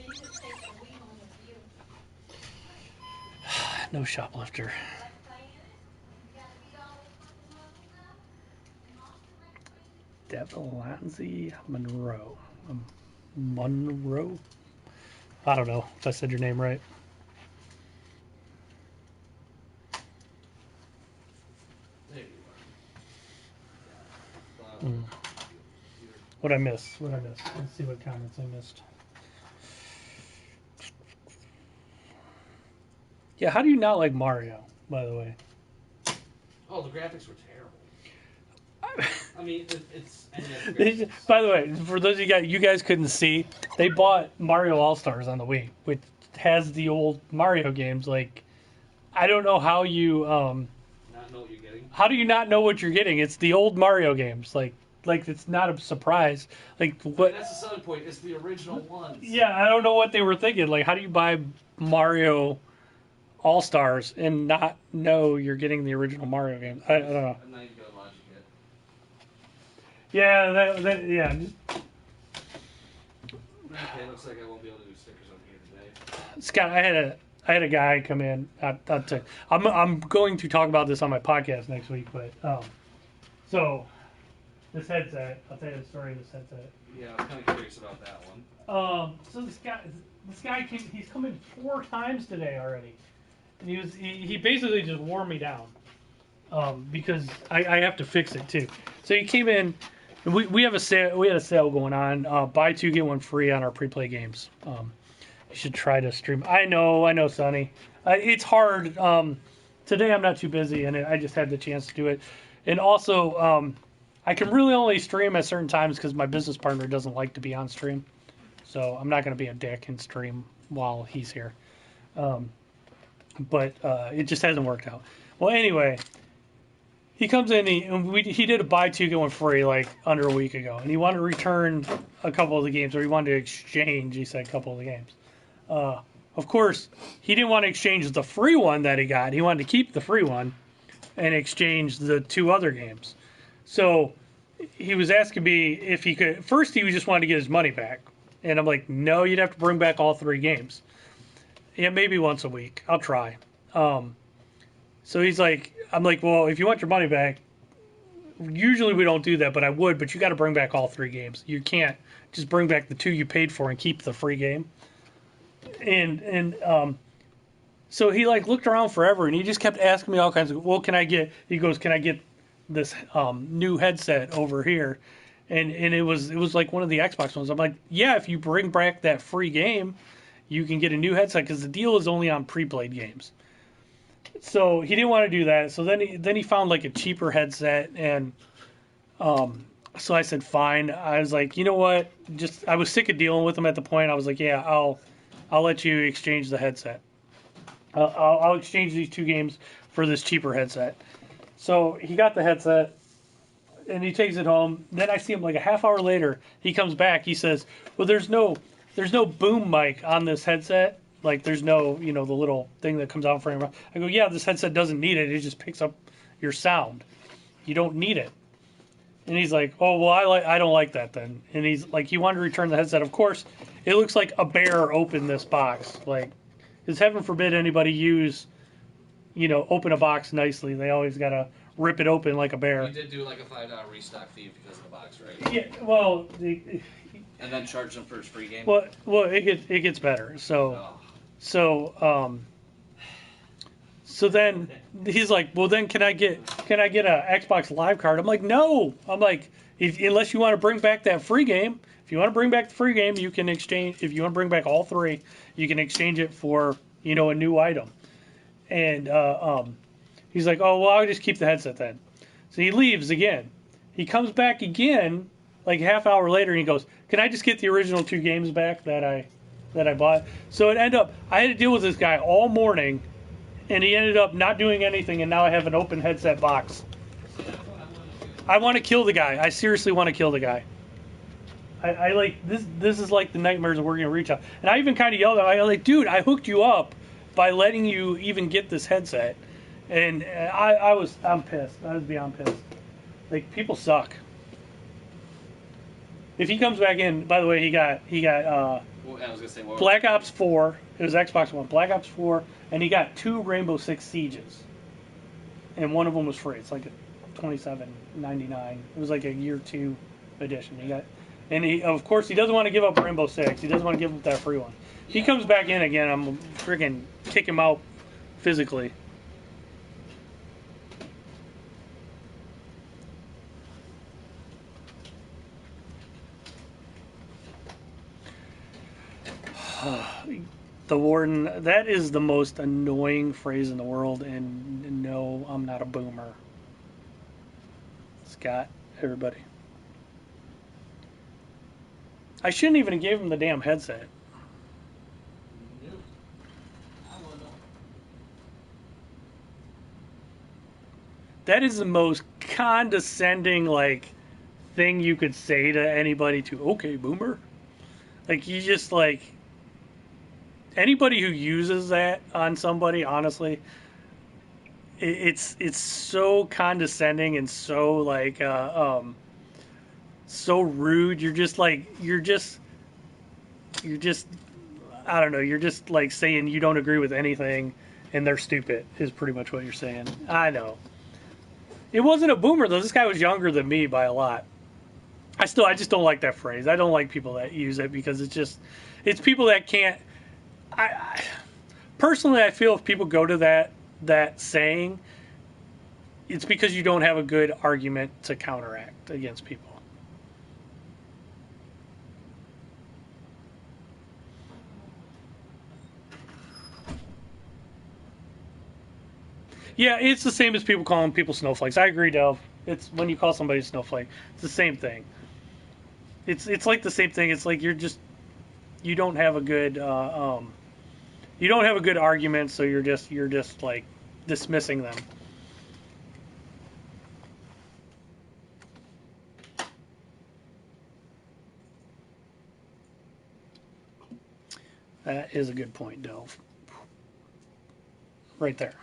Speaker 1: No shoplifter. Devalanzi Monroe. Monroe? I don't know if I said your name right.
Speaker 10: There you are.
Speaker 1: What'd I miss? Let's see what comments I missed. Yeah, how do you not like Mario, by the way?
Speaker 10: Oh, the graphics were terrible. I mean, it's NES graphics.
Speaker 1: By the way, for those of you guys couldn't see, they bought Mario All Stars on the Wii, which has the old Mario games. Like, I don't know how you
Speaker 10: Not know what you're getting.
Speaker 1: how do you not know what you're getting? It's the old Mario games. Like it's not a surprise. Like what?
Speaker 10: That's the selling point. It's the original ones.
Speaker 1: Yeah, I don't know what they were thinking. Like, how do you buy Mario All Stars and not know you're getting the original Mario games? I don't know.
Speaker 10: I'm not even gonna logic it.
Speaker 1: Yeah, yeah.
Speaker 10: Okay, looks like I won't be able to do stickers on here today.
Speaker 1: Scott, I had a guy come in. I'm going to talk about this on my podcast next week, but so this headset. I'll tell you the story of this headset.
Speaker 10: Yeah, I'm kind of curious about that one.
Speaker 1: So this guy came. He's come in 4 times today already, and he basically just wore me down, because I have to fix it too. So he came in. And we have a sale. We had a sale going on. Buy 2 get 1 free on our pre-play games. You should try to stream. I know, Sonny. It's hard. Today I'm not too busy, and I just had the chance to do it. And also, I can really only stream at certain times because my business partner doesn't like to be on stream. So I'm not going to be a dick and stream while he's here. But it just hasn't worked out. Well, anyway, he comes in. He did a buy 2 get 1 free like under a week ago, and he wanted to return a couple of the games, or he wanted to exchange. He said a couple of the games. Of course, he didn't want to exchange the free one that he got. He wanted to keep the free one and exchange the 2 other games. So he was asking me if he could. First, he just wanted to get his money back, and I'm like, no, you'd have to bring back all 3 games. Yeah, maybe once a week. I'll try. So he's like, I'm like, well, if you want your money back, usually we don't do that, but I would. But you got to bring back all 3 games. You can't just bring back the 2 you paid for and keep the free game. And so he like looked around forever, and he just kept asking me all kinds of. Well, can I get? He goes, can I get this new headset over here? And it was like one of the Xbox ones. I'm like, yeah, if you bring back that free game, you can get a new headset because the deal is only on pre-played games. So he didn't want to do that. So then he found like a cheaper headset, and so I said fine. I was like, you know what? I was sick of dealing with him at the point. I was like, yeah, I'll let you exchange the headset. I'll exchange these 2 games for this cheaper headset. So he got the headset, and he takes it home. Then I see him like a half hour later. He comes back. He says, well, there's no boom mic on this headset. Like, there's no, the little thing that comes out for him. I go, yeah, this headset doesn't need it. It just picks up your sound. You don't need it. And he's like, oh, well, I don't like that then. And he's like, he wanted to return the headset. Of course, it looks like a bear opened this box. Like, because heaven forbid anybody open a box nicely. They always got to rip it open like a bear.
Speaker 10: You did do like a $5 restock fee because of the box, right?
Speaker 1: Yeah, well...
Speaker 10: And then charge them for his free game?
Speaker 1: Well, it gets better. So then he's like, well, then can I get a Xbox Live card? I'm like, no. I'm like, unless you want to bring back that free game. If you want to bring back the free game, you can exchange. If you want to bring back all 3, you can exchange it for a new item. And he's like, oh, well, I'll just keep the headset then. So he leaves again. He comes back again, like a half hour later, and he goes, can I just get the original 2 games back that I bought? So it ended up, I had to deal with this guy all morning, and he ended up not doing anything, and now I have an open headset box. I want to kill the guy. I seriously want to kill the guy. I like, this is like the nightmares of working at retail. And I even kind of yelled at him. I was like, dude, I hooked you up by letting you even get this headset. And I'm pissed. I was beyond pissed. Like, people suck. If he comes back in, by the way, he got
Speaker 10: I was gonna say,
Speaker 1: Black Ops 4. It was Xbox One. Black Ops 4, and he got 2 Rainbow Six Sieges, and one of them was free. It's like a $27.99. It was like a year 2 edition. And he, of course, he doesn't want to give up Rainbow Six. He doesn't want to give up that free one. He comes back in again. I'm freaking kick him out physically. The warden. That is the most annoying phrase in the world. And no, I'm not a boomer. Scott, everybody. I shouldn't even have gave him the damn headset.
Speaker 10: Nope. I don't know.
Speaker 1: That is the most condescending like thing you could say to anybody. To okay, boomer. Like you just like anybody who uses that on somebody. Honestly, it's so condescending and so like so rude. You're just I don't know. You're just like saying you don't agree with anything and they're stupid is pretty much what you're saying. I know. It wasn't a boomer though. This guy was younger than me by a lot. I just don't like that phrase. I don't like people that use it because it's people that can't. Personally, I feel if people go to that saying, it's because you don't have a good argument to counteract against people. Yeah, it's the same as people calling people snowflakes. I agree, Delv. It's when you call somebody a snowflake. It's the same thing. It's like the same thing. It's like you don't have a good you don't have a good argument, so you're just like dismissing them. That is a good point, Delv. Right there.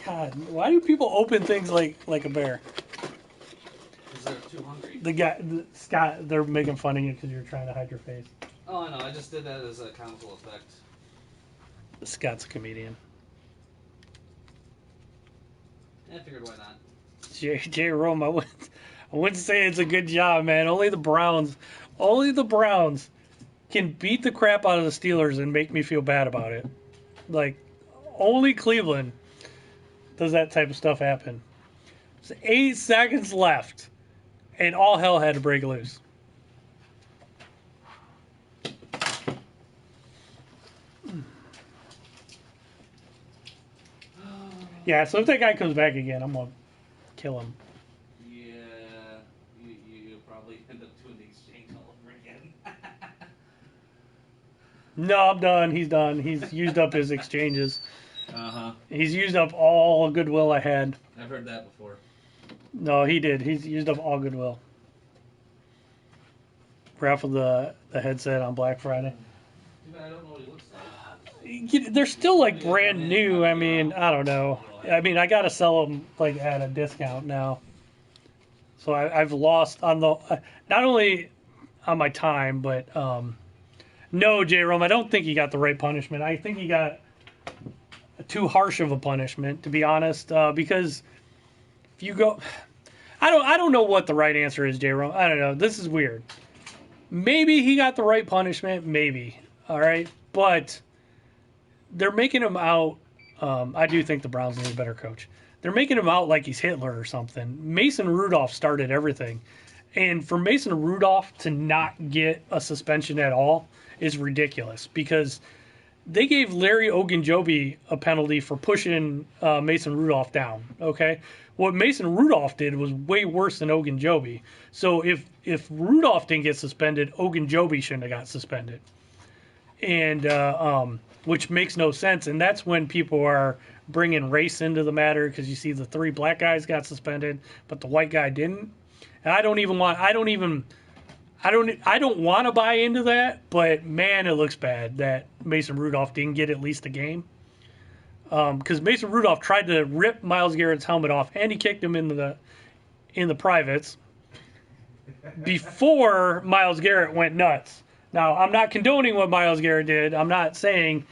Speaker 1: God, why do people open things like a bear?
Speaker 10: Because they're too hungry.
Speaker 1: Scott, they're making fun of you because you're trying to hide your face.
Speaker 10: Oh, I know. I just did that as a comical effect.
Speaker 1: Scott's a comedian.
Speaker 10: I figured why not.
Speaker 1: J. Rome, I wouldn't say it's a good job, man. Only the Browns can beat the crap out of the Steelers and make me feel bad about it. Like, only Cleveland does that type of stuff happen. There's 8 seconds left, and all hell had to break loose. Yeah, so if that guy comes back again, I'm going to kill him.
Speaker 10: Yeah, you'll probably end up doing the exchange all over again.
Speaker 1: No, I'm done. He's done. He's used up his exchanges.
Speaker 10: Uh-huh.
Speaker 1: He's used up all goodwill I had.
Speaker 10: I've heard that before.
Speaker 1: No, he did. He's used up all goodwill. Raffled the headset on Black Friday.
Speaker 10: Too bad I don't know what he looks like.
Speaker 1: They're still like brand new. I mean, I don't know. I mean, I got to sell them like at a discount now. So I've lost on the not only on my time, but no, J. Rome, I don't think he got the right punishment. I think he got too harsh of a punishment, to be honest. Because if you go, I don't know what the right answer is, J. Rome. I don't know. This is weird. Maybe he got the right punishment. Maybe. All right, but they're making him out. I do think the Browns need a better coach. They're making him out like he's Hitler or something. Mason Rudolph started everything. And for Mason Rudolph to not get a suspension at all is ridiculous because they gave Larry Ogunjobi a penalty for pushing Mason Rudolph down, okay? What Mason Rudolph did was way worse than Ogunjobi. So if Rudolph didn't get suspended, Ogunjobi shouldn't have got suspended. And which makes no sense. And that's when people are bringing race into the matter because you see the 3 black guys got suspended, but the white guy didn't. And I don't want to buy into that, but man, it looks bad that Mason Rudolph didn't get at least a game. Because Mason Rudolph tried to rip Myles Garrett's helmet off, and he kicked him in the privates before Myles Garrett went nuts. Now, I'm not condoning what Myles Garrett did. I'm not saying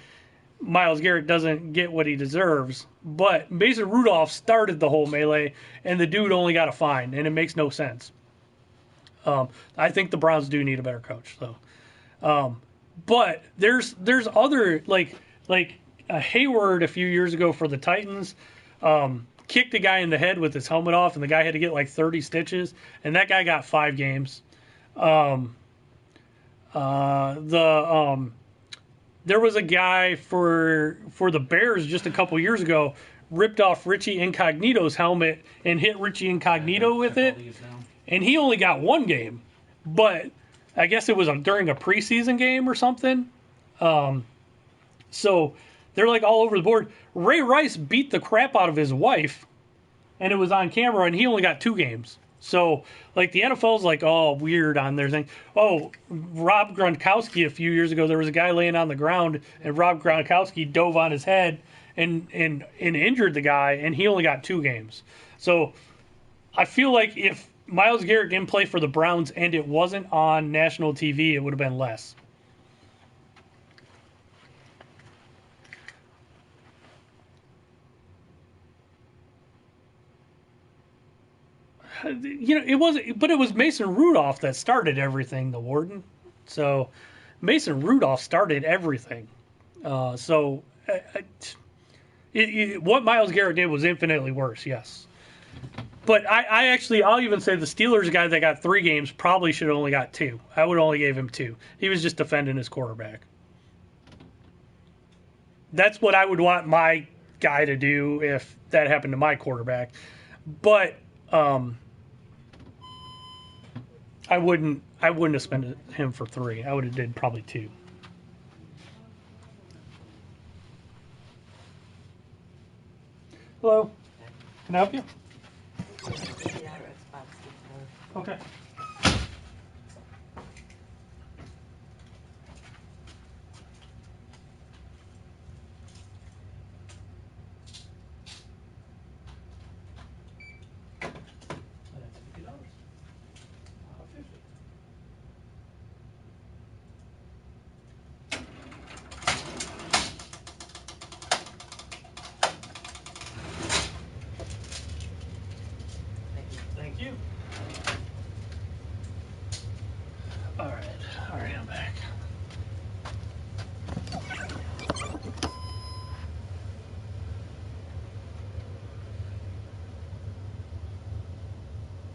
Speaker 1: Myles Garrett doesn't get what he deserves, but Mason Rudolph started the whole melee, and the dude only got a fine, and it makes no sense. I think the Browns do need a better coach. So, but there's other like Hayward a few years ago for the Titans. Kicked a guy in the head with his helmet off, and the guy had to get like 30 stitches, and that guy got 5 games. There was a guy for the Bears just a couple years ago, ripped off Richie Incognito's helmet and hit Richie Incognito with it, and he only got 1 game, but I guess it was during a preseason game or something. So they're like all over the board. Ray Rice beat the crap out of his wife, and it was on camera, and he only got 2 games. So, like, the NFL's like, oh, weird on their thing. Oh, Rob Gronkowski a few years ago, there was a guy laying on the ground, and Rob Gronkowski dove on his head and injured the guy, and he only got 2 games. So, I feel like if Myles Garrett didn't play for the Browns and it wasn't on national TV, it would have been less. It wasn't, but it was Mason Rudolph that started everything, the Warden. So Mason Rudolph started everything. What Myles Garrett did was infinitely worse, yes. But I'll even say the Steelers guy that got 3 games probably should have only got 2. I would only gave him 2. He was just defending his quarterback. That's what I would want my guy to do if that happened to my quarterback. But I wouldn't have spent him for 3. I would have did probably 2. Hello. Can I help you? Okay. Thank you. All right, I'm back.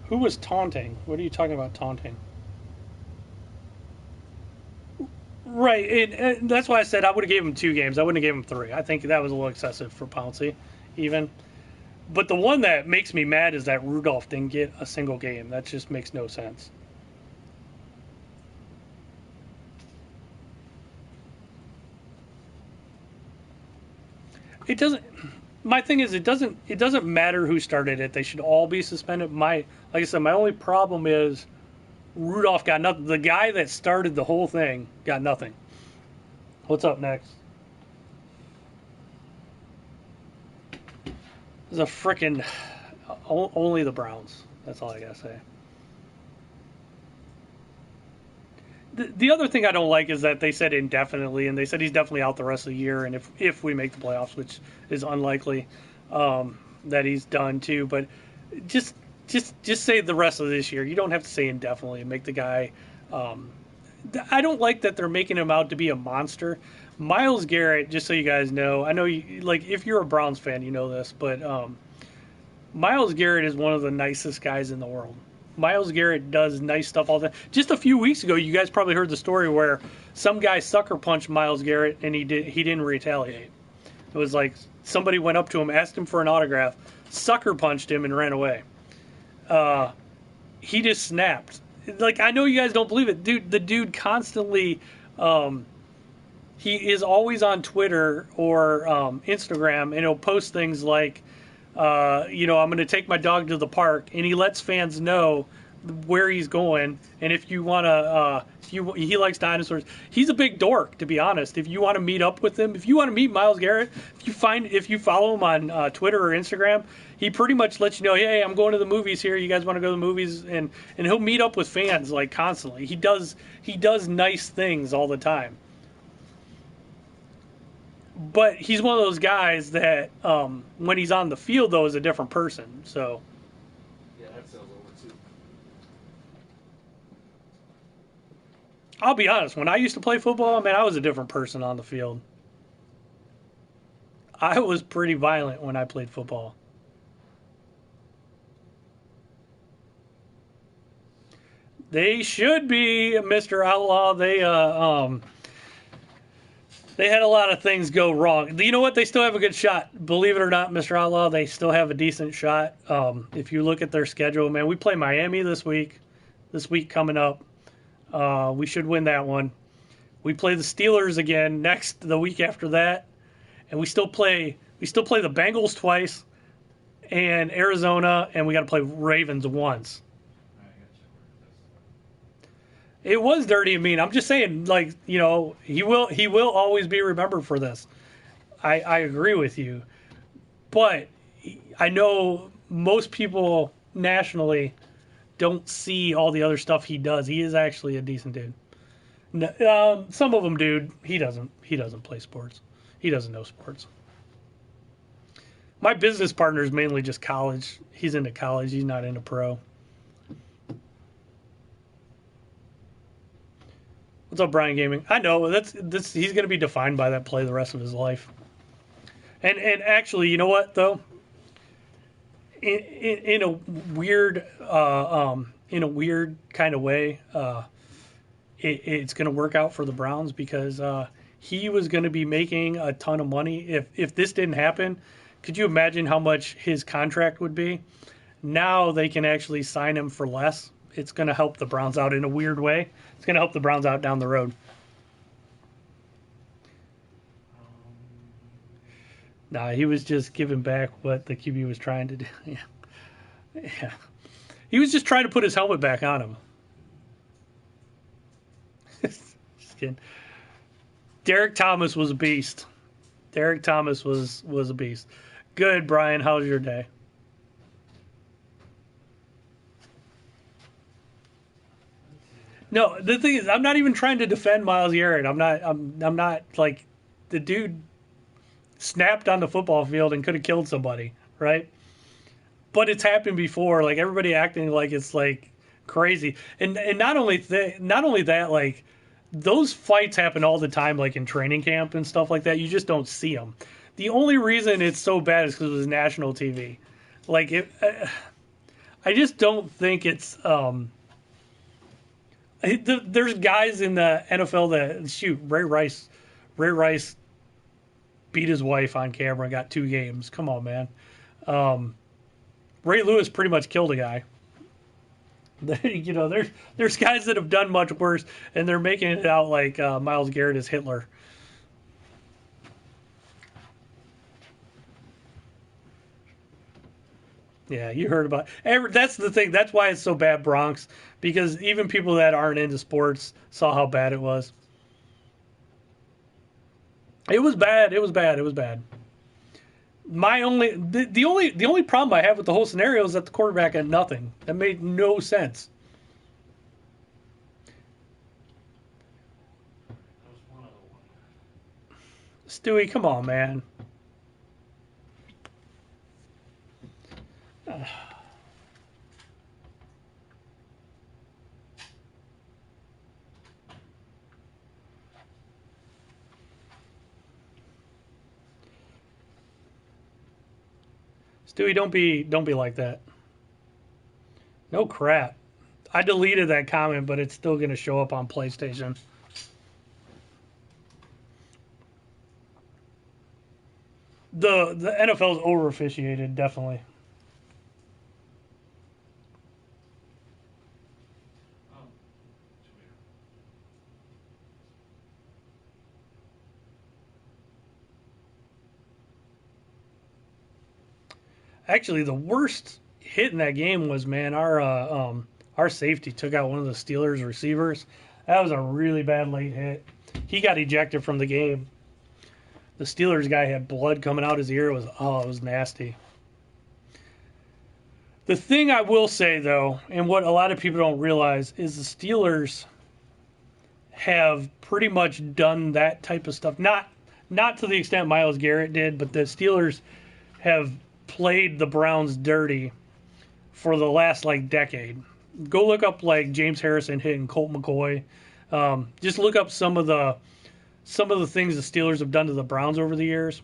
Speaker 1: Who was taunting? What are you talking about taunting? Right, and that's why I said I would have gave him 2 games. I wouldn't have gave him 3. I think that was a little excessive for Pouncey, even. But the one that makes me mad is that Rudolph didn't get a single game. That just makes no sense. It doesn't. My thing is, it doesn't matter who started it. They should all be suspended. Like I said, my only problem is Rudolph got nothing. The guy that started the whole thing got nothing. What's up next? It's a frickin' only the Browns. That's all I gotta say. The other thing I don't like is that they said indefinitely, and they said he's definitely out the rest of the year, and if we make the playoffs, which is unlikely, that he's done too. But just say the rest of this year. You don't have to say indefinitely and make the guy. I don't like that they're making him out to be a monster. Myles Garrett, just so you guys know, I know if you're a Browns fan, you know this, but Myles Garrett is one of the nicest guys in the world. Myles Garrett does nice stuff all the time. Just a few weeks ago, you guys probably heard the story where some guy sucker punched Myles Garrett and he didn't retaliate. It was like somebody went up to him, asked him for an autograph, sucker punched him and ran away. He just snapped. Like, I know you guys don't believe it, dude. The dude constantly, he is always on Twitter or Instagram, and he'll post things like, I'm going to take my dog to the park, and he lets fans know where he's going. And if you want to, he likes dinosaurs. He's a big dork, to be honest. If you want to meet up with him, if you want to meet Myles Garrett, if you follow him on Twitter or Instagram, he pretty much lets you know, hey, I'm going to the movies here. You guys want to go to the movies? And he'll meet up with fans like constantly. He does nice things all the time. But he's one of those guys that when he's on the field, though, is a different person. So.
Speaker 10: Yeah, that sells over too.
Speaker 1: I'll be honest. When I used to play football, man, I was a different person on the field. I was pretty violent when I played football. They should be, Mr. Outlaw. They had a lot of things go wrong. You know what? They still have a good shot. Believe it or not, Mr. Outlaw, they still have a decent shot. If you look at their schedule, man, we play Miami this week. This week coming up, we should win that one. We play the Steelers again the week after that, and we still play the Bengals twice, and Arizona, and we got to play Ravens once. It was dirty and mean. I'm just saying, like, you know, he will always be remembered for this. I agree with you, but I know most people nationally don't see all the other stuff he does. He is actually a decent dude. Some of them, dude, he doesn't play sports. He doesn't know sports. My business partner is mainly just college. He's into college. He's not into pro. What's up, Brian Gaming? I know that's he's going to be defined by that play the rest of his life. And actually, you know what though? In a weird kind of way, it's going to work out for the Browns because he was going to be making a ton of money if this didn't happen. Could you imagine how much his contract would be? Now they can actually sign him for less. It's going to help the Browns out in a weird way. It's going to help the Browns out down the road. Nah, he was just giving back what the QB was trying to do. Yeah. He was just trying to put his helmet back on him. Just kidding. Derek Thomas was a beast. Derek Thomas was a beast. Good, Brian. How's your day? No, the thing is, I'm not even trying to defend Myles Garrett. I'm not like the dude snapped on the football field and could have killed somebody, right? But it's happened before. Like everybody acting like it's like crazy, and not only that, like those fights happen all the time, like in training camp and stuff like that. You just don't see them. The only reason it's so bad is because it was national TV. Like I just don't think it's. There's guys in the NFL that shoot. Ray Rice beat his wife on camera and got 2 games. Come on, man. Ray Lewis pretty much killed a guy. You know, there's guys that have done much worse, and they're making it out like Myles Garrett is Hitler. Yeah, you heard about it. That's the thing. That's why it's so bad, Bronx, because even people that aren't into sports saw how bad it was. It was bad. It was bad. It was bad. The only problem I have with the whole scenario is that the quarterback had nothing. That made no sense. Stewie, come on, man. Stewie, don't be like that. No crap. I deleted that comment, but it's still going to show up on PlayStation. The NFL is over officiated, definitely. Actually, the worst hit in that game was, man, our safety took out one of the Steelers receivers. That was a really bad late hit. He got ejected from the game. The Steelers guy had blood coming out his ear. It was nasty. The thing I will say, though, and what a lot of people don't realize, is the Steelers have pretty much done that type of stuff. Not to the extent Myles Garrett did, but the Steelers have played the Browns dirty for the last decade. Go look up James Harrison hitting Colt McCoy. Just look up some of the things the Steelers have done to the Browns over the years,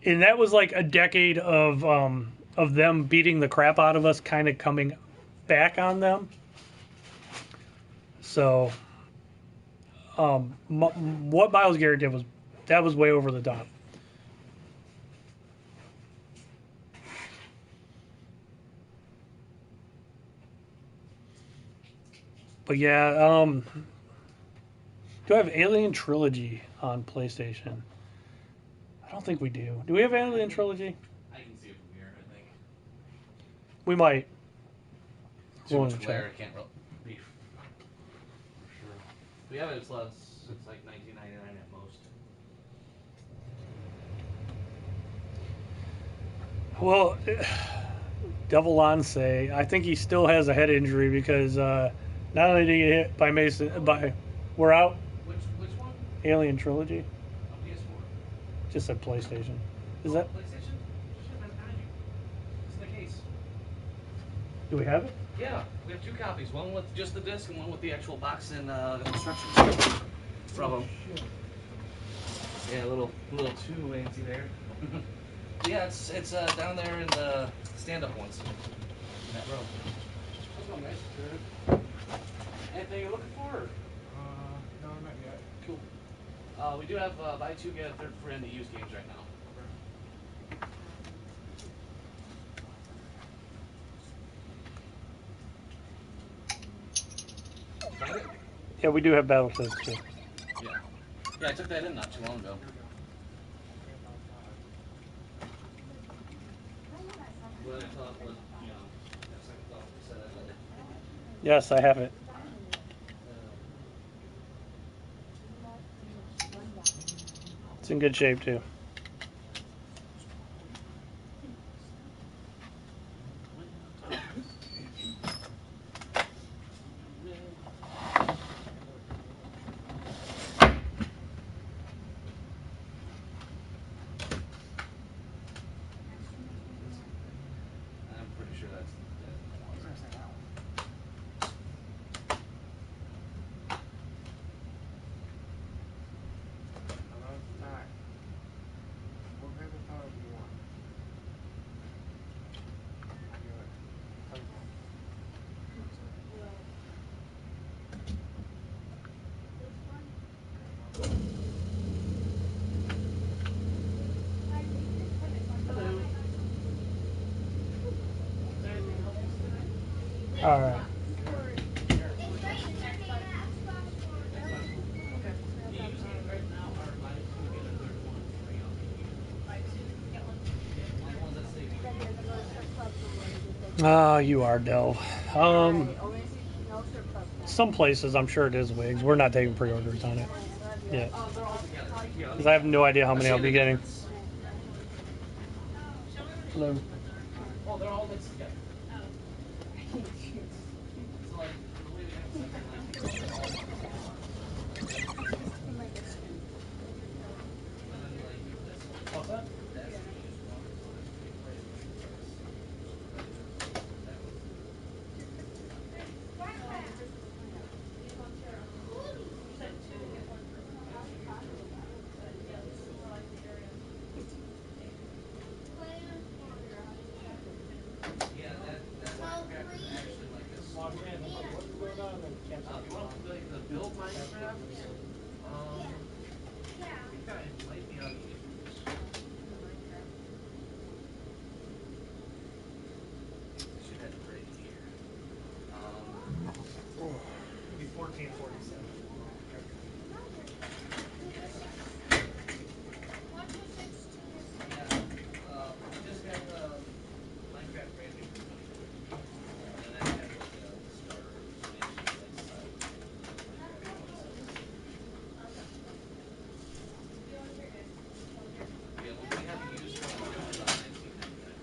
Speaker 1: and that was like a decade of them beating the crap out of us, kind of coming back on them. So, what Myles Garrett did was way over the top. But yeah, do I have Alien Trilogy on PlayStation? I don't think we do. Do we have Alien Trilogy?
Speaker 10: I can see it from here, I think.
Speaker 1: We might.
Speaker 10: Too
Speaker 1: We'll
Speaker 10: much glare,
Speaker 1: check.
Speaker 10: I can't be for sure. We have it, it's less, it's like $19.99 at most.
Speaker 1: Well, Devil Lance, I think he still has a head injury because not only did he get hit by Mason, we're out.
Speaker 10: Which one?
Speaker 1: Alien Trilogy.
Speaker 10: On PS4.
Speaker 1: Just said PlayStation. Is that?
Speaker 10: PlayStation? Shit, right behind you. It's in the case.
Speaker 1: Do we have it?
Speaker 10: Yeah, we have 2 copies. One with just the disc and one with the actual box and instructions from them. Yeah, a little 2 antsy there. Yeah, it's down there in the stand-up ones. In that row. How's it going, guys? Good. Anything you're looking for?
Speaker 2: No, not yet.
Speaker 10: Cool. We do have buy 2 get a 3rd for in the used games right now. Find it?
Speaker 1: Yeah, we do have Battlefield too.
Speaker 10: Yeah. Yeah, I took that in not too long ago. Well, I thought, you know, second thought, said I
Speaker 1: Yes, I have it. It's in good shape too.
Speaker 10: I'm pretty sure that's
Speaker 2: Hello, Ty. What kind of tile do you want? I'll do it. Tell you what.
Speaker 1: All right. Ah, you are Delve. Some places I'm sure it is Wigs. We're not taking pre-orders on it yet because I have no idea how many I'll be getting. Hello.
Speaker 10: Oh, they're all mixed together. So like the way we have it set up, what's that? Yeah, that Minecraft is actually like a small brand. You want to build Minecraft? I think I might be out of users. Should have it right here.
Speaker 2: It'll be 1447.
Speaker 10: Yeah, we just got Minecraft branding for 2020. And that had like a starter expansion like side. Yeah, well, we have a user on about 1999.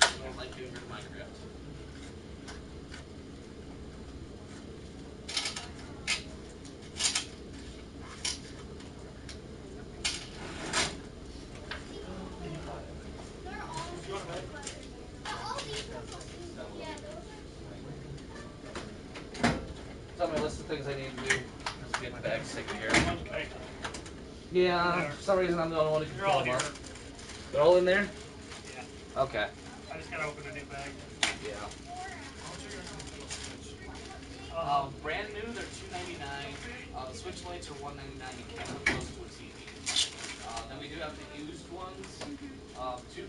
Speaker 10: I don't like doing your Minecraft. bags taken care of. Yeah, for some reason I'm the only one who can
Speaker 1: They're
Speaker 10: fill
Speaker 1: all
Speaker 10: them
Speaker 1: here.
Speaker 10: up. They're all in there?
Speaker 1: Yeah.
Speaker 10: Okay.
Speaker 1: I just gotta open a new bag.
Speaker 10: Yeah. Brand new, they're $2.99. The Switch Lites are $1.99. You can't hook those to a TV. Then we do have the used ones. $2.59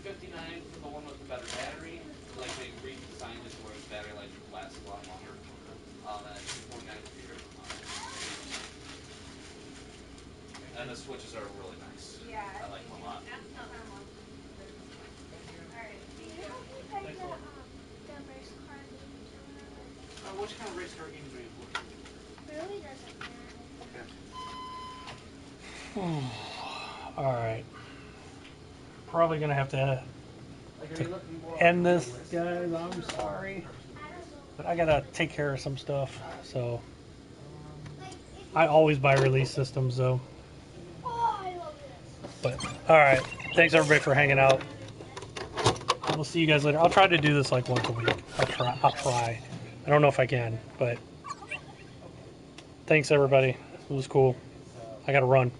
Speaker 10: for the one with the better battery. Like they redesigned it to where the battery life lasts a lot longer. And $2.49 for your model. And the Switches are really nice.
Speaker 8: Yeah.
Speaker 10: I like them a lot.
Speaker 8: Alright,
Speaker 4: Do
Speaker 8: thank
Speaker 4: you
Speaker 8: you.
Speaker 4: have any like the race car games or whatever?
Speaker 2: What kind of race car games are you looking
Speaker 4: It really doesn't matter.
Speaker 1: All right. Probably gonna have to
Speaker 10: Like, are you looking more
Speaker 1: end
Speaker 10: on
Speaker 1: this,
Speaker 10: the list?
Speaker 1: guys. I'm sorry,
Speaker 4: I don't know.
Speaker 1: but I gotta take care of some stuff. So
Speaker 4: Like if
Speaker 1: I always buy release systems, though.
Speaker 4: oh, I love this.
Speaker 1: But all right, thanks everybody for hanging out. We'll see you guys later. I'll try to do this like once a week. I'll try. I don't know if I can, but thanks everybody. It was cool. I gotta run.